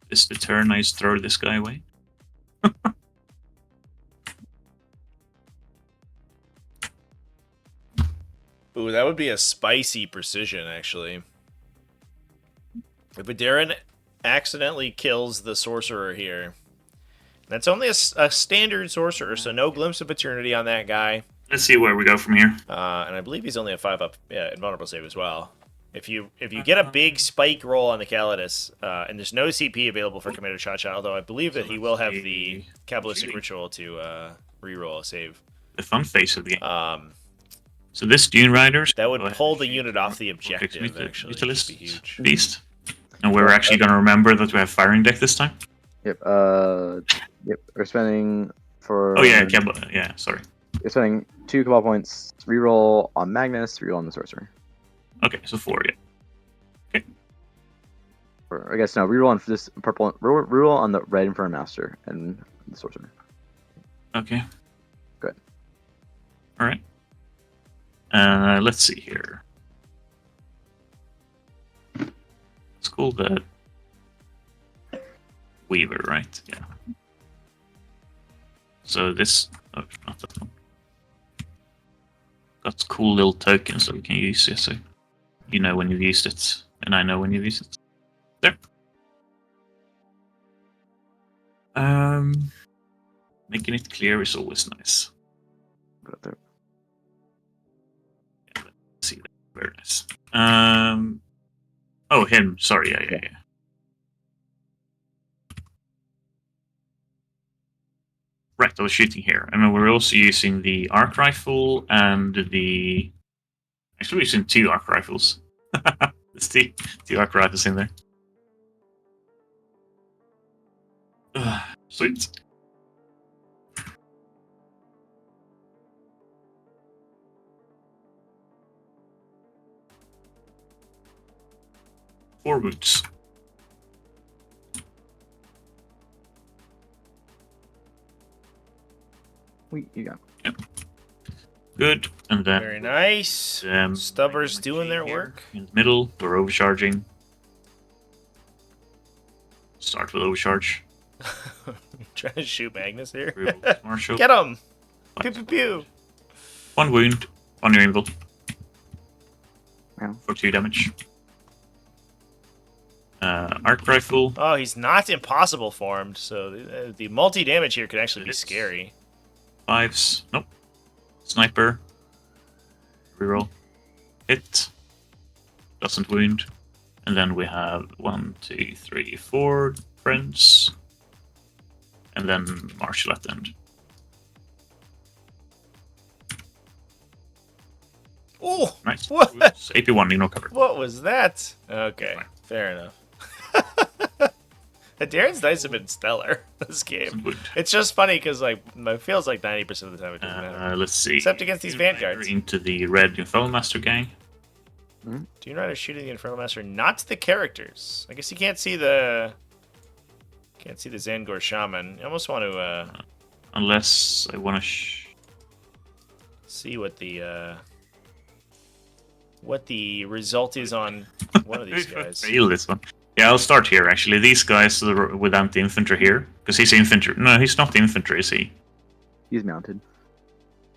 Is the turn I just throw this guy away? Ooh, that would be a spicy precision, actually. If Darren accidentally kills the sorcerer here, that's only a standard sorcerer, so no glimpse of eternity on that guy. Let's see where we go from here. And I believe he's only a 5-up invulnerable save as well. If you get a big spike roll on the Kaldus, and there's no CP available for Commander Cha-Cha, although I believe that he will have the Kabbalistic Ritual to reroll a save. The fun face of the game. So this Dune Riders... That would pull the unit off the objective, actually. It'd be huge. Beast. And we're actually going to remember that we have Firing Deck this time? Yep. Yep. We're spending for... Oh, yeah. Yeah, sorry. We're spending 2 Cabal points. Reroll on Magnus, reroll on the Sorcerer. Okay, so 4, yeah. Okay. Or, I guess, no, reroll on this purple... Reroll on the red Inferno Master and the Sorcerer. Okay. Good. Alright. Let's see here. It's called the Weaver, right? Yeah. So this... Oh, not that one. Got cool little tokens that we can use here, so you know when you've used it, and I know when you've used it. There. Making it clear is always nice. Got there. Yeah, let's see that. Very nice. Oh, him. Sorry. Yeah. Right, I was shooting here. And then we're also using the arc rifle and the... Actually, we're using 2 arc rifles. There's 2 arc rifles in there. Sweet. 4 wounds. You got. Good. And then Very nice. Stubbers doing their work. in the middle, they're overcharging. Start with overcharge. Trying to shoot Magnus here. Marshal. Get him! Pew pew pew! 1 wound on your invul. Yeah. For 2 damage. Arc rifle. Oh, he's not impossible formed, so the multi-damage here could actually be Hits. scary. 5s. Nope. Sniper. Reroll. Hit. Doesn't wound. And then we have 1, 2, 3, 4 friends. And then Marshall at the end. Oh, Nice. what? AP1, you know cover. What was that? Okay, Fine. fair enough. Darren's dice have been stellar this game. Wound. It's just funny because like it feels like 90% of the time it doesn't matter. Let's see. Except against these vanguards. Into the red Infernal Master gang. Dune Rider shooting the Infernal Master, not the characters. I guess you can't see the Zangor Shaman. I almost want to Unless I want to. see what the result is on one of these guys. Fail this one. Yeah, I'll start here actually. These guys with anti-infantry here, because he's infantry. No, he's not infantry, is he? He's mounted.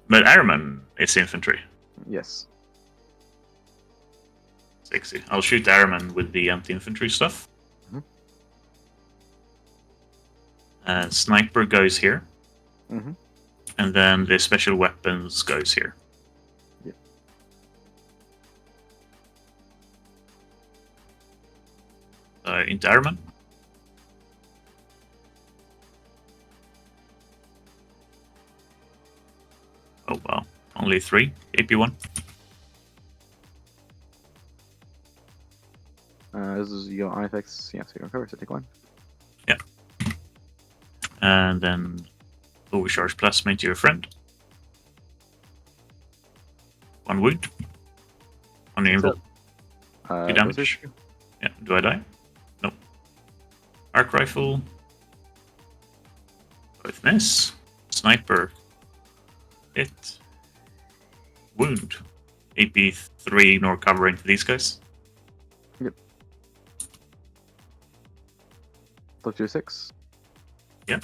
But Airman is infantry. Yes. 60. I'll shoot Airman with the anti-infantry stuff. Mhm. Sniper goes here. Mhm. And then the special weapons goes here. Yep. Into Airman. Oh wow. Only 3. AP1. This is your on effects. Yeah, so you recover, so take 1. Yeah. And then overcharge plasma into your friend. 1 wound. On your invul. 2 damage. Yeah. Do I die? Nope. Arc rifle. Both miss. Sniper. Hit. Wound. AP3 nor cover into these guys. Yep. Flip to a 6. Yeah.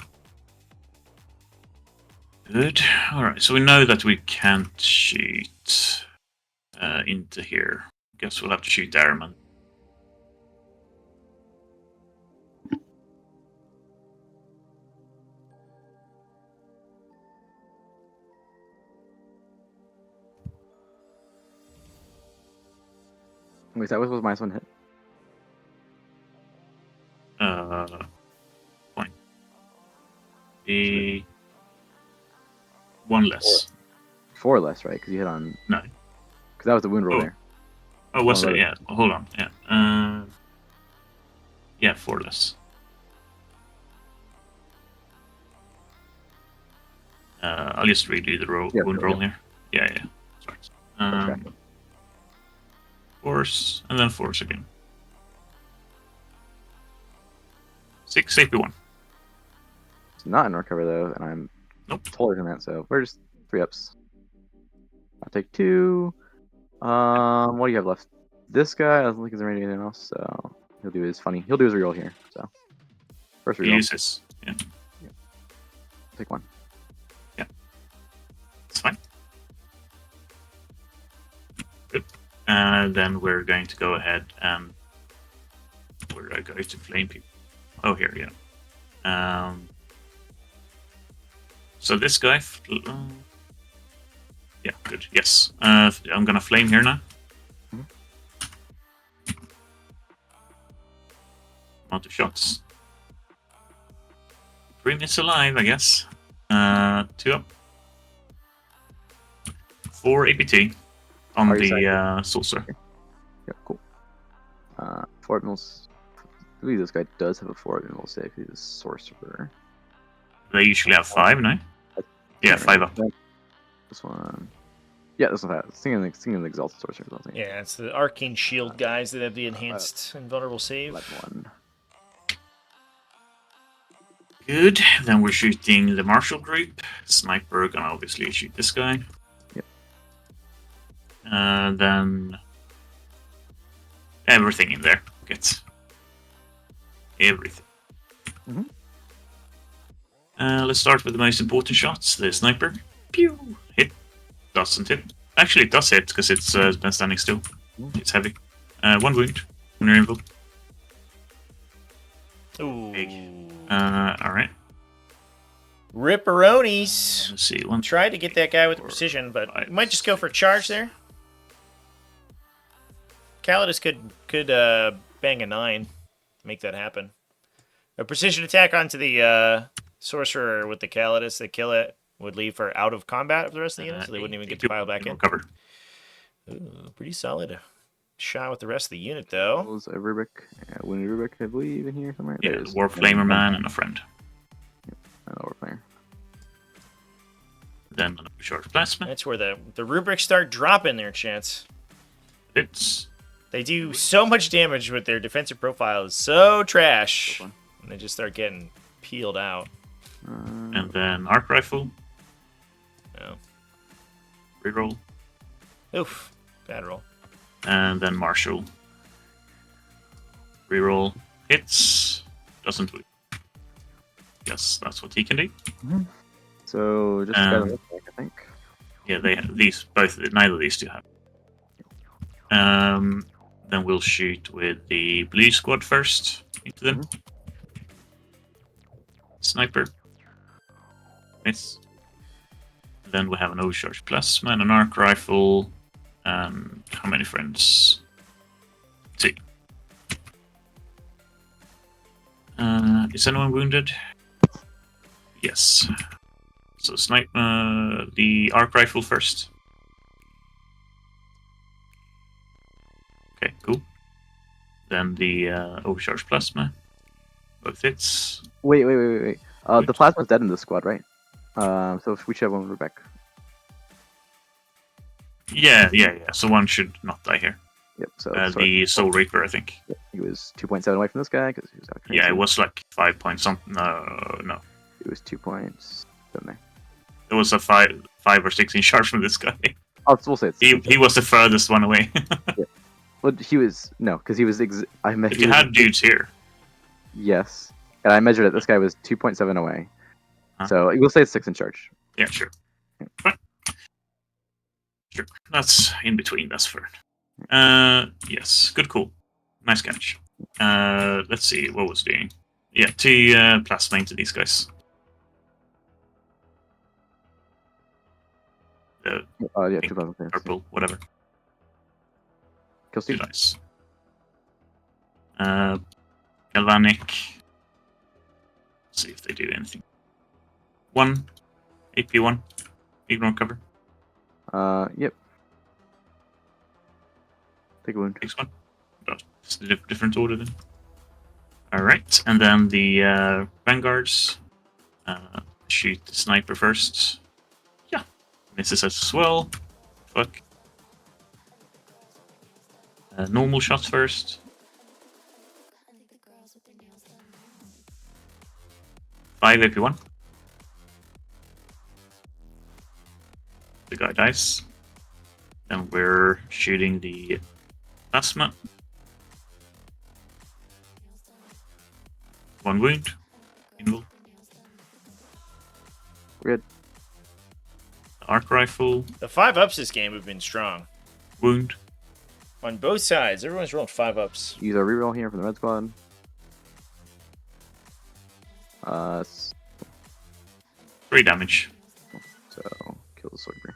Good. Alright, so we know that we can't shoot into here. Guess we'll have to shoot Airman. Wait, that was -1 hit. Fine. The 1 less. 4 less, right? Because you hit on. No. Because that was the wound roll Oh. there. Oh, was Oh, it? right. Yeah. Hold on. Yeah. Yeah, 4 less. I'll just redo the Yeah, wound sure, roll here. Yeah. Sorry. Force, and then force again. 6 AP1. It's not in recover though, and I'm Nope. taller than that, so we're just 3 ups. I'll take 2. What do you have left? This guy, I don't think he's doing anything else, so he'll do his reroll here. So first He reroll, uses. Yeah, take 1. it's fine. Good. And then we're going to go ahead and where do I go to flame people? Oh, here, yeah. So this guy. Yeah, good. Yes. I'm gonna flame here now. Mhm. Amount of shots. 3 minutes alive, I guess. 2 up. 4 APT on Are you the saucer. Yeah, cool. 4 mils. I believe this guy does have a 4 mil save. He's a sorcerer. They usually have 5, no? Yeah, 5 up. This one. Yeah, this one has singing the exalted sorcerer. Yeah, it's the arcane shield guys that have the enhanced invulnerable save. Like one. Good. Then we're shooting the martial group. Sniper gonna obviously shoot this guy. Yep. Then everything in there gets everything. Mhm. Let's start with the most important shots. The sniper. Pew! Hit. Doesn't hit. Actually, it does hit because it's been standing still. It's heavy. One wound. When you're invul. Ooh. Alright. Ripperonis. Let's see. One. Tried to get that guy with the precision, but we might just go for a charge there. Calidus could bang a 9, make that happen. A precision attack onto the sorcerer with the Calidus that kill it would leave her out of combat for the rest of the unit, so they wouldn't even get to pile back in. Cover. Ooh, pretty solid shot with the rest of the unit, though. Was a Rubik, Winnie Rubik, I believe, in here somewhere. Yeah, There's War Flamer Man and a friend. another player. Then a short plasma. That's where the rubrics start dropping their chance. Hits. They do so much damage with their defensive profile is so trash. And they just start getting peeled out. And then arc rifle. Oh. Reroll. Oof. Bad roll. And then martial. Reroll. Hits. Doesn't wound. Yes, that's what he can do. So just got a I think. Yeah, they these both. Neither of these two have. Then we'll shoot with the blue squad first into them. Sniper. Miss. Then we have an overcharge plasma and an arc rifle. How many friends? 2. Is anyone wounded? Yes. So snipe the arc rifle first. Okay, cool. Then the overcharge plasma. Both hits. Wait. The plasma's dead in this squad, right? So if we should have one Rebecca. Yeah. So one should not die here. Yep. So the Soul Reaper, I think. Yep, he was 2.7 away from this guy because he was out. Yeah, it was like 5 point something. No. It was 2 points. There. It was a 5 or 6 in charge from this guy. We'll say it's He was the furthest one away. Yeah. Well, he was because he was. I meant if you had dudes here. Yes, and I measured it. This guy was 2.7 away. Huh? So we'll say it's 6 in charge. Yeah, sure. Fine. Sure. That's in between. That's fair. Yes. Good call. Nice catch. Let's see. What was doing? Yeah, 2 plasma into these guys. Yeah, 2 plasma. Purple, whatever. Kill Steve. Nice. Galvanic. Let's see if they do anything. 1. AP1. Ignore cover. Yep. Take a wound. Takes 1. Just a different order then. Alright, and then the Vanguards. Shoot the sniper first. Yeah. Misses as well. Fuck. Normal shots first. 5 AP1. The guy dies. Then we're shooting the plasma. 1 wound. Invul. We're good. Arc rifle. The 5-ups this game have been strong. Wound. On both sides, everyone's rolling 5-ups. Use our reroll here for the red squad. 3 damage. So kill the Sorcerer.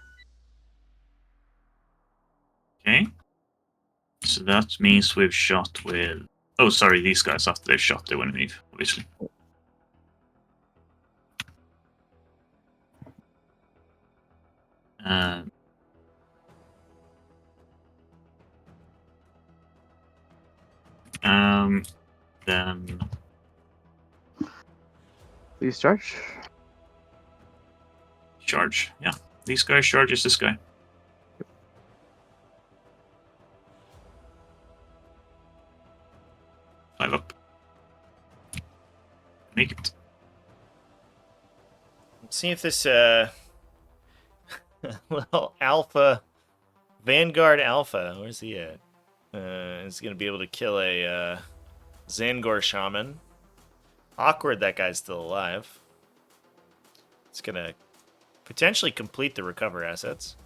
Okay. So that means we've shot with... Oh, sorry, these guys, after they've shot, they want to leave, obviously. Then... Please charge. Charge. Yeah. These guys charges this guy. Make it. Let's see if this little Alpha Vanguard Alpha, where's he at? Is gonna be able to kill a Zangor Shaman. Awkward that guy's still alive. It's gonna potentially complete the recover assets,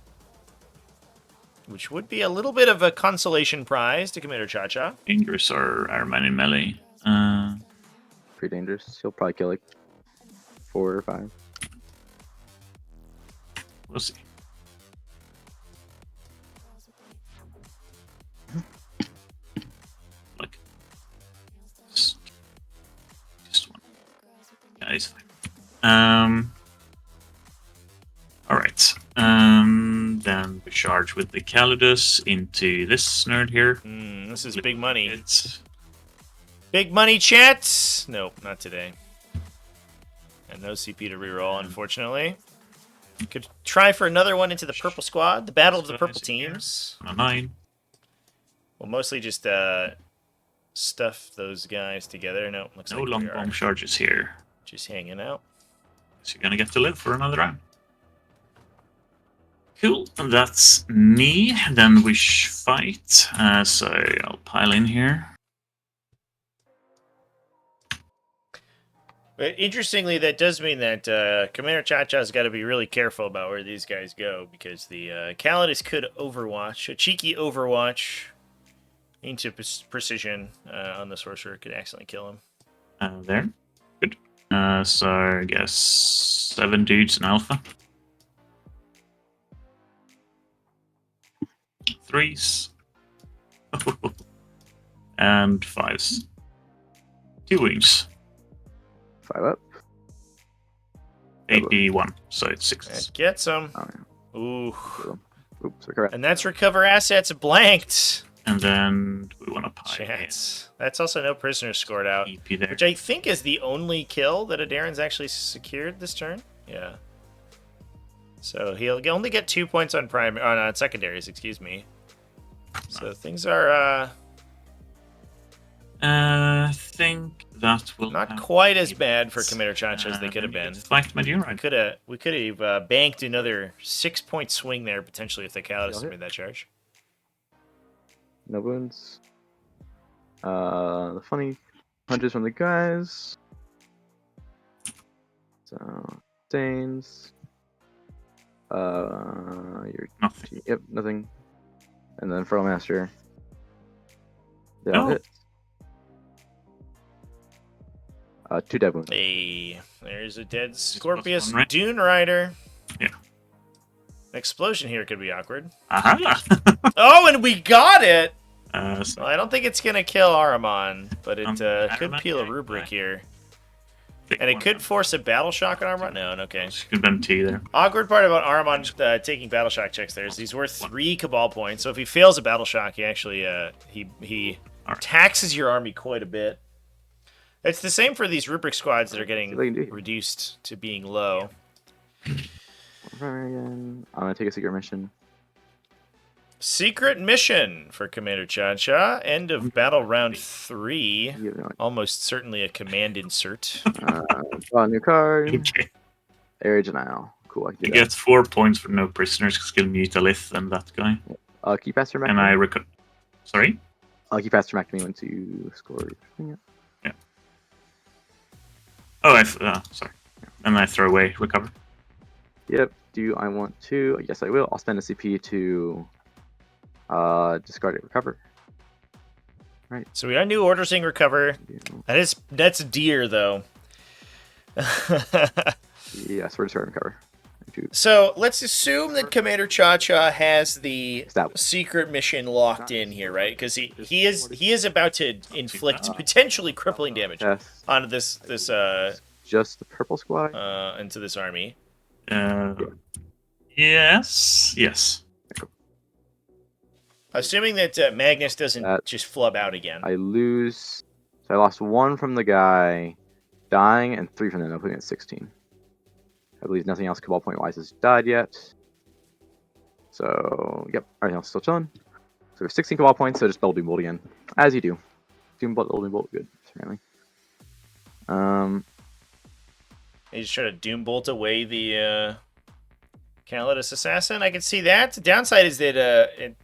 which would be a little bit of a consolation prize to Commander Cha-Cha. Dangerous are man in melee. Pretty dangerous. He'll probably kill like 4 or 5. We'll see. Like, just one. Yeah, he's fine. All right. Then we charge with the Calidus into this nerd here. This is big money. It's Big money, chat. Nope, not today. And no CP to reroll, unfortunately. Could try for another one into the purple squad. The battle of the purple teams. on a 9. We'll mostly just stuff those guys together. No, looks No like long we are bomb charges here. just hanging out. So you're gonna get to live for another round. Cool, and that's me. Then we fight. So I'll pile in here. But interestingly, that does mean that Commander Cha-Cha's got to be really careful about where these guys go, because the Calidus could overwatch. A cheeky overwatch into precision on the sorcerer could accidentally kill him. There. Good. So I guess 7 dudes in alpha. 3s. And 5s. 2 wounds. 5 up. 81. So it's 6s. That gets him. Oh, yeah. Ooh. Kill him. Oops, recover. And that's recover assets blanked. And then we want to pile in Chats. That's also no prisoners scored out. EP there. Which I think is the only kill that Adarin's actually secured this turn. Yeah. So he'll only get 2 points on on secondaries, excuse me. So things are I think that will not have quite as bad for Commander Cha-Cha as they could have then we been. get to Fight my Duride. We could have banked another 6-point swing there potentially if the Calidus Yeah. made that charge. No wounds. The funny punches from the guys. So stains. Your Nothing. Yep, nothing. And then Fertile Master. They all Oh. hit. 2 dead wounds. Hey, there's a dead plus Scorpius 1, right? Dune Rider. Yeah. An explosion here could be awkward. Aha! Oh, and we got it! So Well, I don't think it's going to kill Ahriman, but it could Ahriman, peel a yeah, rubric right. here. pick And it one could up. force a battle shock on Ahriman? No, okay. Could have been 2 there. Awkward part about Ahriman taking battle shock checks there is he's worth 3 Cabal points. So if he fails a battle shock, he actually he Alright. taxes your army quite a bit. It's the same for these rubric squads that are getting See what I can do here. reduced to being low. Again. I'm gonna take a secret mission. Secret mission for Commander Cha-Cha. End of battle round 3. You know, Almost certainly a command insert. draw a new card. Okay. Area denial. Cool. I can You do that. get 4 points for no prisoners because he'll mute a lith and that guy. Keep faster back. And I record. Sorry? Keep faster back to me once you score. Yeah. Oh, sorry. And I throw away recover. Yep. Do I want to? Yes, I will. I'll spend a CP to discard it, recover. So we got new orders in recover. That's deer though. Yes, we're discarding recover. So let's assume that Commander Cha-Cha has the Established. secret mission locked in here, right? Because he is about to inflict potentially crippling damage Yes. onto this Just the purple squad. into this army. Yes. Assuming that Magnus doesn't That- just flub out again. I lose. So I lost 1 from the guy dying and 3 from them. I'm putting it at 16. I believe nothing else Cabal point wise has died yet. So, yep, everything else is still chilling. So we have 16 Cabal points, so just build Doom Bolt again. As you do. Doom Bolt, Doom Bolt, good, apparently. They just try to Doom Bolt away the Calidus Assassin. I can see that. The downside is that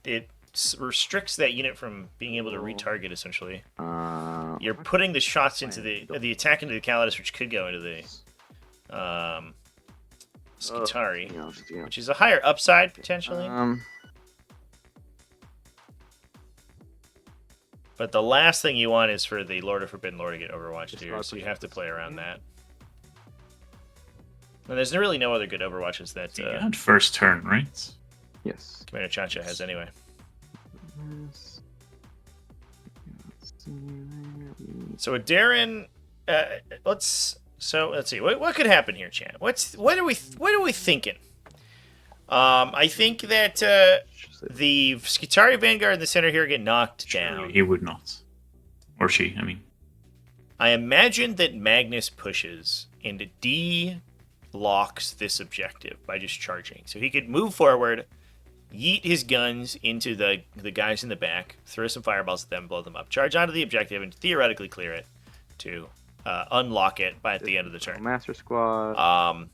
it restricts that unit from being able to retarget, essentially. You're putting the shots into the attack into the Calidus, which could go into the Skitari, which is a higher upside, potentially. But the last thing you want is for the Lord of Forbidden Lord to get Overwatched here, so you have to play around that. And there's really no other good Overwatches that You had first turn, right? Yes. Commander Chacha has anyway. So with Darren, let's see what could happen here, Chan. What are we thinking? I think that the Skitari Vanguard in the center here get knocked down. He would not, or she. I mean, I imagine that Magnus pushes and locks this objective by just charging. So he could move forward, yeet his guns into the guys in the back, throw some fireballs at them, blow them up, charge onto the objective, and theoretically clear it to unlock it by at the end of the turn. Master Squad.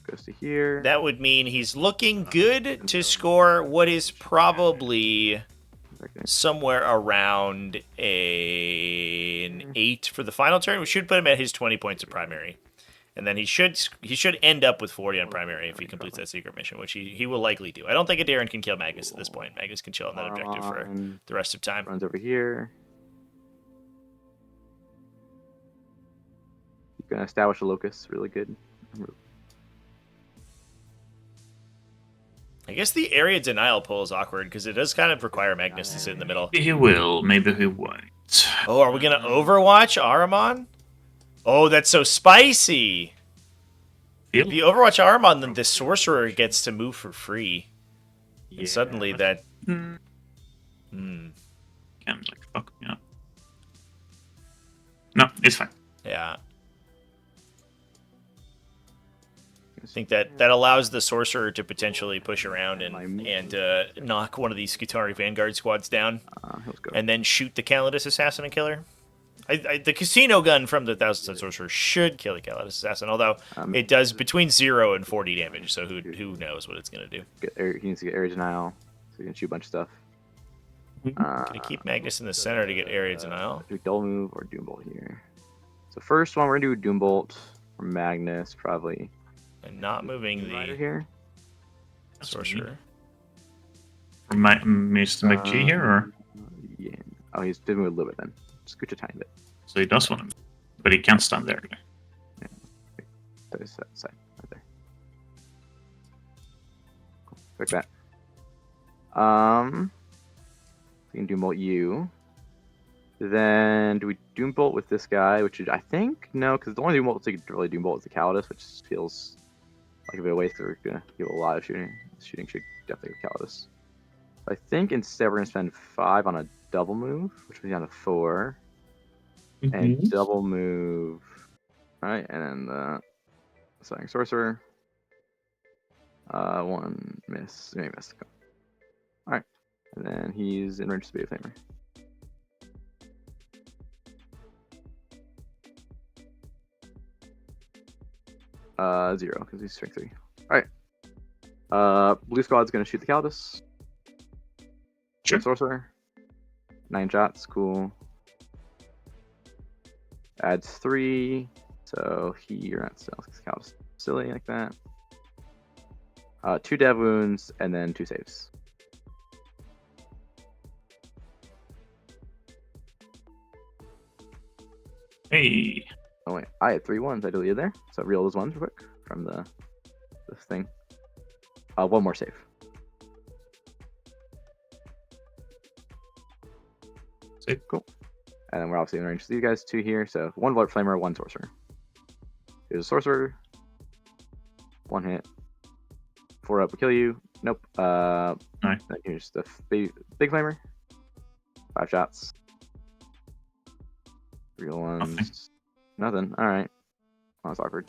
Goes to here. That would mean he's looking good to score what is probably somewhere around an 8 for the final turn. We should put him at his 20 points of primary. And then he should end up with 40 on primary if he completes that secret mission, which he will likely do. I don't think Darren can kill Magnus at this point. Magnus can chill on that objective for the rest of time. Runs over here. He's going to establish a locus really good. I guess the area denial pull is awkward because it does kind of require Magnus to sit in the middle. maybe he will, maybe he won't. Oh, are we going to Overwatch Ahriman? Oh, that's so spicy. If you Overwatch Ahriman, then the Sorcerer gets to move for free. Yeah. And suddenly that... Can, like, fuck me up. No, it's fine. Yeah. I think that allows the Sorcerer to potentially push around and knock one of these Skitari Vanguard squads down. And then shoot the Calidus Assassin and Killer. The casino gun from the 1,000-Sun Sorcerer should kill the Calidus Assassin, although it does between 0 and 40 damage, so who knows what it's going to do. He needs to get area denial, so he can shoot a bunch of stuff. Gonna keep Magnus in the center to get area denial. Do Dull Move or Doom Bolt here. So first one, we're going to do Doom Bolt or Magnus, probably. And not moving the here. Sorcerer. Or Mr. McG here, or? Yeah. Oh, he's doing a little bit then. Scooch a tiny bit. So he does want to, but he can't stand there. Yeah. There's that side right there. Cool. Like that. We can Doom Bolt you. Then do we Doom Bolt with this guy? Which is, I think no, because the only Doom Bolt we could really Doom Bolt is the Calidus, which feels like a bit of waste because we're gonna give a lot of shooting. Shooting should definitely go Calidus. I think instead we're gonna spend 5 on a double move, which would be down to 4. And double move. Alright, and then the Slaying Sorcerer. 1 miss. Maybe miss. Alright. And then he's in range to be a flamer. Zero, because he's strength 3. Alright. Blue squad's gonna shoot the Calidus. Sure. Sorcerer. 9 shots, cool. Adds 3, so you're not Calidus silly like that. 2 dev wounds and then 2 saves. Hey. Oh wait, I had 3 ones I deleted there, so reel those ones real quick from this thing. 1 more save. Save. Cool. And then we're obviously in range to these guys 2 here, so 1 Blood Flamer, 1 Sorcerer. Here's a Sorcerer. 1 hit. 4 up will kill you. Nope. Alright. Here's the big Flamer. 5 shots. Real ones. Nothing. Alright. Oh, that's awkward.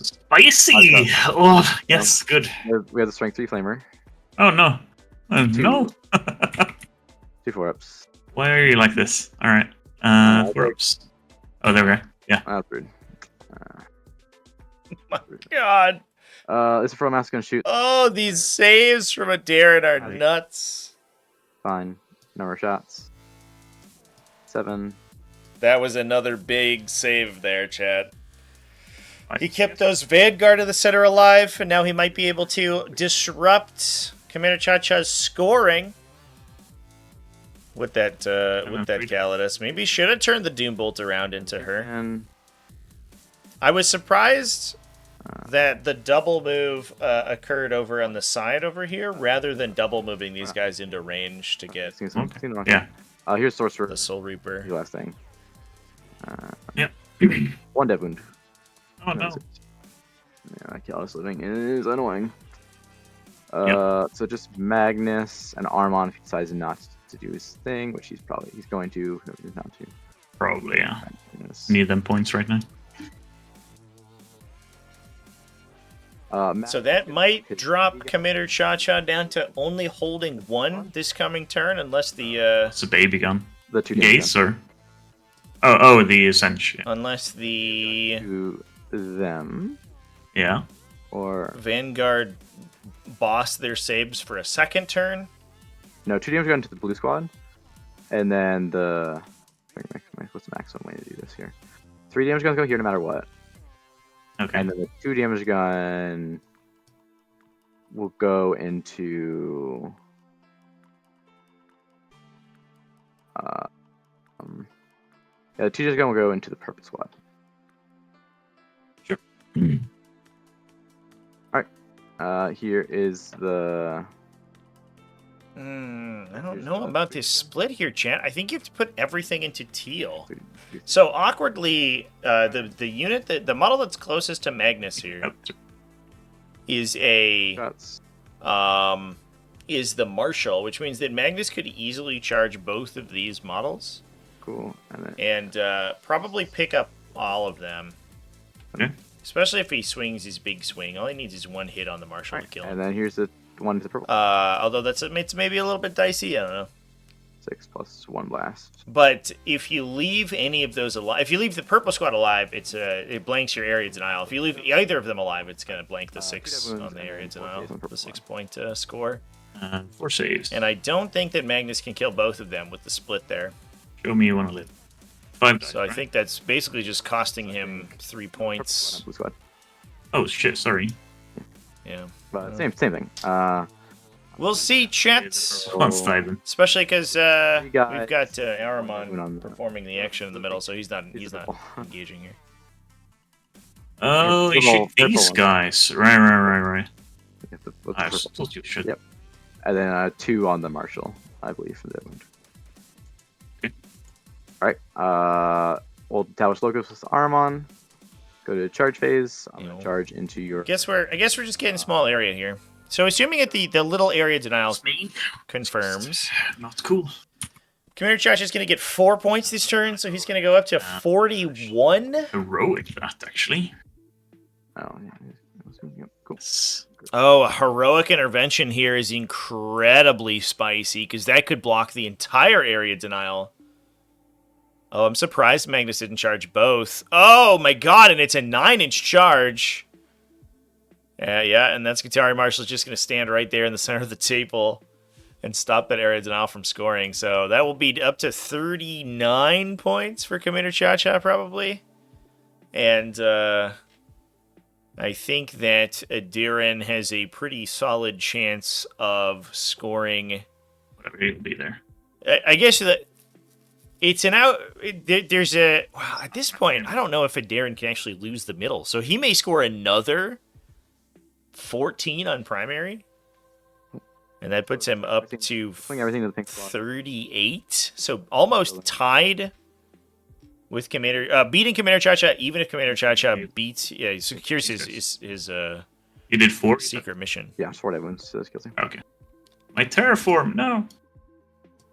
Spicy! Oh, yes, good. We have the Strength 3 Flamer. Oh, no. No. 2 4-ups. Why are you like this? Alright. 4-ups. Oh, there we go. Yeah. That's rude. My God. This is from Mask gonna shoot. Oh, these saves from a Darren are Howdy. nuts. Fine. Number of shots. 7. That was another big save there, Chad. Right. He kept those Vanguard of the center alive, and now he might be able to disrupt Commander Cha-Cha's scoring with that Calidus. Maybe he should have turned the Doombolt around into her. And I was surprised that the double move occurred over on the side over here, rather than double moving these guys into range to get Yeah. Here's Sorcerer. the Soul Reaper. The last thing. Yeah. 1 dead wound. Oh no. Yeah, Calidus living is annoying. So just Magnus and Armon if he decides not to do his thing, which he's going to. No, he's not to. Probably, yeah. Magnus. Need them points right now. So that might drop Commander Cha-Cha down to only holding 1 this coming turn, unless the It's a baby gun. the 2 Gaze or? Oh, the Ascension. unless the to them Yeah. or Vanguard boss their saves for a second turn. no 2 damage go into the blue squad, and then the what's the maximum way to do this here? 3 damage guns go here no matter what. Okay. And then the 2 damage gun will go into yeah, the 2 damage gun will go into the purple squad. Sure. Alright. Here is the I don't know about this split here, chat. I think you have to put everything into teal. So awkwardly, the unit the model that's closest to Magnus here is is the Marshal, which means that Magnus could easily charge both of these models. cool. And And probably pick up all of them. Okay. Especially if he swings his big swing. All he needs is 1 hit on the Marshal to kill him. then here's the one to the purple. Although it's maybe a little bit dicey, I don't know. 6 plus 1 blast. But if you leave any of those alive, if you leave the purple squad alive, it blanks your area denial. If you leave either of them alive, it's going to blank the 6 on the area denial, the 6-point score. 4 saves. And I don't think that Magnus can kill both of them with the split there. Show me you want to live. 5 dice, So I right? think that's basically just costing him 3 points. Blue squad. Oh shit! Sorry. Yeah. But same thing. We'll see, Chet. One side then. Especially because we've got moving Aramon on the- performing the action in the middle, so he's not engaging here. Oh, you Purple- shoot these purple one. guys. Right. Let's I purple. told you shit. Yep. And then 2 on the Marshal, I believe, for that wound. Okay. Alright. Old Talos Logos with Armon. Go to charge phase. I'm gonna Ew. charge into your I guess we're just getting small area here. So assuming that the little area denial confirms, Not cool. Commander Josh is going to get 4 points this turn, so he's going to go up to 41. Heroic that actually. Oh, yeah. Cool. Yes. Oh, a heroic intervention here is incredibly spicy because that could block the entire area denial. Oh, I'm surprised Magnus didn't charge both. Oh my god, and it's a 9-inch charge. Yeah, and that's Guitari Marshall's just going to stand right there in the center of the table and stop that area denial from scoring. So that will be up to 39 points for Commander Cha-Cha probably. And I think that Adiran has a pretty solid chance of scoring. Whatever, he'll be there. I guess that it's an out. There's a. Well, at this point, I don't know if Adiran can actually lose the middle. So he may score another 14 on primary. And that puts him up to Swing everything to the pink squad. 38. So almost tied with Commander, beating Commander Cha-Cha, even if Commander Cha-Cha beats, secures his You did 4? secret mission. Yeah, 4 dead wounds. So this kills him. Okay. My terraform, no.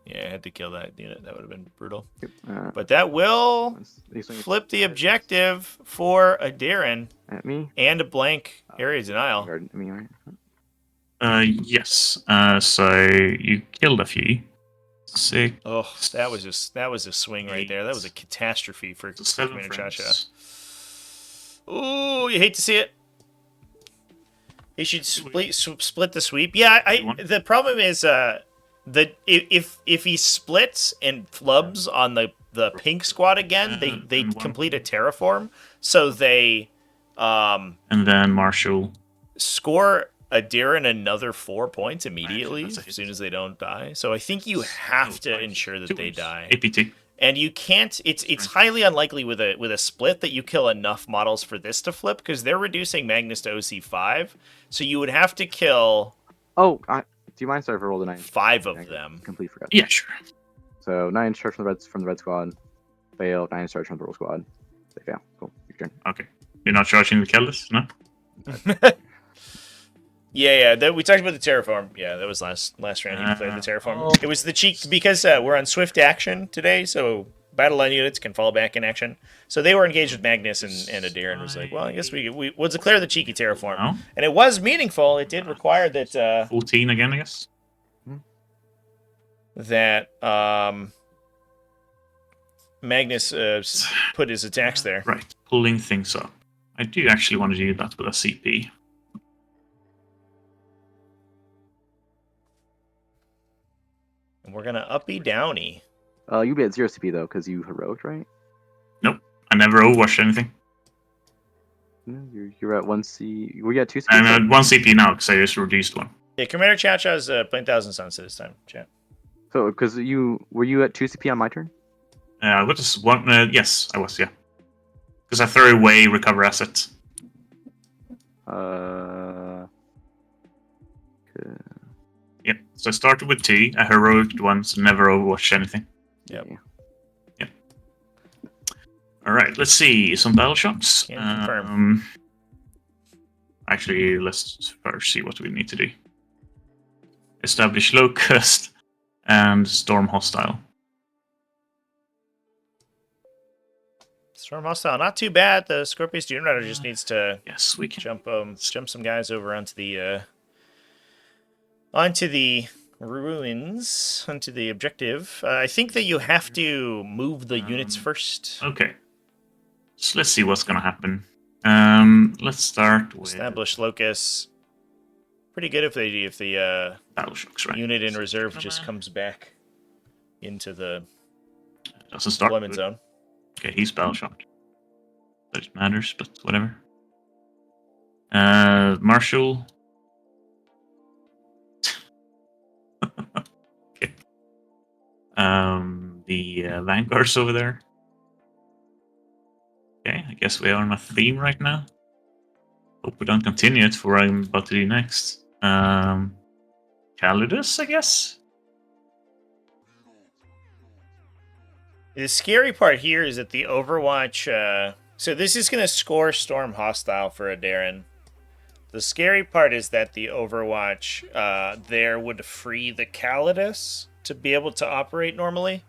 Yeah, I had to kill that unit. That would have been brutal. Yep. But that will These swings flip the objective for Adiran at me. and a blank area denial. Guard at me, right? Yes. So you killed a few. 6. Oh, that was a swing right there. That was a catastrophe for So 7 Commander Cha-Cha. friends. Ooh, you hate to see it. He should split the sweep. Yeah, the problem is if he splits and flubs on the pink squad again, they complete a terraform, so they and then Marshall score Adiran another 4 points immediately as soon as they don't die. So I think you have to ensure that they die. APT. And you can't. It's highly unlikely with a split that you kill enough models for this to flip because they're reducing Magnus to OC5. So you would have to kill. Oh, do you mind? Sorry for rolling 9. 5 of them. Complete forgot. Yeah, sure. So 9 charge from the red squad. Fail. 9 charge from the purple squad. They fail. Cool. Your turn. Okay. You're not charging the Kellis, no? Yeah. We talked about the terraform. Yeah, that was last round. You played the terraform. It was the cheek because we're on swift action today, so battle line units can fall back in action. So they were engaged with Magnus and Adiran was like, well, I guess we let's declare the cheeky terraform, and it was meaningful. It did require that 14 again, I guess. That Magnus put his attacks there. Right, pulling things up. I do actually want to do that with a CP. And we're gonna uppy downy. You be at 0 CP though, because you heroic, right? Nope, I never overwatched anything. No, you're at 1 C. Were you at 2 CP? I'm at 1 CP now because I just reduced one. Yeah, Commander Chacha's playing Thousand Suns this time, chat. So, because were you at 2 CP on my turn? What is one? Yes, I was. Yeah, because I threw away recover asset. Yep. So I started with 2. I heroic once, never overwatched anything. Yep. Yeah. All right. Let's see some battle shots. Can confirm. Actually, let's first see what we need to do. Establish locust and storm hostile. Storm hostile, not too bad. The Scorpius Doom Rider just needs to we can jump some guys over onto the ruins, onto the objective. I think that you have to move the units first. Okay. So let's see what's gonna happen. Let's start with establish locus. Pretty good if the battle shocks, right? Unit in reserve just comes back into the doesn't start deployment zone. Okay, he's battle shocked. That matters, but whatever. Marshall. Okay. The Vanguard's over there. Okay, I guess we are on a theme right now. Hope we don't continue it for what I'm about to do next. Calidus, I guess? The scary part here is that the Overwatch... so this is going to score Storm Hostile for Adiran. The scary part is that the Overwatch there would free the Calidus to be able to operate normally.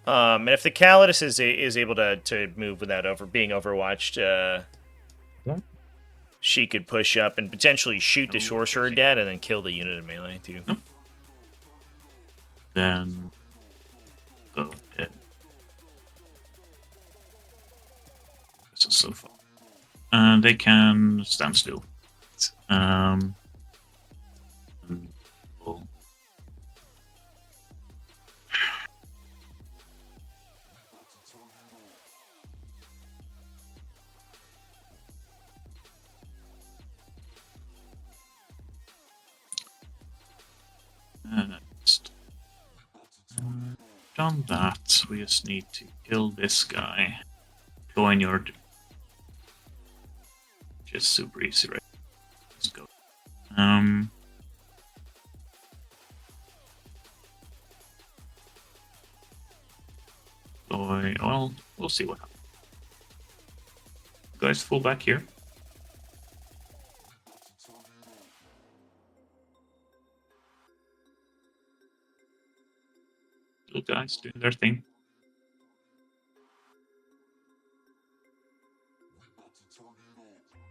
And if the Calidus is able to move without being overwatched, she could push up and potentially shoot the Sorcerer dead and then kill the unit in melee too. Then go ahead. This is so far. They can stand still. We'll next. Done that. We just need to kill this guy. Go in your. Just super easy, right? Let's go. Well, we'll see what happens. Guys, full back here. Little guys doing their thing.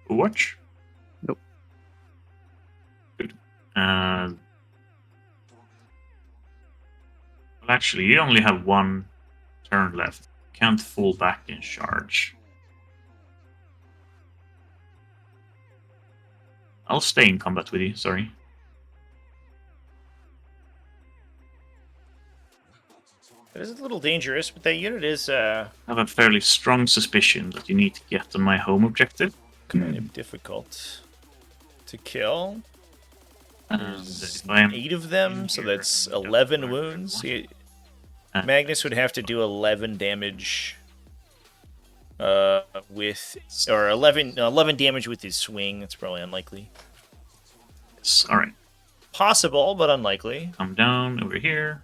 Watch? Nope. Good. Well, actually, you only have one turn left. Can't fall back and charge. I'll stay in combat with you, sorry. It is a little dangerous, but that unit is I have a fairly strong suspicion that you need to get on my home objective. kind of difficult to kill. And There's if I am 8 of them, so that's 11 wounds. Magnus would have to do 11 damage with... Or 11 damage with his swing. That's probably unlikely. Yes, alright. Possible, but unlikely. Come down over here.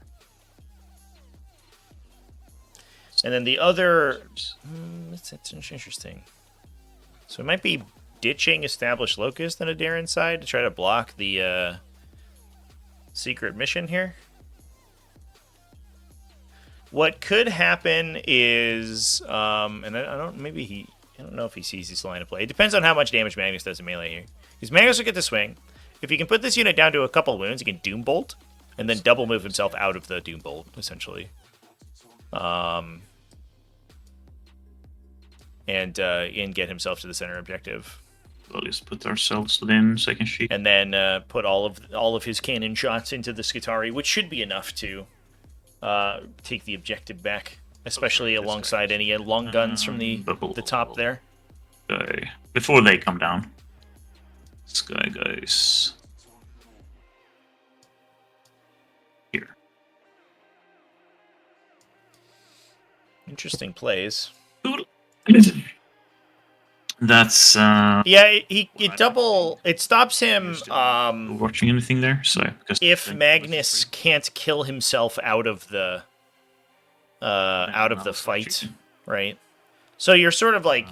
And then the other... that's interesting. So it might be ditching Established Locust on a Darren side to try to block the secret mission here. What could happen is... and I don't know if he sees this line of play. It depends on how much damage Magnus does in melee here. Because Magnus will get the swing. If he can put this unit down to a couple wounds, he can Doom Bolt. And then double move himself out of the Doom Bolt, essentially. And get himself to the center objective. We'll just put ourselves within second sheet. And then put all of his cannon shots into the Skitarii, which should be enough to take the objective back, especially alongside any long guns from the top there. Okay. Before they come down, this guy goes here. Interesting plays. That's yeah. It stops him. Watching anything there? So because if Magnus can't kill himself out of the fight, right? So you're sort of like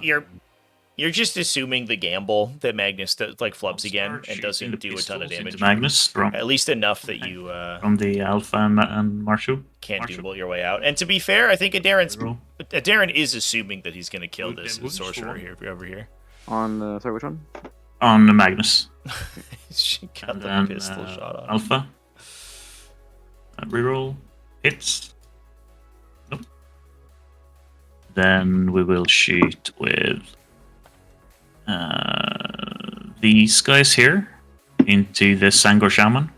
you're just assuming the gamble that Magnus flubs again and doesn't do a ton of damage. Magnus from at least enough that you from the Alpha and Marshall can't Doom your way out. And to be fair, I think Darren is assuming that he's going to kill this sorcerer here over here. On sorry, which one? On the Magnus. She got the pistol shot on Alpha. Reroll hits. Nope. Then we will shoot with these guys here into the Sangor Shaman.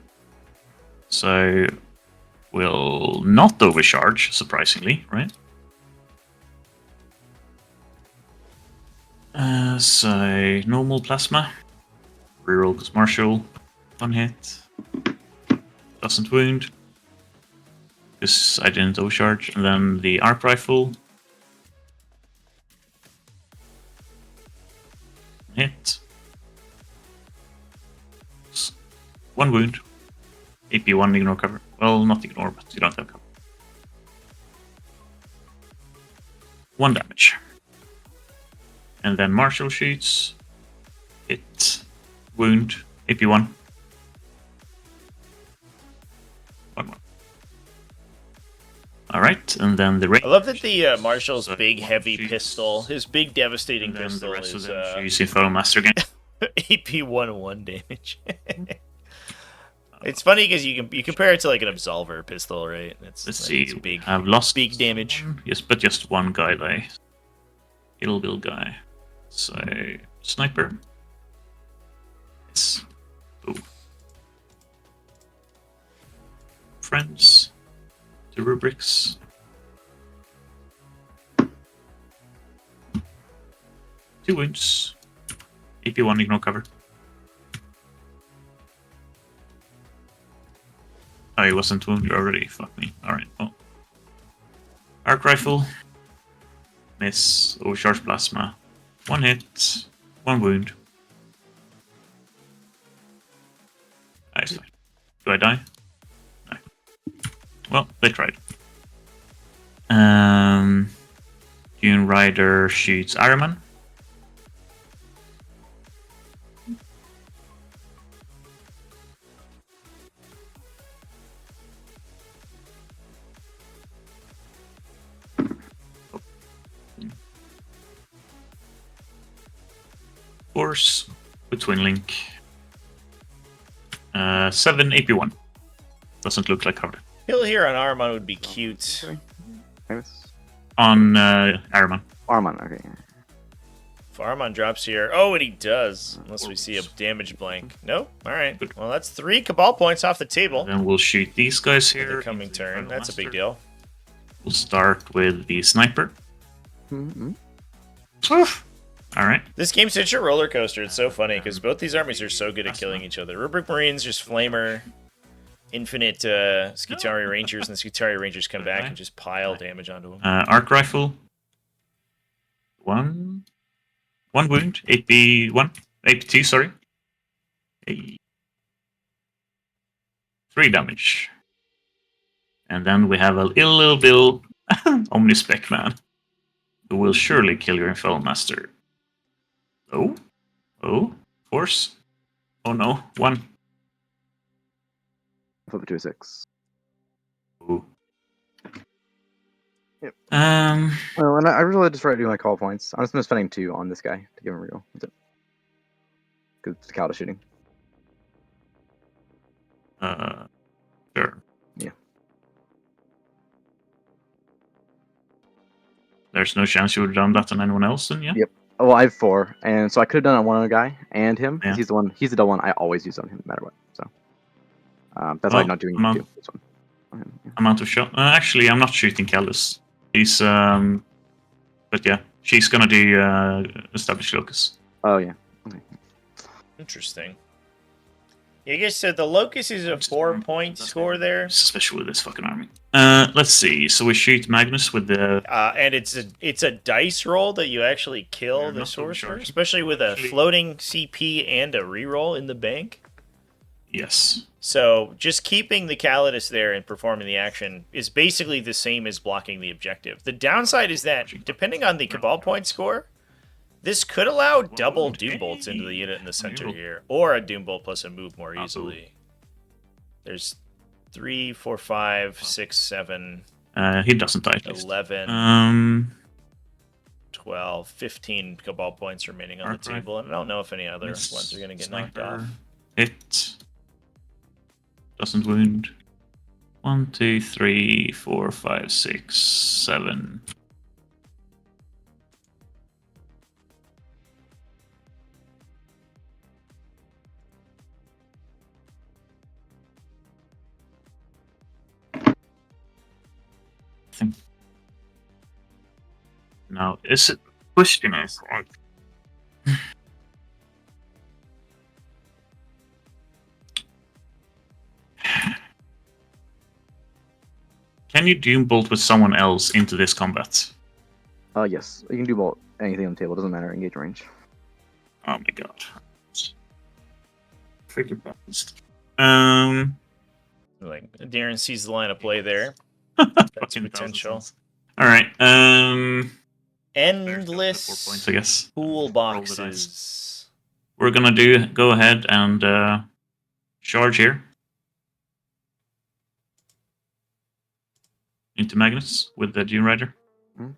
So we'll not overcharge, surprisingly, right? So normal plasma. Reroll because Marshall. One hit. Doesn't wound. Because I didn't overcharge. And then the arc rifle. Hit. 1 wound. AP1, ignore cover. Well, not ignore, but you don't have cover. 1 damage. And then Marshall shoots. Hit. Wound. AP1. 1 more. Alright, and then the range. I love that the Marshall's big heavy pistol, his big devastating pistol the rest is of them using Foe Master again. AP1 damage. It's funny because you compare it to like an Absolver pistol, right? Let's see. It's big. I've lost big damage. Yes, but just one guy though. Kill Bill guy. So sniper. Yes. Oh. Friends. The rubrics. Two wounds. AP1, ignore cover. Oh, he wasn't wounded already. Fuck me. Alright, well. Arc rifle. Miss. Overcharge plasma. 1 hit. 1 wound. Nice. Do I die? No. Well, they tried. Dune Rider shoots Ironman. Force with Twin Link. 7 AP1. Doesn't look like covered. Hill here on Armon would be cute. Magnus? On Araman. Armon, okay. If Armand drops here. Oh, and he does. Unless we see a damage blank. Nope. All right. Well, that's 3 Cabal points off the table. And then we'll shoot these guys For here. the coming into turn. Infernal That's a big Master. deal. We'll start with the sniper. Mm-hmm. All right. This game's such a roller coaster. It's so funny because both these armies are so good at killing each other. Rubric Marines just flamer. Infinite Skitari Rangers, and the Skitari Rangers come back and just pile damage onto them. Arc rifle. One wound. 8B1. 8B2, sorry. 3 damage. And then we have a little Bill Omnispec man, who will surely kill your Infernal Master. Oh, force. Oh no, 1. Flip it to a 6. Ooh. Yep. Um. Well, and I really just try to do my call points. I'm just gonna spending 2 on this guy to give him a reroll. That's it. Because it's counter shooting. Sure. Yeah. There's no chance you would have done that on anyone else, then, yeah? Yep. Oh, well, I have 4, and so I could have done it on one other guy and him. 'Cause Yeah. he's the double one I always use on him, no matter what. So that's why I'm not doing amount, 2. This one. On him, yeah. amount of shot. Actually, I'm not shooting Callus. He's but yeah, she's gonna do established locus. Oh yeah. Interesting. Yeah, I guess so. The Locust is a 4-point score there. Especially with this fucking army. Let's see. So we shoot Magnus with the. And it's a dice roll that you actually kill You're the not sorcerer, overcharged. especially with a Actually- floating CP and a reroll in the bank. Yes. So just keeping the Calidus there and performing the action is basically the same as blocking the objective. The downside is that, depending on the Cabal point score, this could allow double Doom Bolts into the unit in the center here, or a Doom Bolt plus a move more easily. There's 3, 4, 5, 6, 7, He doesn't die at least. 11, 12, 15 Cabal points remaining on the Arc rifle. table, and I don't know if any other Miss, ones are going to get knocked sniper, off. Hit. Doesn't wound. 1, 2, 3, 4, 5, 6, 7. Now, is it question is like can you Doom Bolt with someone else into this combat? Yes. You can do bolt anything on the table. Doesn't matter. Engage range. Oh my god. Freaking balanced. Like Darren sees the line of play there. That's Fucking potential. thousands. Alright, Endless 4 points, I guess. pool Roll the dice. boxes. We're gonna go ahead and charge here. Into Magnus with the Dune Rider. Mhm.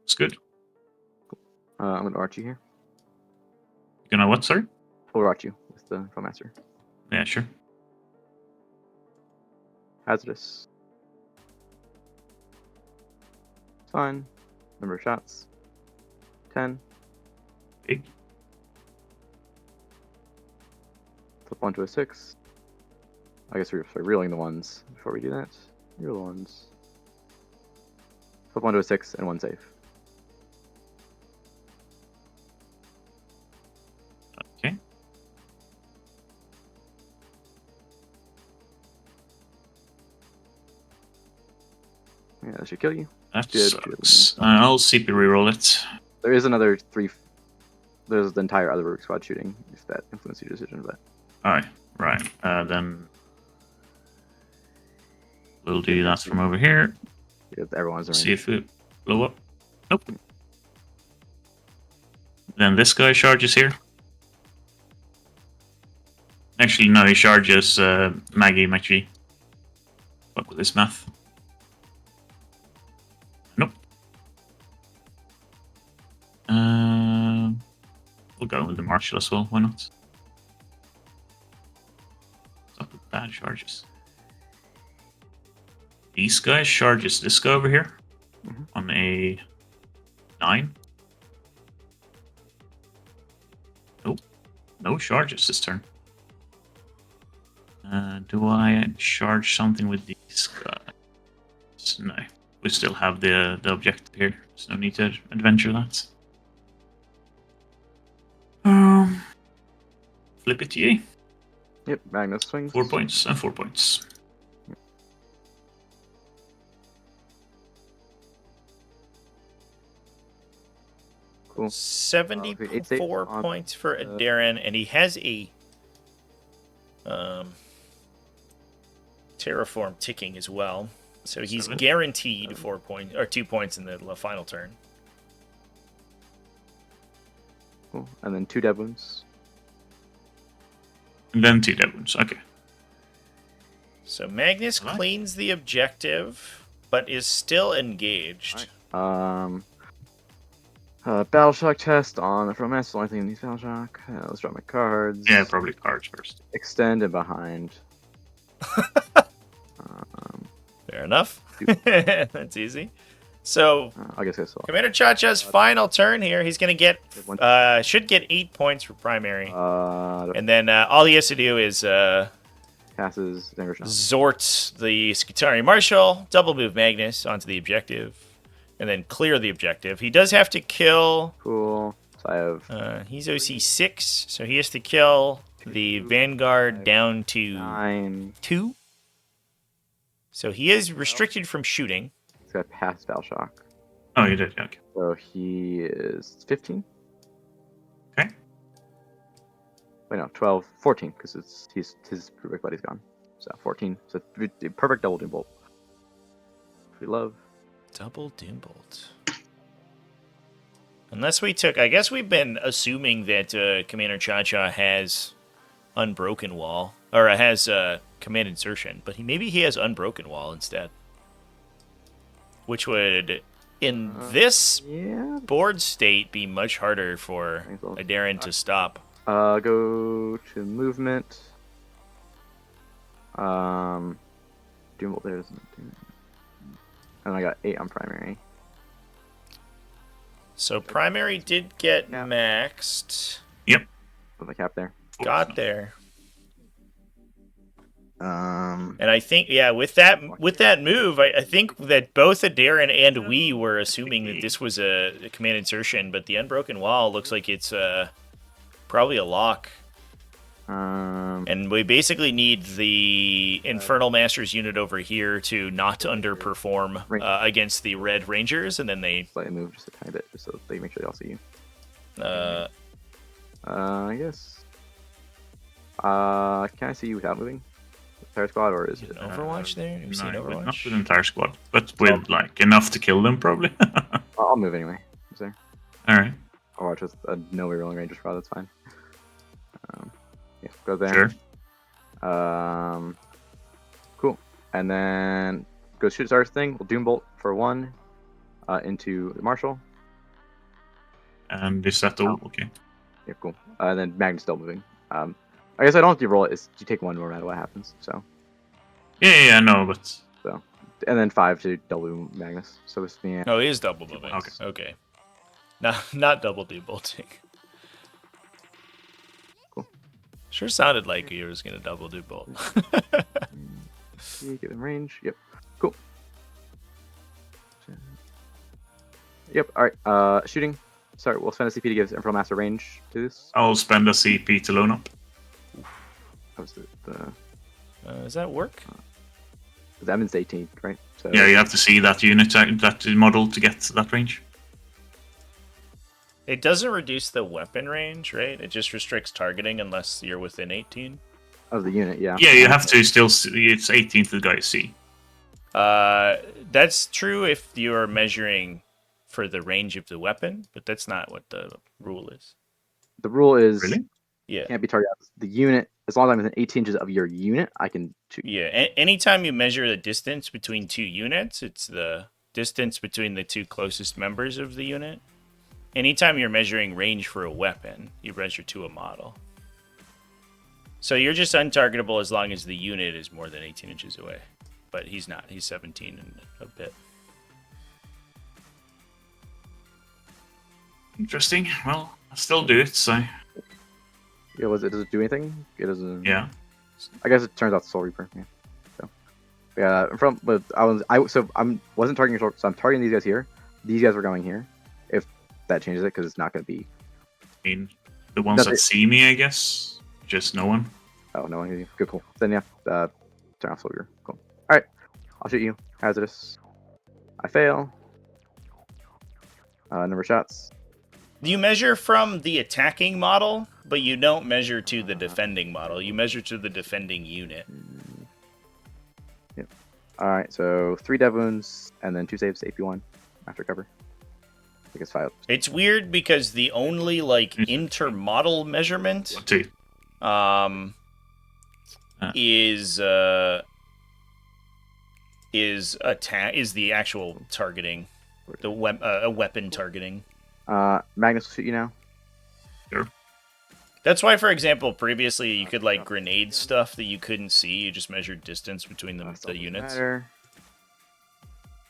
It's good. I'm gonna arch you here. You gonna what, sorry? Full arch you with the Foe Master. Yeah, sure. Hazardous. It's fine. Number of shots. 10. Big. Flip onto a 6. I guess we're reeling the ones before we do that. Reel the ones. Flip onto a 6 and 1 save. Okay. Yeah, that should kill you. That Good, sucks. good. I'll CP reroll it. There is another 3. There's the entire other Rook Squad shooting, if that influences your decision, but. Alright, right. Then we'll do that from over here. Yeah, everyone's See around. if it blow up. Nope. Then this guy charges here. Actually, no, he charges Maggie McGee. Fuck with this math. Nope. We'll go with the Marshal as well, why not? Stop with bad charges. These guys charges this guy over here Mhm. on a 9. No charges this turn. Do I charge something with these guys? No. We still have the objective here. There's no need to adventure that. Flip it to you. Yep, Magnus swings. 4 points and 4 points. Cool. 74 points for Darren, and he has a terraform ticking as well. So he's 7. guaranteed 4 points or 2 points in the final turn. Cool. And then 2 dead wounds. And then 2 dead wounds. Okay. So Magnus Alright. cleans the objective, but is still engaged. Battle shock test on the Romance. The only thing that needs battle shock. Let's draw my cards. Yeah, probably cards first. Extend and behind. Fair enough. That's easy. So I guess I saw. Commander Cha-Cha's final turn here. He's gonna get should get 8 points for primary, and then all he has to do is Passes. Zort the Skitari Marshal, double move Magnus onto the objective, and then clear the objective. He does have to kill. Cool. So I have. He's OC 6, so he has to kill the Vanguard down to 9. 2. So he is restricted from shooting. He's got pass battle shock. Oh, you did. Yeah, okay. So he is 15. Okay. Wait, no, 12, 14, because his perfect buddy's gone. So 14. So perfect double doom bolt. We love. Double Doombolt. Unless we took... I guess we've been assuming that Commander Cha-Cha has Unbroken Wall. Or has Command Insertion. But maybe he has Unbroken Wall instead. Which would, in this board state, be much harder for Darren to stop. Go to movement. Doombolt there doesn't do it. And I got 8 on primary. So primary did get maxed. Yep. With my cap there. Got there. And I think, with that move, I think that both Darren and we were assuming that this was a command insertion, but the Unbroken Wall looks like it's probably a lock. And we basically need the Infernal Masters unit over here to not underperform against the Red Rangers, and then they slightly move just a tiny bit, just so they make sure they all see you. I guess. Can I see you without moving? Entire squad, or is it Overwatch there? Do we see an Overwatch? Not with the entire squad, but with like enough to kill them, probably. I'll move anyway. Is there? All right. Overwatch with a no rerolling ranger squad. That's fine. Yeah, go there. Sure. Cool. And then go shoot Zar's thing. We'll Doombolt for 1 into the Marshal. And is that all? Okay. Yeah, cool. And then Magnus still moving. I guess I don't have to roll it. It's, you take 1 no matter what happens. So. Yeah, no, but. So, and then 5 to double Magnus. So it's the. No, he is double moving. Okay. Not double Doombolting. Sure sounded like he was going to double do bolt. Give him range. Yep. Cool. Yep. All right. Shooting. Sorry, we'll spend a CP to give Infernal Master range to this. I'll spend a CP to loan up. That was does that work? That means 18, right? So, yeah, you have to see that unit, that model to get that range. It doesn't reduce the weapon range, right? It just restricts targeting unless you're within 18. Of the unit, yeah. Yeah, you have to still see, it's 18 to the guy see. That's true if you're measuring for the range of the weapon, but that's not what the rule is. The rule is Really? Yeah. Can't be targeted. The unit, as long as I'm within 18 inches of your unit, I can shoot. Yeah, anytime you measure the distance between 2 units, it's the distance between the 2 closest members of the unit. Anytime you're measuring range for a weapon, you measure to a model. So you're just untargetable as long as the unit is more than 18 inches away. But he's not. He's 17 and a bit. Interesting. Well, I'll still do it, so. Does it do anything? It doesn't. Yeah. I guess it turns out Soul Reaper. Yeah. So yeah, but wasn't targeting your soul, so I'm targeting these guys here. These guys were going here. If that changes it, because it's not going to be. I mean, the ones that see me, I guess. Just no one. Oh, no one hears you. Good, cool. Then yeah, turn off Soul Reaper. Cool. All right, I'll shoot you. Hazardous. I fail. Number of shots. You measure from the attacking model, but you don't measure to the defending model. You measure to the defending unit. Yep. All right, so 3 dev wounds and then 2 saves, AP1 after cover. I think it's 5. It's weird because the only like inter-model measurement is the actual targeting, the weapon targeting. Magnus will shoot you now. Sure. That's why, for example, previously you could like grenade stuff that you couldn't see. You just measured distance between the units. Matter.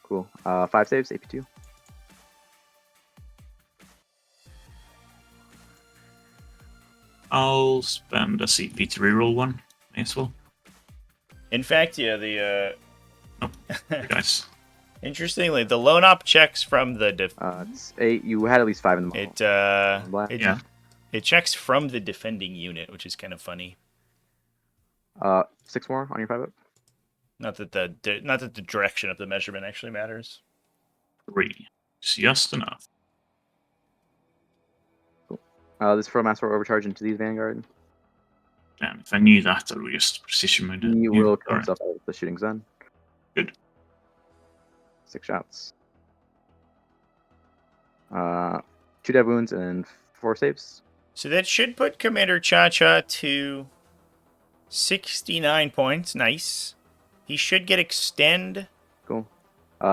Cool. 5 saves, AP2. I'll spend a CP to reroll one. May as well. In fact, yeah, the Guys. interestingly, the loan op checks from the It's 8. You had at least 5 in the model. It checks from the defending unit, which is kind of funny. 6 more on your 5 up. Not that the direction of the measurement actually matters. 3. Just enough. Cool. This Pro Master will overcharge into these Vanguard. Damn, if I knew that, I would just precision mode it. He will kill Alright. himself out with the shooting gun. Good. 6 shots. 2 dead wounds and 4 saves. So that should put Commander Cha-Cha to 69 points. Nice. He should get extend Cool.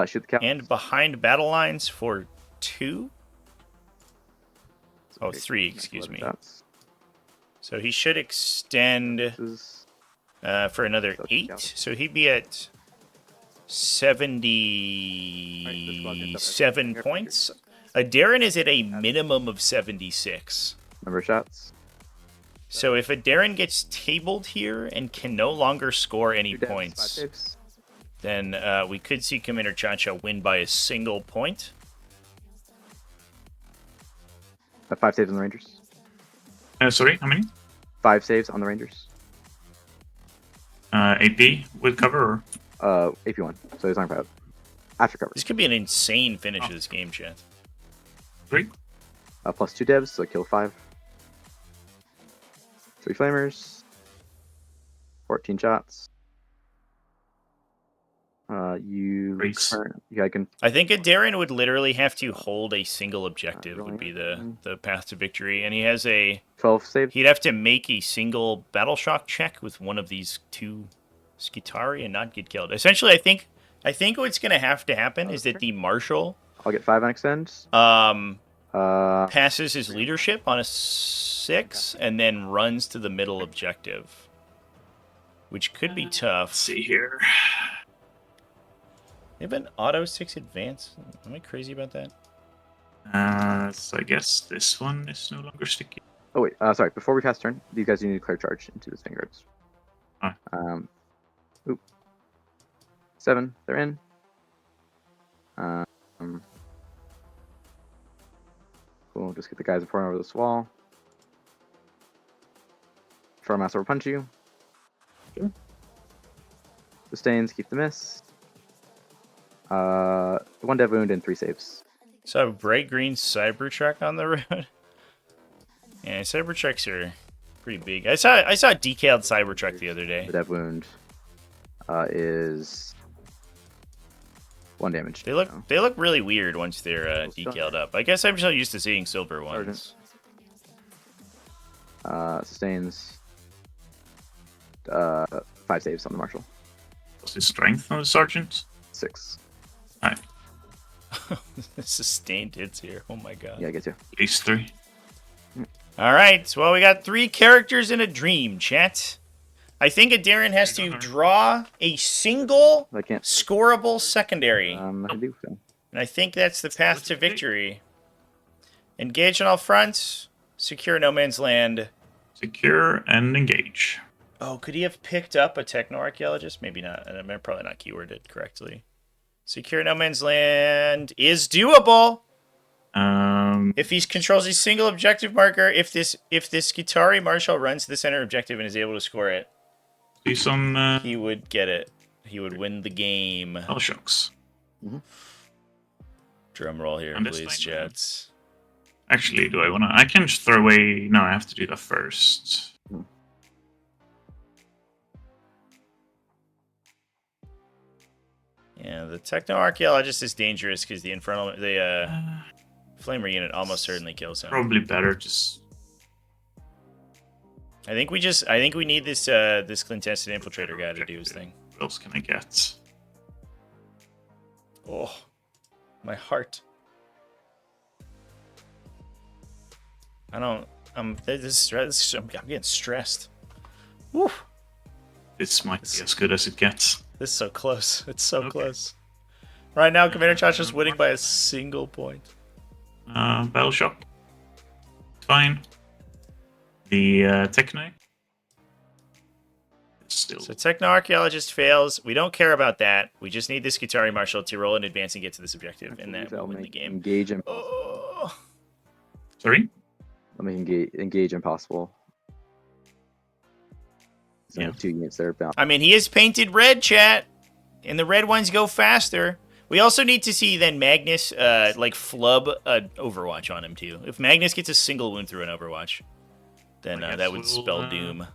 Shoot the cap. and behind battle lines for 2. Oh, 3, excuse me. Shots. So he should extend This is for another 8. So he'd be at 77 points. Darren is at a minimum of 76. number of shots. So if a Darren gets tabled here and can no longer score any 2 deaths, 5 points, saves. then we could see Commander Cha-Cha win by a single point. 5 saves on the Rangers. Sorry, how many? 5 saves on the Rangers. AP with cover or? AP1. So he's on 5. After cover. This could be an insane finish of this game, chat. 3. Plus 2 devs, so kill 5. 3 flamers. 14 shots. Race. I can. I think a Darren would literally have to hold a single objective really. would be the path to victory, and he has a 12 saves. he'd have to make a single battle shock check with one of these 2 Skitari and not get killed. Essentially, I think what's going to happen is that the Marshal I'll get 5 on extend. passes his leadership on a 6 and then runs to the middle objective, which could be tough. Let's see here. They have an auto 6 advance. Am I crazy about that? So I guess this one is no longer sticky. Oh wait, sorry. Before we pass turn, these guys need to clear charge into the Vanguards. Alright. 7. They're in. Cool. Just get the guys pouring over this wall. Fire Master will punch you. Sure. Sustains. Keep the miss. 1 dev wound and 3 saves. So bright green Cybertruck on the road. Yeah, Cybertrucks are pretty big. I saw a decaled Cybertruck the other day. The dev wound is 1 damage. They look really weird once they're decaled up. I guess I'm so used to seeing silver ones. Sustains 5 saves on the Marshal. What's his strength on the sergeant? 6. Alright, Sustained hits here. Oh my god. Yeah, I get you. at least 3. All right. Well, we got 3 characters in a dream, chat. I think a Darren has to draw a single I can't. scoreable secondary. I do so. And I think that's the path to victory. Engage on all fronts. Secure no man's land. Secure and engage. Oh, could he have picked up a techno-archaeologist? Maybe not. And I'm probably not keyworded correctly. Secure no man's land is doable. If he controls a single objective marker, if this Skitarii Marshal runs to the center objective and is able to score it, do some. He would get it. He would win the game. Oh shocks. Drum roll here, And this please, thing, Jets. Actually, do I wanna? I can just throw away. No, I have to do that first. Yeah, the techno-archaeologist is dangerous because the flamer unit almost certainly kills him. Probably better just. I think we need this this contested infiltrator guy to do his thing. What else can I get? Oh, my heart. I'm getting stressed. Woo. This might be as good as it gets. This is so close. It's so close. Right now, Commander Chacha's winning by a single point. Battle shock. Fine. The techno. It's still. So techno-archaeologist fails. We don't care about that. We just need this Skitarii Marshal to roll in advance and get to this objective, and that will win the game. Engage and Sorry? let me engage impossible. There's only 2 units there. I mean, he is painted red, chat, and the red ones go faster. We also need to see then Magnus like flub an Overwatch on him too. If Magnus gets a single wound through an Overwatch, then that would spell doom.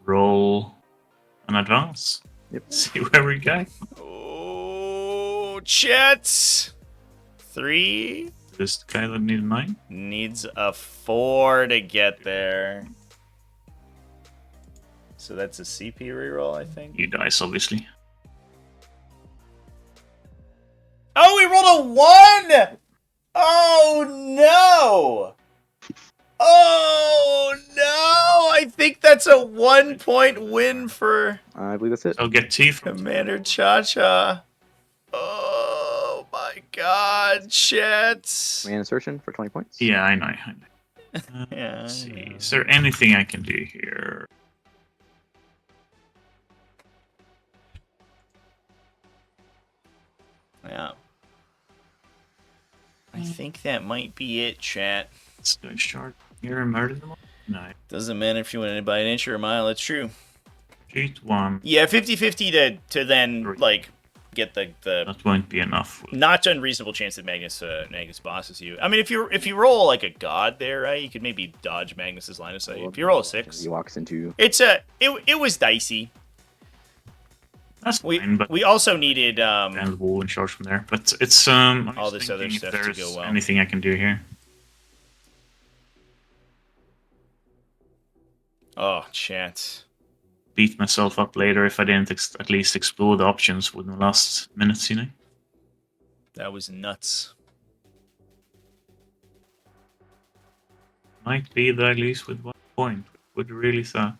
Roll an advance. Yep. See where we go. Oh, chat. 3 This guy that need a 9. needs a 4 to get there. So that's a CP reroll, I think. You dice, obviously. Oh, we rolled a 1! Oh, no! Oh, no! I think that's a 1-point win for I believe that's it. I'll get T from Commander Chacha. Oh, my God, shit. Man insertion for 20 points. Yeah, I know. Yeah, Let's see. I know. Is there anything I can do here? Yeah. I think that might be it, chat. Let's do a short here and murder them all. No. Doesn't matter if you win it by an inch or a mile, it's true. Cheat 1. Yeah, 50-50 to then, like, get the That won't be enough. not unreasonable chance that Magnus bosses you. I mean, if you roll like a god there, right, you could maybe dodge Magnus's line of sight. If you roll a 6, He walks into. it was dicey. That's fine, but We also needed and the wall and charge from there. But it's I'm all just this other thinking if stuff to there's go well. anything I can do here. Oh, chat. Beat myself up later if I didn't at least explore the options within the last minutes, you know. That was nuts. Might be that I lose with 1 point. Would really suck.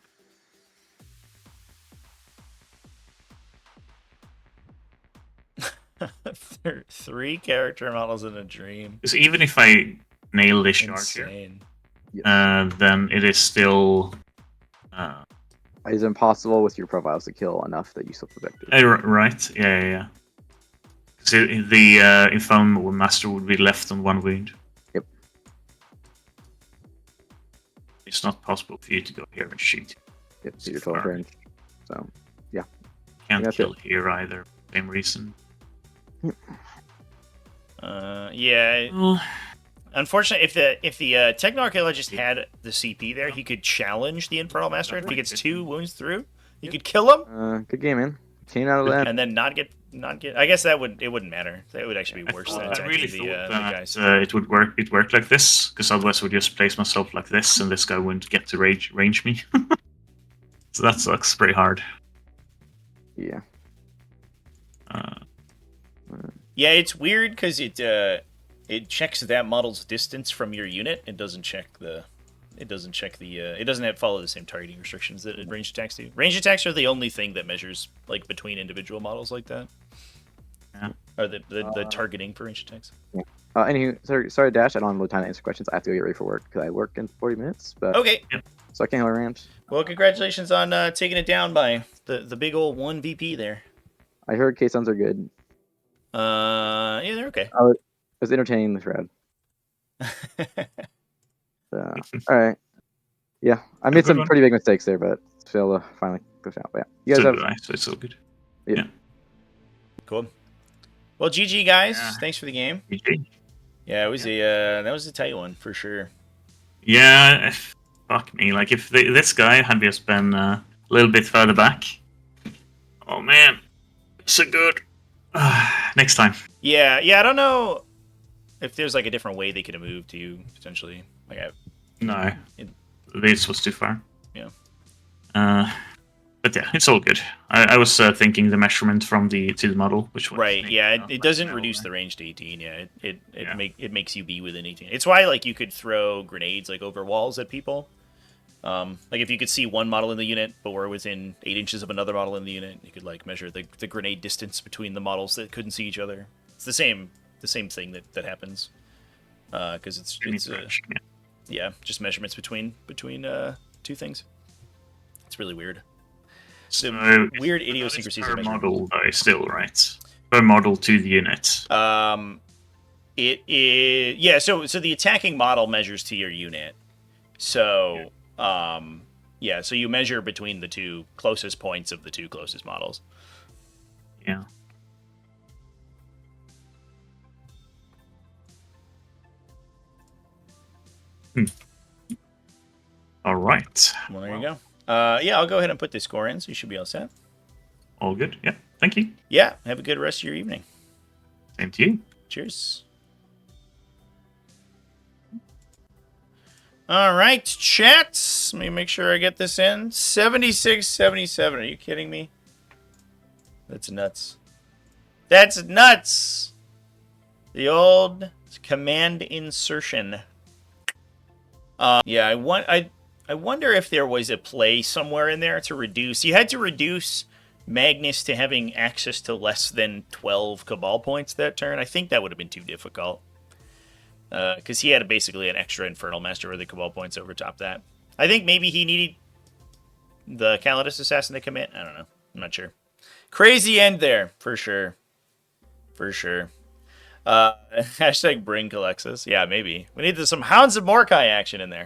Three character models in a dream. Because even if I nail this shard here, Insane. then it is still It's impossible with your profiles to kill enough that you still protect it. right. Yeah. So the Infernal Master would be left on 1 wound. Yep. It's not possible for you to go here and shoot. Yep, so you're 12 range. So, yeah. Can't That's kill it. here either. Same reason. Yeah. Well, Unfortunately, if the Techno-Archaeologist had the CP there, he could challenge the Infernal Master. If he gets 2 wounds through, he could kill him Good game, man. 10 out of that. and then not get. I guess it wouldn't matter. That would actually be worse than I attacking really the thought guys. that it would work. It worked like this, because otherwise I would just place myself like this, and this guy wouldn't get to range me. So that sucks pretty hard. Yeah. Yeah, it's weird because it checks that model's distance from your unit. It doesn't check the. It doesn't follow the same targeting restrictions that ranged attacks do. Ranged attacks are the only thing that measures like between individual models like that. Yeah. Or the targeting for ranged attacks. Anywho, sorry, Dash. I don't have no time to answer questions. I have to go get ready for work because I work in 40 minutes. But Okay. so I can't hold around. Well, congratulations on taking it down by the big old 1 VP there. I heard K-Suns are good. Yeah, they're okay. It was entertaining this round. All right. Yeah, I made some pretty big mistakes there, but still finally push out. But yeah, you guys have. So it's all good. Yeah. Cool. Well, GG guys. Yeah. Thanks for the game. GG. Yeah, it was that was a tight one for sure. Yeah, fuck me. Like if this guy had just been a little bit further back. Oh man, so good. Next time. Yeah. I don't know if there's like a different way they could have moved to you potentially. Like, No, this was too far. Yeah. But yeah, it's all good. I was thinking the measurement from to the model, which was right. Yeah, it doesn't reduce the range to 18. Yeah, it makes you be within 18. It's why like you could throw grenades like over walls at people. Like if you could see one model in the unit, but we're within 8 inches of another model in the unit, you could like measure the grenade distance between the models that couldn't see each other. It's the same thing that happens. Because it's yeah, just measurements between two things. It's really weird. So weird idiosyncrasies. Per model, though, still right. Per model to the unit. It is yeah. So the attacking model measures to your unit. So yeah. So you measure between the two closest points of the two closest models. Yeah. All right. Well, there you go. Yeah, I'll go ahead and put the score in, so you should be all set. All good. Yeah. Thank you. Yeah. Have a good rest of your evening. Same to you. Cheers. All right, chat. Let me make sure I get this in. 76-77. Are you kidding me? That's nuts. That's nuts. The old command insertion. Yeah, I wonder if there was a play somewhere in there to reduce. You had to reduce Magnus to having access to less than 12 Cabal points that turn. I think that would have been too difficult. Because he had basically an extra Infernal Master with the Cabal points over top that. I think maybe he needed the Calidus Assassin to commit. I don't know. I'm not sure. Crazy end there, for sure. For sure. Hashtag bring Calexis. Yeah, maybe. We need some Hounds of Mordecai action in there.